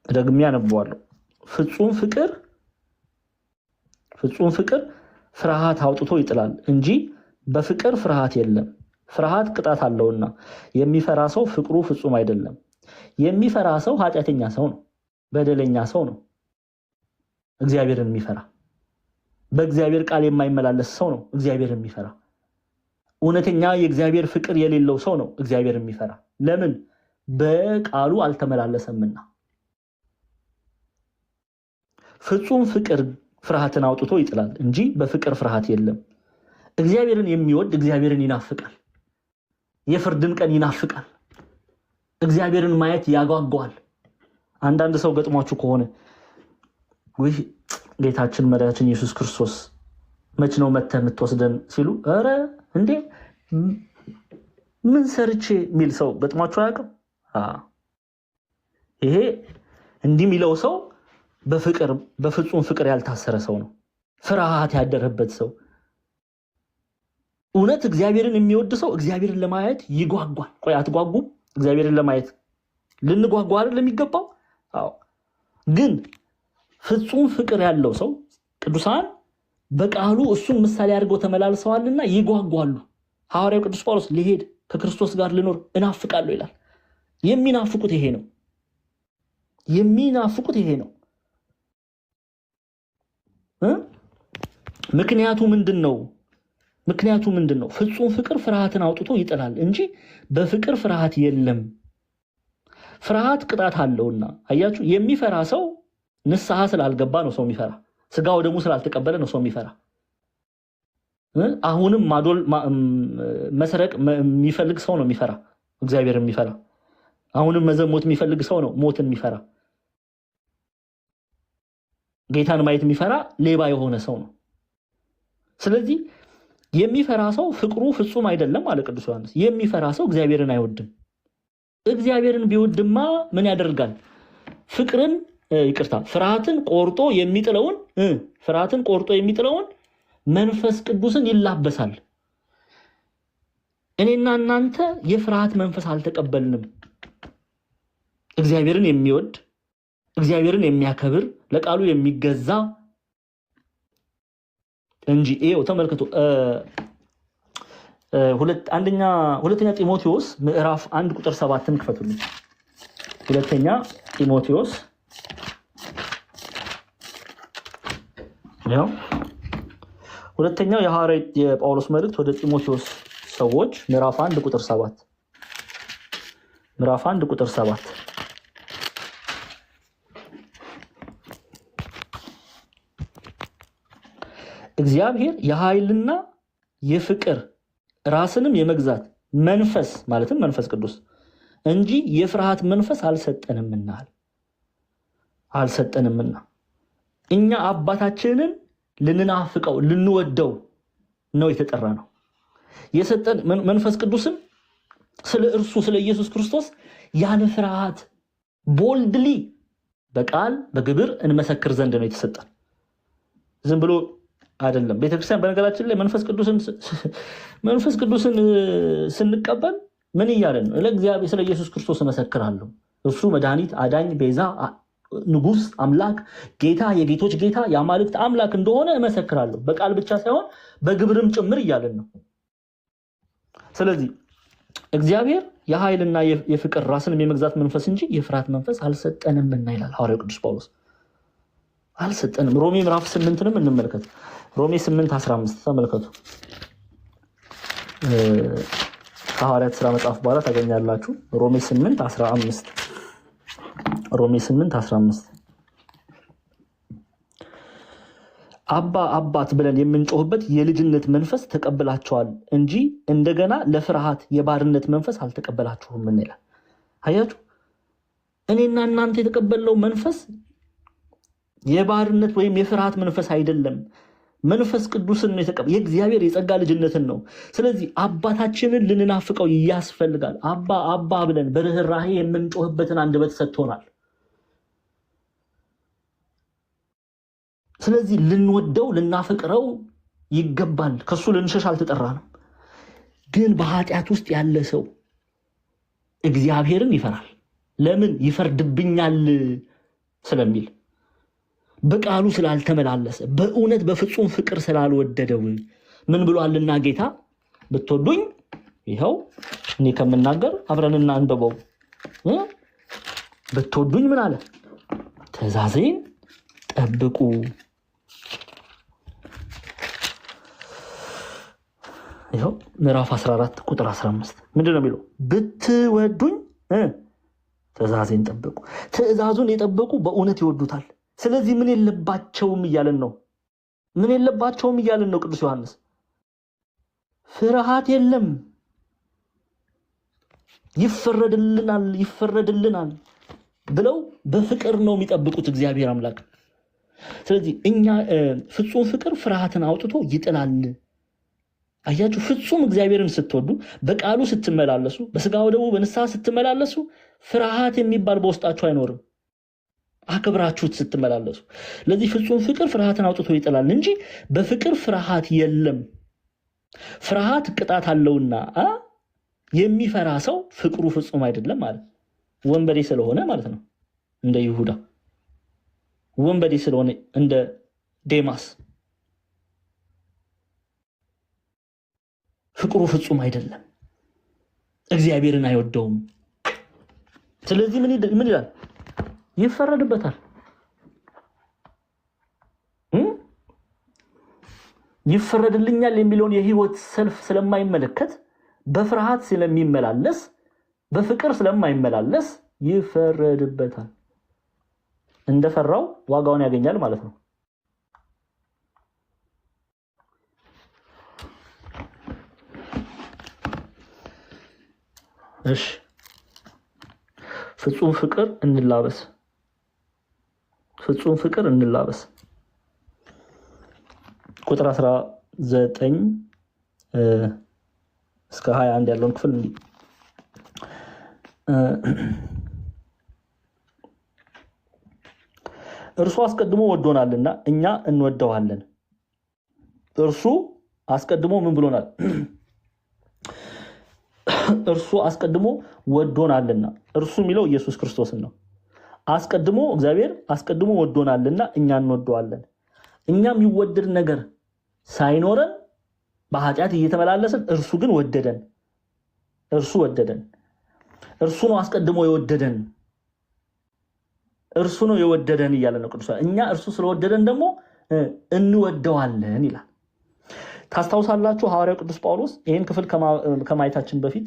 ደግሜ አነበዋለሁ። ፍጹም ፍቅር ፍርሃት አውጥቶ ይጥላል እንጂ በፍቅር ፍርሃት የለም። ፍርሃት ቅጣት አለውና የሚፈራ ሰው ፍቅሩ ፍጹም አይደለም። የሚፈራ ሰው ኃጢአተኛ ሰው ነው፣ በደለኛ ሰው ነው። እግዚአብሔርን የሚፈራ በእግዚአብሔር ቃል የማይመላለስ ሰው ነው እግዚአብሔርን የሚፈራ። እውነተኛ የእግዚአብሔር ፍቅር የሌለው ሰው ነው እግዚአብሔርን የሚፈራ። ለምን? በቃሉ አልተመላለሰምና። ፍጹም ፍቅር ፍርሃትን አውጥቶ ይጥላል እንጂ በፍቅር ፍርሃት የለም። እግዚአብሔርን የሚወድ እግዚአብሔርን ይናፍቃል፣ የፍርድን ቀን ይናፍቃል፣ እግዚአብሔርን ማየት ያጓጓዋል። አንዳንድ ሰው ገጥሟችሁ ከሆነ ወይ ጌታችን መድኃኒታችን ኢየሱስ ክርስቶስ መች ነው መተህ የምትወስደን ሲሉ፣ ኧረ እንዴ ምን ሰርቼ የሚል ሰው ገጥሟችሁ አያውቅም? ይሄ እንዲህ የሚለው ሰው በፍጹም ፍቅር ያልታሰረ ሰው ነው፣ ፍርሃት ያደረበት ሰው። እውነት እግዚአብሔርን የሚወድ ሰው እግዚአብሔርን ለማየት ይጓጓል። ቆይ አትጓጉም? እግዚአብሔርን ለማየት ልንጓጓ አይደል የሚገባው? አዎ። ግን ፍጹም ፍቅር ያለው ሰው ቅዱሳን በቃሉ እሱን ምሳሌ አድርገው ተመላልሰዋልና ይጓጓሉ። ሐዋርያው ቅዱስ ጳውሎስ ልሄድ ከክርስቶስ ጋር ልኖር እናፍቃለሁ ይላል። የሚናፍቁት ይሄ ነው። ምክንያቱ ምንድን ነው? ፍጹም ፍቅር ፍርሃትን አውጥቶ ይጥላል እንጂ በፍቅር ፍርሃት የለም። ፍርሃት ቅጣት አለውና። አያችሁ፣ የሚፈራ ሰው ንስሐ ስላልገባ ነው ሰው የሚፈራ። ስጋው ደግሞ ስላልተቀበለ ነው ሰው የሚፈራ። አሁንም ማዶል መስረቅ የሚፈልግ ሰው ነው የሚፈራ እግዚአብሔር የሚፈራ። አሁንም መዘሞት የሚፈልግ ሰው ነው ሞትን የሚፈራ። ጌታን ማየት የሚፈራ ሌባ የሆነ ሰው ነው። ስለዚህ የሚፈራ ሰው ፍቅሩ ፍጹም አይደለም አለ ቅዱስ ዮሐንስ። የሚፈራ ሰው እግዚአብሔርን አይወድም። እግዚአብሔርን ቢወድማ ምን ያደርጋል? ፍርሃትን ቆርጦ የሚጥለውን መንፈስ ቅዱስን ይላበሳል። እኔና እናንተ የፍርሃት መንፈስ አልተቀበልንም። እግዚአብሔርን የሚወድ እግዚአብሔርን የሚያከብር ለቃሉ የሚገዛ እንጂ። ይሄው ተመልከቱ። ሁለተኛ ጢሞቴዎስ ምዕራፍ 1 ቁጥር 7ን ክፈቱልኝ። ሁለተኛ ጢሞቴዎስ ያው ሁለተኛው የጳውሎስ መልእክት ወደ ጢሞቴዎስ ሰዎች ምዕራፍ 1 ቁጥር 7 እግዚአብሔር የኃይልና የፍቅር ራስንም የመግዛት መንፈስ ማለትም መንፈስ ቅዱስ እንጂ የፍርሃት መንፈስ አልሰጠንምና እኛ አባታችንን ልንናፍቀው ልንወደው ነው የተጠራ ነው። የሰጠን መንፈስ ቅዱስን ስለ እርሱ ስለ ኢየሱስ ክርስቶስ ያለ ፍርሃት ቦልድሊ በቃል በግብር እንመሰክር ዘንድ ነው የተሰጠን። ዝም ብሎ አይደለም። ቤተክርስቲያን በነገራችን ላይ መንፈስ ቅዱስን ስንቀበል ምን እያለን ነው? ለእግዚአብሔር ስለ ኢየሱስ ክርስቶስ እመሰክራለሁ፣ እርሱ መድኃኒት፣ አዳኝ፣ ቤዛ፣ ንጉስ፣ አምላክ፣ ጌታ፣ የጌቶች ጌታ፣ የአማልክት አምላክ እንደሆነ እመሰክራለሁ። በቃል ብቻ ሳይሆን በግብርም ጭምር እያለን ነው። ስለዚህ እግዚአብሔር የኃይልና የፍቅር ራስንም የመግዛት መንፈስ እንጂ የፍርሃት መንፈስ አልሰጠንምና ይላል ሐዋርያው ቅዱስ ጳውሎስ። አልሰጠንም። ሮሜ ምዕራፍ 8ንም እንመልከት። ሮሜ 8:15 ተመልከቱ። ከሐዋርያት ሥራ መጽሐፍ በኋላ ታገኛላችሁ። ሮሜ 8:15 ሮሜ 8:15 አባ አባት ብለን የምንጮህበት የልጅነት መንፈስ ተቀብላችኋል እንጂ እንደገና ለፍርሃት የባርነት መንፈስ አልተቀበላችሁም ይላል። አያችሁ፣ እኔና እናንተ የተቀበልነው መንፈስ የባርነት ወይም የፍርሃት መንፈስ አይደለም። መንፈስ ቅዱስን ነው የተቀበል፣ የእግዚአብሔር የጸጋ ልጅነትን ነው። ስለዚህ አባታችንን ልንናፍቀው ያስፈልጋል። አባ አባ ብለን በርህራሄ የምንጮህበትን አንደበት ሰጥቶናል። ስለዚህ ልንወደው ልናፈቅረው ይገባል። ከሱ ልንሸሽ አልተጠራንም። ግን በኃጢአት ውስጥ ያለ ሰው እግዚአብሔርን ይፈራል። ለምን? ይፈርድብኛል ስለሚል፣ በቃሉ ስላልተመላለሰ፣ በእውነት በፍጹም ፍቅር ስላልወደደው። ምን ብሏልና ጌታ? ብትወዱኝ ይኸው እኔ ከምናገር አብረንና አንብበው። ብትወዱኝ ምን አለ? ትእዛዜን ጠብቁ። ይኸው ምዕራፍ 14 ቁጥር 15 ምንድነው የሚለው? ብትወዱኝ ትእዛዜን ጠብቁ። ትእዛዙን የጠበቁ በእውነት ይወዱታል። ስለዚህ ምን የለባቸውም እያለን ነው። ምን የለባቸውም እያለን ነው ቅዱስ ዮሐንስ። ፍርሃት የለም፣ ይፈረድልናል ብለው በፍቅር ነው የሚጠብቁት እግዚአብሔር አምላክ። ስለዚህ እኛ ፍጹም ፍቅር ፍርሃትን አውጥቶ ይጥላል። አያችሁ፣ ፍጹም እግዚአብሔርን ስትወዱ፣ በቃሉ ስትመላለሱ፣ በስጋው ደግሞ በንስሐ ስትመላለሱ ፍርሃት የሚባል በውስጣችሁ አይኖርም። አክብራችሁት ስትመላለሱ። ለዚህ ፍጹም ፍቅር ፍርሃትን አውጥቶ ይጥላል እንጂ በፍቅር ፍርሃት የለም። ፍርሃት ቅጣት አለውና የሚፈራ ሰው ፍቅሩ ፍጹም አይደለም ማለት ወንበዴ ስለሆነ ማለት ነው። እንደ ይሁዳ ወንበዴ ስለሆነ እንደ ዴማስ ፍቅሩ ፍጹም አይደለም፣ እግዚአብሔርን አይወደውም። ስለዚህ ምን ይላል? ይፈረድበታል። ይፈረድልኛል የሚለውን የህይወት ሰልፍ ስለማይመለከት፣ በፍርሃት ስለሚመላለስ፣ በፍቅር ስለማይመላለስ ይፈረድበታል። እንደፈራው ዋጋውን ያገኛል ማለት ነው። እሺ፣ ፍጹም ፍቅር እንላበስ። ፍጹም ፍቅር እንላበስ። ቁጥር 19 እስከ 21 ያለውን ክፍል እንዲህ እርሱ አስቀድሞ ወዶናልና እኛ እንወደዋለን። እርሱ አስቀድሞ ምን ብሎናል? እርሱ አስቀድሞ ወዶናልና። እርሱ የሚለው ኢየሱስ ክርስቶስን ነው። አስቀድሞ እግዚአብሔር አስቀድሞ ወዶናልና እኛ እንወደዋለን። እኛም የሚወደድ ነገር ሳይኖረን በኃጢአት እየተመላለስን እርሱ ግን ወደደን። እርሱ ወደደን። እርሱ ነው አስቀድሞ የወደደን። እርሱ ነው የወደደን እያለ ነው ቅዱስ። እኛ እርሱ ስለወደደን ደግሞ እንወደዋለን ይላል። ታስታውሳላችሁ ሐዋርያው ቅዱስ ጳውሎስ ይህን ክፍል ከማየታችን በፊት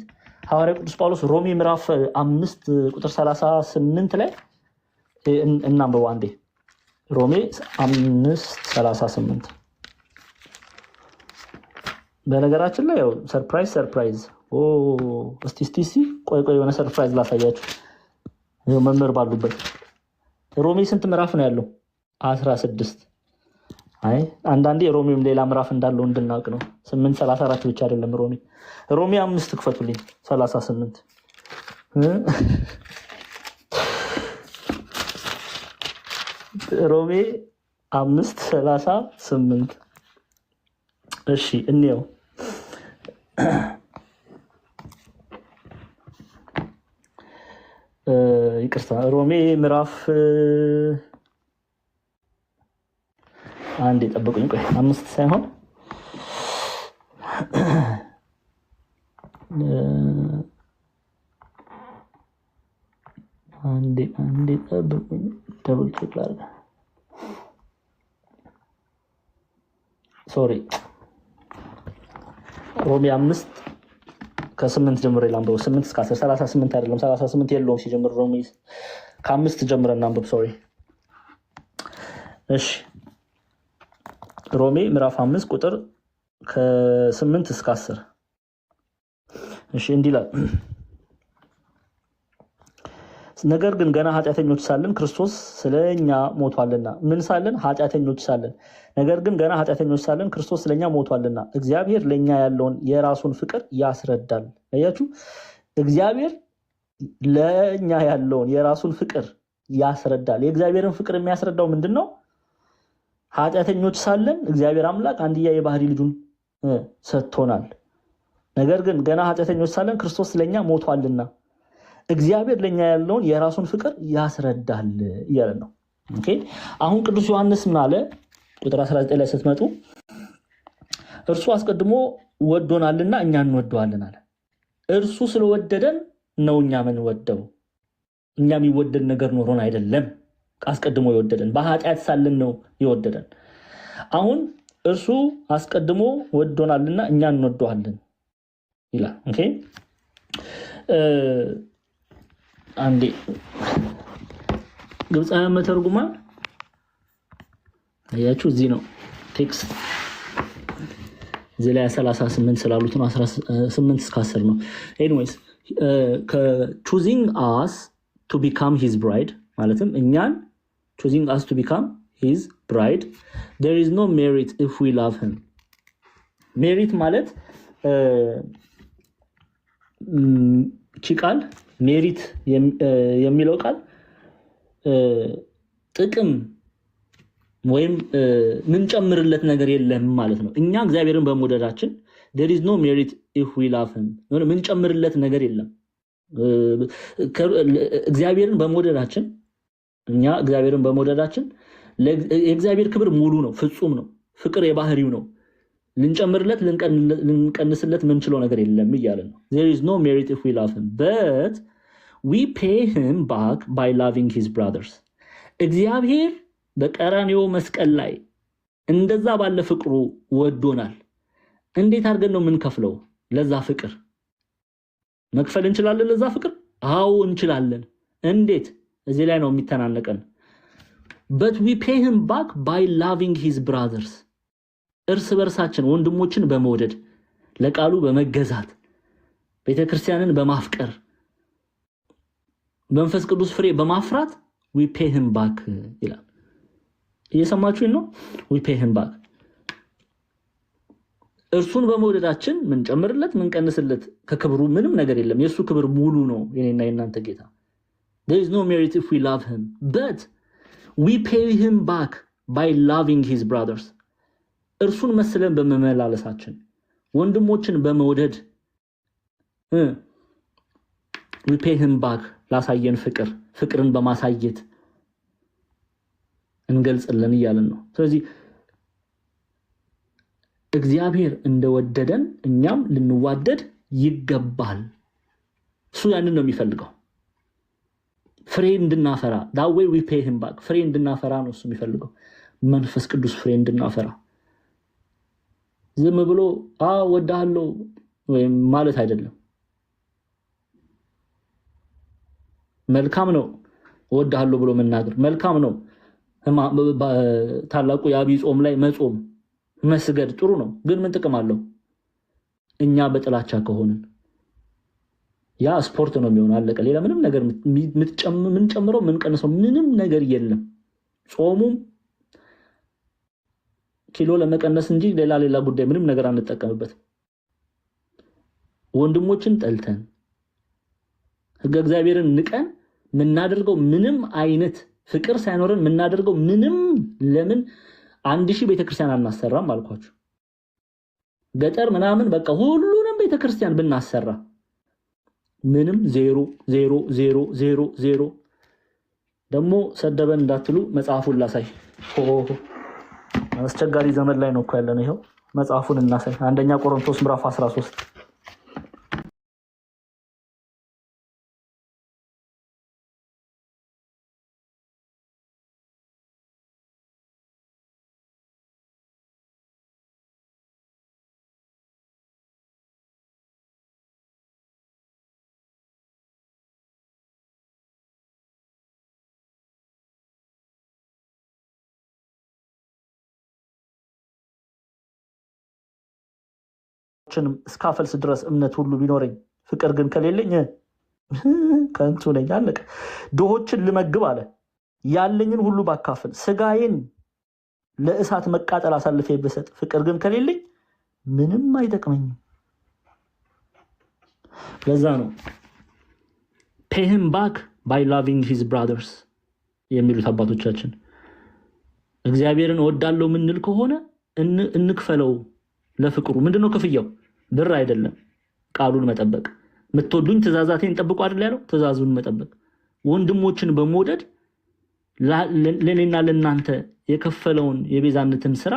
ሐዋርያው ቅዱስ ጳውሎስ ሮሜ ምዕራፍ 5 ቁጥር 38 ላይ እናንብበው አንዴ። ሮሜ 5:38 በነገራችን ላይ ያው ሰርፕራይዝ እስቲ ቆይ የሆነ ሰርፕራይዝ ላሳያችሁ። መምህር ባሉበት ሮሜ ስንት ምዕራፍ ነው ያለው? 16። አይ አንዳንዴ ሮሜም ሌላ ምዕራፍ እንዳለው እንድናውቅ ነው። 8:34 ብቻ አይደለም ሮሜ 5 ክፈቱልኝ 38 ሮሜ 5:38 እሺ እንየው። ይቅርታ ሮሜ ምዕራፍ አንዴ ጠብቁኝ። ቆይ 5 ሳይሆን አንዴ ጠብቁኝ። ደብል ቼክ ላድርግ። ሶሪ ሮሜ 5 ከ8 ጀምሮ ላንብበው። 8 እስከ 10 38 አይደለም 38 የለውም ሲጀምር ሮሜ ከ5 ጀምረን እናንብብ። ሶሪ እሺ ሮሜ ምዕራፍ 5 ቁጥር ከ8 እስከ 10 እሺ እንዲህ ይላል። ነገር ግን ገና ኃጢአተኞች ሳለን ክርስቶስ ስለኛ ሞቷልና። ምን ሳለን? ኃጢአተኞች ሳለን። ነገር ግን ገና ኃጢአተኞች ሳለን ክርስቶስ ስለኛ ሞቷልና እግዚአብሔር ለኛ ያለውን የራሱን ፍቅር ያስረዳል። አያችሁ፣ እግዚአብሔር ለኛ ያለውን የራሱን ፍቅር ያስረዳል። የእግዚአብሔርን ፍቅር የሚያስረዳው ምንድነው? ኃጢአተኞች ሳለን እግዚአብሔር አምላክ አንድያ የባህሪ ልጁን ሰጥቶናል። ነገር ግን ገና ኃጢአተኞች ሳለን ክርስቶስ ስለኛ ሞቷልና እግዚአብሔር ለኛ ያለውን የራሱን ፍቅር ያስረዳል እያለ ነው። ኦኬ አሁን ቅዱስ ዮሐንስ ምን አለ? ቁጥር 19 ላይ ስትመጡ እርሱ አስቀድሞ ወዶናልና እኛ እንወደዋለን አለ። እርሱ ስለወደደን ነው እኛ ምን ወደው። እኛ የሚወደድ ነገር ኖሮን አይደለም አስቀድሞ የወደደን፣ በኃጢአት ሳለን ነው የወደደን። አሁን እርሱ አስቀድሞ ወዶናልና እኛ እንወደዋለን ይላል። ኦኬ አንዴ ግብፃውያን መተርጉማን አያችሁ፣ እዚህ ነው ቴክስት እዚህ ላይ 38 ስላሉት ነው 18 እስከ 10 ነው። ኤኒዌይስ choosing us to become his bride ማለትም እኛን choosing us to become his bride there is no merit if we love him። merit ማለት ቃል ሜሪት የሚለው ቃል ጥቅም ወይም ምንጨምርለት ነገር የለም ማለት ነው። እኛ እግዚአብሔርን በመውደዳችን there is no merit if we love him ምንጨምርለት ነገር የለም። እግዚአብሔርን በመውደዳችን እኛ እግዚአብሔርን በመውደዳችን የእግዚአብሔር ክብር ሙሉ ነው፣ ፍጹም ነው፣ ፍቅር የባህሪው ነው። ልንጨምርለት ልንቀንስለት ምንችለው ነገር የለም እያለ ነው። there is no merit if we love him but we pay him back by loving his brothers። እግዚአብሔር በቀራንዮ መስቀል ላይ እንደዛ ባለ ፍቅሩ ወዶናል። እንዴት አድርገን ነው የምንከፍለው? ለዛ ፍቅር መክፈል እንችላለን። ለዛ ፍቅር አዎ እንችላለን። እንዴት? እዚህ ላይ ነው የሚተናነቀን። but we pay him back by loving his brothers። እርስ በርሳችን ወንድሞችን በመውደድ ለቃሉ በመገዛት ቤተክርስቲያንን በማፍቀር መንፈስ ቅዱስ ፍሬ በማፍራት we pay him back ይላል። እየሰማችሁኝ ነው? we pay him back። እርሱን በመውደዳችን ምን ጨምርለት ምን ቀንስለት ከክብሩ ምንም ነገር የለም። የሱ ክብር ሙሉ ነው የኔና የናንተ ጌታ። there is no merit if we love him but we pay him back by loving his brothers። እርሱን መስለን በመመላለሳችን ወንድሞችን በመውደድ we pay him back ላሳየን ፍቅርን በማሳየት እንገልጽልን እያለን ነው። ስለዚህ እግዚአብሔር እንደወደደን እኛም ልንዋደድ ይገባል። እሱ ያንን ነው የሚፈልገው፣ ፍሬ እንድናፈራ that way we pay him back። ፍሬ እንድናፈራ ነው እሱ የሚፈልገው፣ መንፈስ ቅዱስ ፍሬ እንድናፈራ። ዝም ብሎ ወዳለው ወይም ማለት አይደለም። መልካም ነው ወዳለው ብሎ መናገር መልካም ነው። ታላቁ የአብይ ጾም ላይ መጾም መስገድ ጥሩ ነው። ግን ምን ጥቅም አለው? እኛ በጥላቻ ከሆንን ያ ስፖርት ነው የሚሆነው። አለቀ። ሌላ ምንም ነገር የምንጨምረው የምንቀንሰው ምንም ነገር የለም። ጾሙም ኪሎ ለመቀነስ እንጂ ሌላ ጉዳይ ምንም ነገር አንጠቀምበትም። ወንድሞችን ጠልተን ሕገ እግዚአብሔርን ንቀን የምናደርገው ምንም አይነት ፍቅር ሳይኖረን የምናደርገው ምንም ለምን 1000 ቤተክርስቲያን አናሰራም አልኳችሁ። ገጠር ምናምን በቃ ሁሉንም ቤተክርስቲያን ብናሰራ ምንም 0 ደግሞ ሰደበን እንዳትሉ መጽሐፉን ላሳይ። አስቸጋሪ ዘመን ላይ ነው እኮ ያለነው። ይሄው መጽሐፉን እናሳይ። አንደኛ ቆሮንቶስ ምዕራፍ 13 እስካፈልስ ድረስ እምነት ሁሉ ቢኖረኝ ፍቅር ግን ከሌለኝ ከንቱ ነኝ። አለቀ። ድሆችን ልመግብ አለ ያለኝን ሁሉ ባካፍል ስጋዬን ለእሳት መቃጠል አሳልፌ ብሰጥ ፍቅር ግን ከሌለኝ ምንም አይጠቅመኝም። ለዛ ነው pay him back by loving his brothers የሚሉት አባቶቻችን። እግዚአብሔርን እወዳለሁ ምንል ከሆነ እንክፈለው ለፍቅሩ። ምንድነው ክፍያው? ብር አይደለም፣ ቃሉን መጠበቅ። የምትወዱኝ ትእዛዛቴን ጠብቁ አይደል ያለው? ትእዛዙን መጠበቅ። ወንድሞችን በመውደድ ለኔና ለናንተ የከፈለውን የቤዛነትን ስራ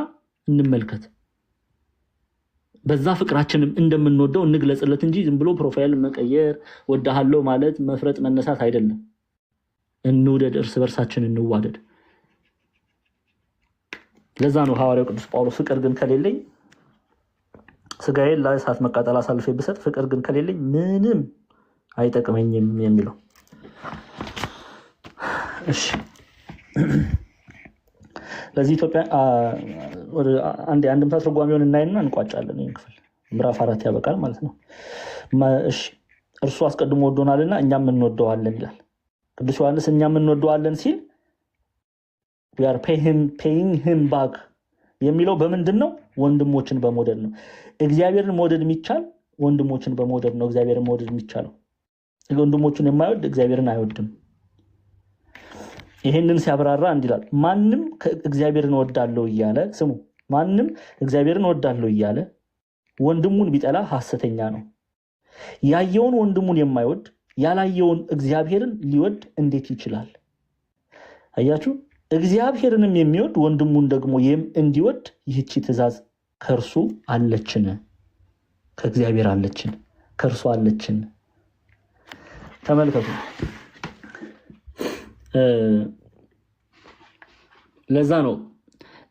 እንመልከት። በዛ ፍቅራችንም እንደምንወደው እንግለጽለት እንጂ ዝም ብሎ ፕሮፋይል መቀየር ወዳሃለው ማለት መፍረጥ መነሳት አይደለም። እንውደድ፣ እርስ በርሳችን እንዋደድ። ለዛ ነው ሐዋርያው ቅዱስ ጳውሎስ ፍቅር ግን ከሌለኝ ስጋዬን ለእሳት መቃጠል አሳልፌ ብሰጥ ፍቅር ግን ከሌለኝ ምንም አይጠቅመኝም የሚለው። እሺ ለዚህ ኢትዮጵያ አንድምታ ትርጓሜውን እናይና እንቋጫለን። ይህን ክፍል ምዕራፍ 4 ያበቃል ማለት ነው። እሺ እርሱ አስቀድሞ ወዶናልና እኛም እንወደዋለን ይላል ቅዱስ ዮሐንስ። እኛም እንወደዋለን ሲል we are paying him back የሚለው በምንድን ነው? ወንድሞችን በመውደድ ነው። እግዚአብሔርን መውደድ የሚቻል ወንድሞችን በመውደድ ነው። እግዚአብሔርን መውደድ የሚቻለው ወንድሞቹን የማይወድ እግዚአብሔርን አይወድም። ይሄንን ሲያብራራ እንዲላል ማንም እግዚአብሔርን ወዳለው እያለ ስሙ፣ ማንም እግዚአብሔርን ወዳለው እያለ ወንድሙን ቢጠላ ሐሰተኛ ነው። ያየውን ወንድሙን የማይወድ ያላየውን እግዚአብሔርን ሊወድ እንዴት ይችላል? አያችሁ? እግዚአብሔርንም የሚወድ ወንድሙን ደግሞ እንዲወድ ይህቺ ትእዛዝ ከእርሱ አለችን፣ ከእግዚአብሔር አለችን፣ ከእርሱ አለችን። ተመልከቱ። ለዛ ነው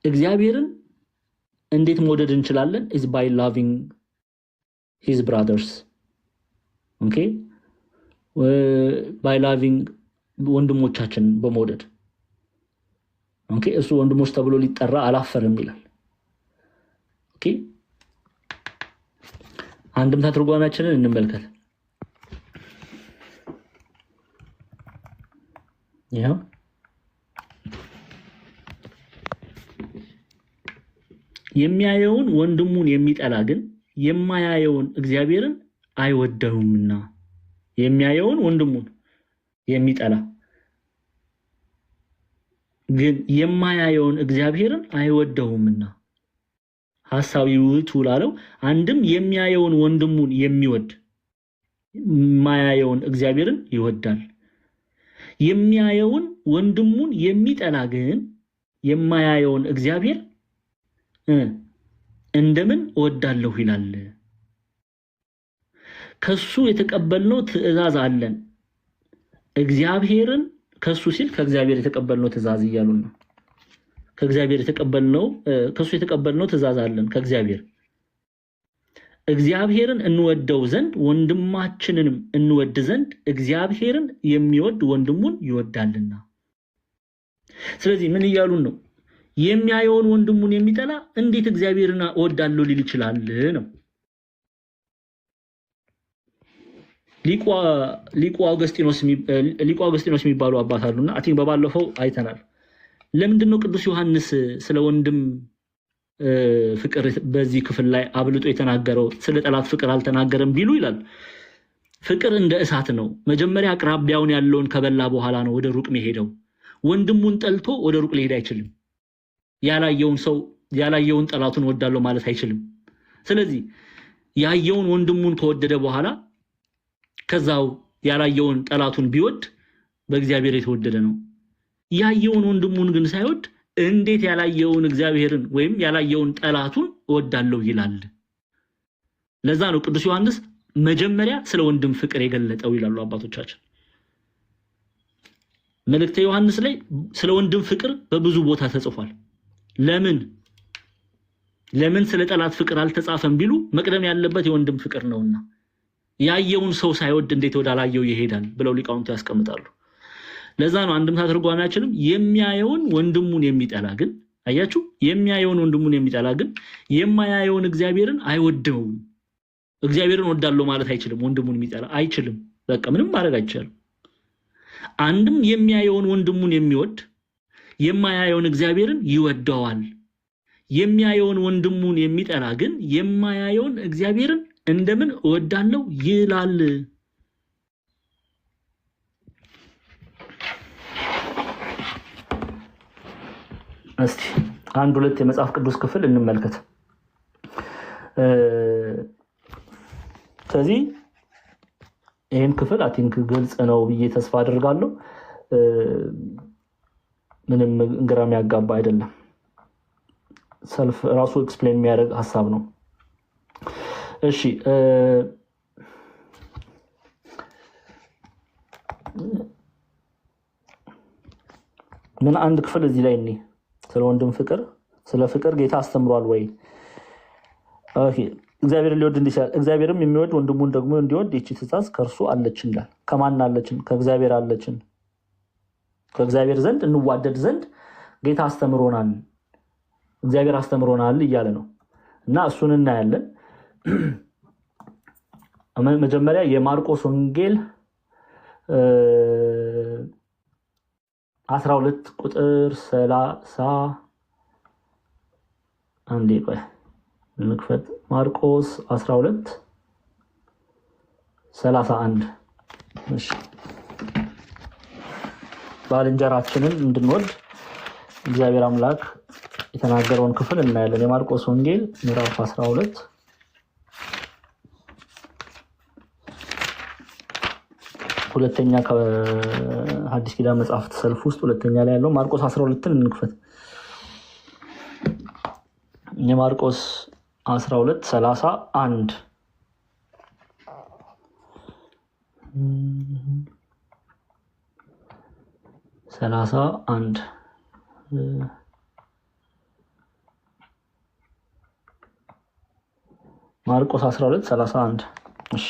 እግዚአብሔርን እንዴት መውደድ እንችላለን? is by loving his brothers. okay by loving ወንድሞቻችን በመውደድ ኦኬ። እሱ ወንድሞች ተብሎ ሊጠራ አላፈረም ይላል። ኦኬ አንድምታ ትርጓሜያችንን እንመልከት። ይሄው የሚያየውን ወንድሙን የሚጠላ ግን የማያየውን እግዚአብሔርን አይወደውምና። የሚያየውን ወንድሙን የሚጠላ ግን የማያየውን እግዚአብሔርን አይወደውምና። ሐሳቢ ውእቱ ላለው አንድም የሚያየውን ወንድሙን የሚወድ የማያየውን እግዚአብሔርን ይወዳል። የሚያየውን ወንድሙን የሚጠላ ግን የማያየውን እግዚአብሔር እንደምን እወዳለሁ ይላል። ከሱ የተቀበልነው ትእዛዝ አለን። እግዚአብሔርን ከሱ ሲል ከእግዚአብሔር የተቀበልነው ትእዛዝ እያሉን ነው። ከእግዚአብሔር የተቀበልነው ከሱ የተቀበልነው ትእዛዝ አለን ከእግዚአብሔር። እግዚአብሔርን እንወደው ዘንድ ወንድማችንንም እንወድ ዘንድ እግዚአብሔርን የሚወድ ወንድሙን ይወዳልና። ስለዚህ ምን እያሉን ነው? የሚያየውን ወንድሙን የሚጠላ እንዴት እግዚአብሔርን እወዳለሁ ሊል ይችላል ነው። ሊቁ አውግስጢኖስ የሚባሉ አባት አሉና አይ ቲንክ በባለፈው አይተናል። ለምንድነው ቅዱስ ዮሐንስ ስለ ወንድም ፍቅር በዚህ ክፍል ላይ አብልጦ የተናገረው ስለ ጠላት ፍቅር አልተናገረም ቢሉ ይላል። ፍቅር እንደ እሳት ነው። መጀመሪያ አቅራቢያውን ያለውን ከበላ በኋላ ነው ወደ ሩቅ የሚሄደው። ወንድሙን ጠልቶ ወደ ሩቅ ሊሄድ አይችልም። ያላየውን ጠላቱን ወዳለው ማለት አይችልም። ስለዚህ ያየውን ወንድሙን ከወደደ በኋላ ከዛው ያላየውን ጠላቱን ቢወድ በእግዚአብሔር የተወደደ ነው። ያየውን ወንድሙን ግን ሳይወድ እንዴት ያላየውን እግዚአብሔርን ወይም ያላየውን ጠላቱን እወዳለሁ ይላል? ለዛ ነው ቅዱስ ዮሐንስ መጀመሪያ ስለ ወንድም ፍቅር የገለጠው ይላሉ አባቶቻችን። መልእክተ ዮሐንስ ላይ ስለ ወንድም ፍቅር በብዙ ቦታ ተጽፏል። ለምን ስለ ጠላት ፍቅር አልተጻፈም ቢሉ መቅደም ያለበት የወንድም ፍቅር ነውና ያየውን ሰው ሳይወድ እንዴት ወዳላየው ይሄዳል ብለው ሊቃውንቱ ያስቀምጣሉ። ለዛ ነው አንድምታ ትርጓሜያችንም የሚያየውን ወንድሙን የሚጠላ ግን አያችሁ፣ የሚያየውን ወንድሙን የሚጠላ ግን የማያየውን እግዚአብሔርን አይወደውም። እግዚአብሔርን ወዳለው ማለት አይችልም። ወንድሙን የሚጠላ አይችልም። በቃ ምንም ማድረግ አይቻልም። አንድም የሚያየውን ወንድሙን የሚወድ የማያየውን እግዚአብሔርን ይወደዋል። የሚያየውን ወንድሙን የሚጠላ ግን የማያየውን እግዚአብሔርን እንደምን እወዳለሁ ይላል። እስቲ አንድ ሁለት የመጽሐፍ ቅዱስ ክፍል እንመልከት። ስለዚህ ይህም ክፍል አይ ቲንክ ግልጽ ነው ብዬ ተስፋ አደርጋለሁ። ምንም ግራ የሚያጋባ አይደለም። ሰልፍ ራሱ ኤክስፕሌን የሚያደርግ ሐሳብ ነው። እሺ ምን አንድ ክፍል እዚህ ላይ እኔ ስለ ወንድም ፍቅር ስለ ፍቅር ጌታ አስተምሯል ወይ? ኦኬ እግዚአብሔር ሊወድ እንዲሻል እግዚአብሔርም የሚወድ ወንድሙን ደግሞ እንዲወድ ይህች ትእዛዝ ከእርሱ አለችን ይላል። ከማን አለችን? ከእግዚአብሔር አለችን። ከእግዚአብሔር ዘንድ እንዋደድ ዘንድ ጌታ አስተምሮናል፣ እግዚአብሔር አስተምሮናል እያለ ነው። እና እሱን እናያለን። መጀመሪያ የማርቆስ ወንጌል 12 ቁጥር 30 አንዴ ቆይ እንክፈት። ማርቆስ 12 31 እሺ ባልንጀራችንን እንድንወድ እግዚአብሔር አምላክ የተናገረውን ክፍል እናያለን። የማርቆስ ወንጌል ምዕራፍ 12 ሁለተኛ ከሐዲስ ኪዳን መጽሐፍት ሰልፍ ውስጥ ሁለተኛ ላይ ያለው ማርቆስ 12ን እንክፈት። የማርቆስ 12:31 31 ማርቆስ 12:31 እሺ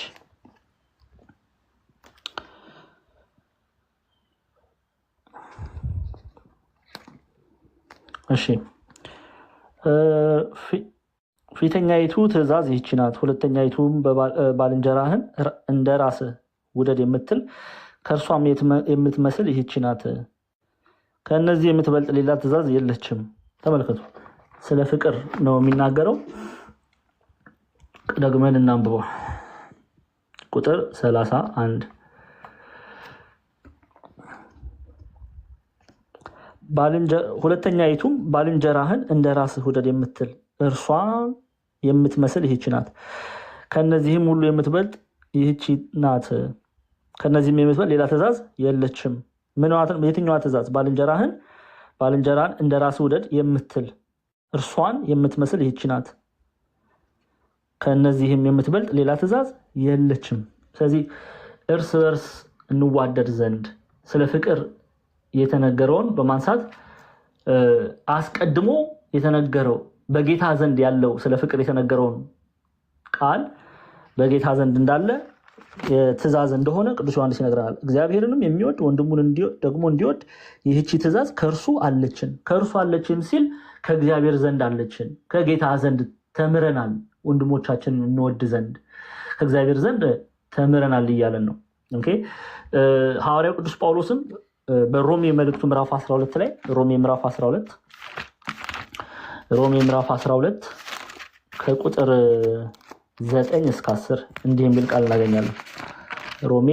እሺ ፊተኛይቱ ትእዛዝ ይህች ናት። ሁለተኛይቱም ባልንጀራህን እንደ ራስህ ውደድ የምትል ከእርሷም የምትመስል ይህች ናት። ከእነዚህ የምትበልጥ ሌላ ትእዛዝ የለችም። ተመልከቱ፣ ስለ ፍቅር ነው የሚናገረው። ደግመን እናንብበው። ቁጥር 31 ሁለተኛይቱም ባልንጀራህን እንደ ራስህ ውደድ የምትል እርሷን የምትመስል ይህች ናት። ከነዚህም ሁሉ የምትበልጥ ይህች ናት። ከነዚህም የምትበልጥ ሌላ ትእዛዝ የለችም። የትኛዋ ትእዛዝ? ባልንጀራን እንደ ራስህ ውደድ የምትል እርሷን የምትመስል ይህች ናት። ከነዚህም የምትበልጥ ሌላ ትእዛዝ የለችም። ስለዚህ እርስ በርስ እንዋደድ ዘንድ ስለ ፍቅር የተነገረውን በማንሳት አስቀድሞ የተነገረው በጌታ ዘንድ ያለው ስለ ፍቅር የተነገረውን ቃል በጌታ ዘንድ እንዳለ ትእዛዝ እንደሆነ ቅዱስ ዮሐንስ ይነግረናል። እግዚአብሔርንም የሚወድ ወንድሙን ደግሞ እንዲወድ ይህቺ ትእዛዝ ከእርሱ አለችን። ከእርሱ አለችን ሲል ከእግዚአብሔር ዘንድ አለችን። ከጌታ ዘንድ ተምረናል ወንድሞቻችንን እንወድ ዘንድ። ከእግዚአብሔር ዘንድ ተምረናል እያለን ነው። ኦኬ ሐዋርያው ቅዱስ ጳውሎስም በሮሜ መልእክቱ ምዕራፍ 12 ላይ ሮሜ ምዕራፍ 12 ከቁጥር 9 እስከ 10 እንዲህ የሚል ቃል እናገኛለን። ሮሜ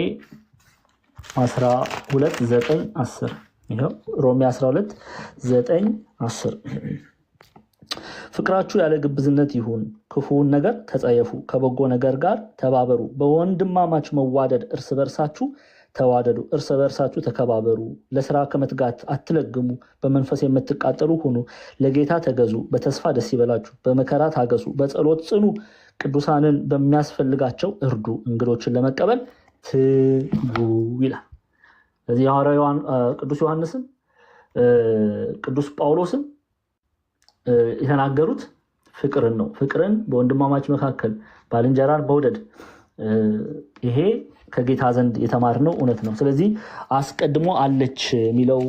12 9 10 ይሄው ሮሜ 12 9 10 ፍቅራችሁ ያለ ግብዝነት ይሁን፣ ክፉውን ነገር ተጸየፉ፣ ከበጎ ነገር ጋር ተባበሩ፣ በወንድማማች መዋደድ እርስ በርሳችሁ ተዋደዱ፣ እርስ በርሳችሁ ተከባበሩ፣ ለስራ ከመትጋት አትለግሙ፣ በመንፈስ የምትቃጠሉ ሁኑ፣ ለጌታ ተገዙ፣ በተስፋ ደስ ይበላችሁ፣ በመከራ ታገሱ፣ በጸሎት ጽኑ፣ ቅዱሳንን በሚያስፈልጋቸው እርዱ፣ እንግዶችን ለመቀበል ትጉ ይላል። ስለዚህ ሐዋርያው ቅዱስ ዮሐንስም ቅዱስ ጳውሎስም የተናገሩት ፍቅርን ነው። ፍቅርን በወንድማማች መካከል ባልንጀራን መውደድ፣ ይሄ ከጌታ ዘንድ የተማርነው እውነት ነው። ስለዚህ አስቀድሞ አለች የሚለው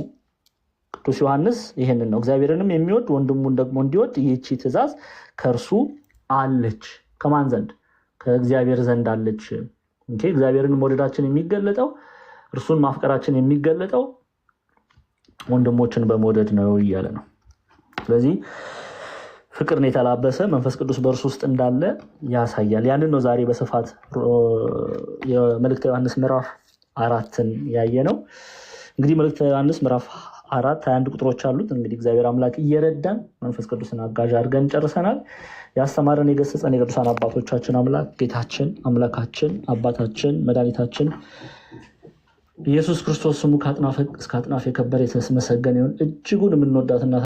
ቅዱስ ዮሐንስ ይሄንን ነው። እግዚአብሔርንም የሚወድ ወንድሙን ደግሞ እንዲወድ ይህቺ ትእዛዝ ከእርሱ አለች። ከማን ዘንድ? ከእግዚአብሔር ዘንድ አለች። እግዚአብሔርን መውደዳችን የሚገለጠው እርሱን ማፍቀራችን የሚገለጠው ወንድሞችን በመውደድ ነው እያለ ነው። ስለዚህ ፍቅርን የተላበሰ መንፈስ ቅዱስ በእርሱ ውስጥ እንዳለ ያሳያል። ያንን ነው ዛሬ በስፋት የመልእክተ ዮሐንስ ምዕራፍ 4ን ያየ ነው። እንግዲህ መልእክተ ዮሐንስ ምዕራፍ 4 21 ቁጥሮች አሉት። እንግዲህ እግዚአብሔር አምላክ እየረዳን መንፈስ ቅዱስን አጋዥ አድርገን ጨርሰናል። ያስተማረን የገሰጸን የቅዱሳን አባቶቻችን አምላክ ጌታችን አምላካችን አባታችን መድኃኒታችን ኢየሱስ ክርስቶስ ስሙ ከአጥናፍ እስከ አጥናፍ የከበረ የተመሰገነ ይሁን። እጅጉን የምንወዳትና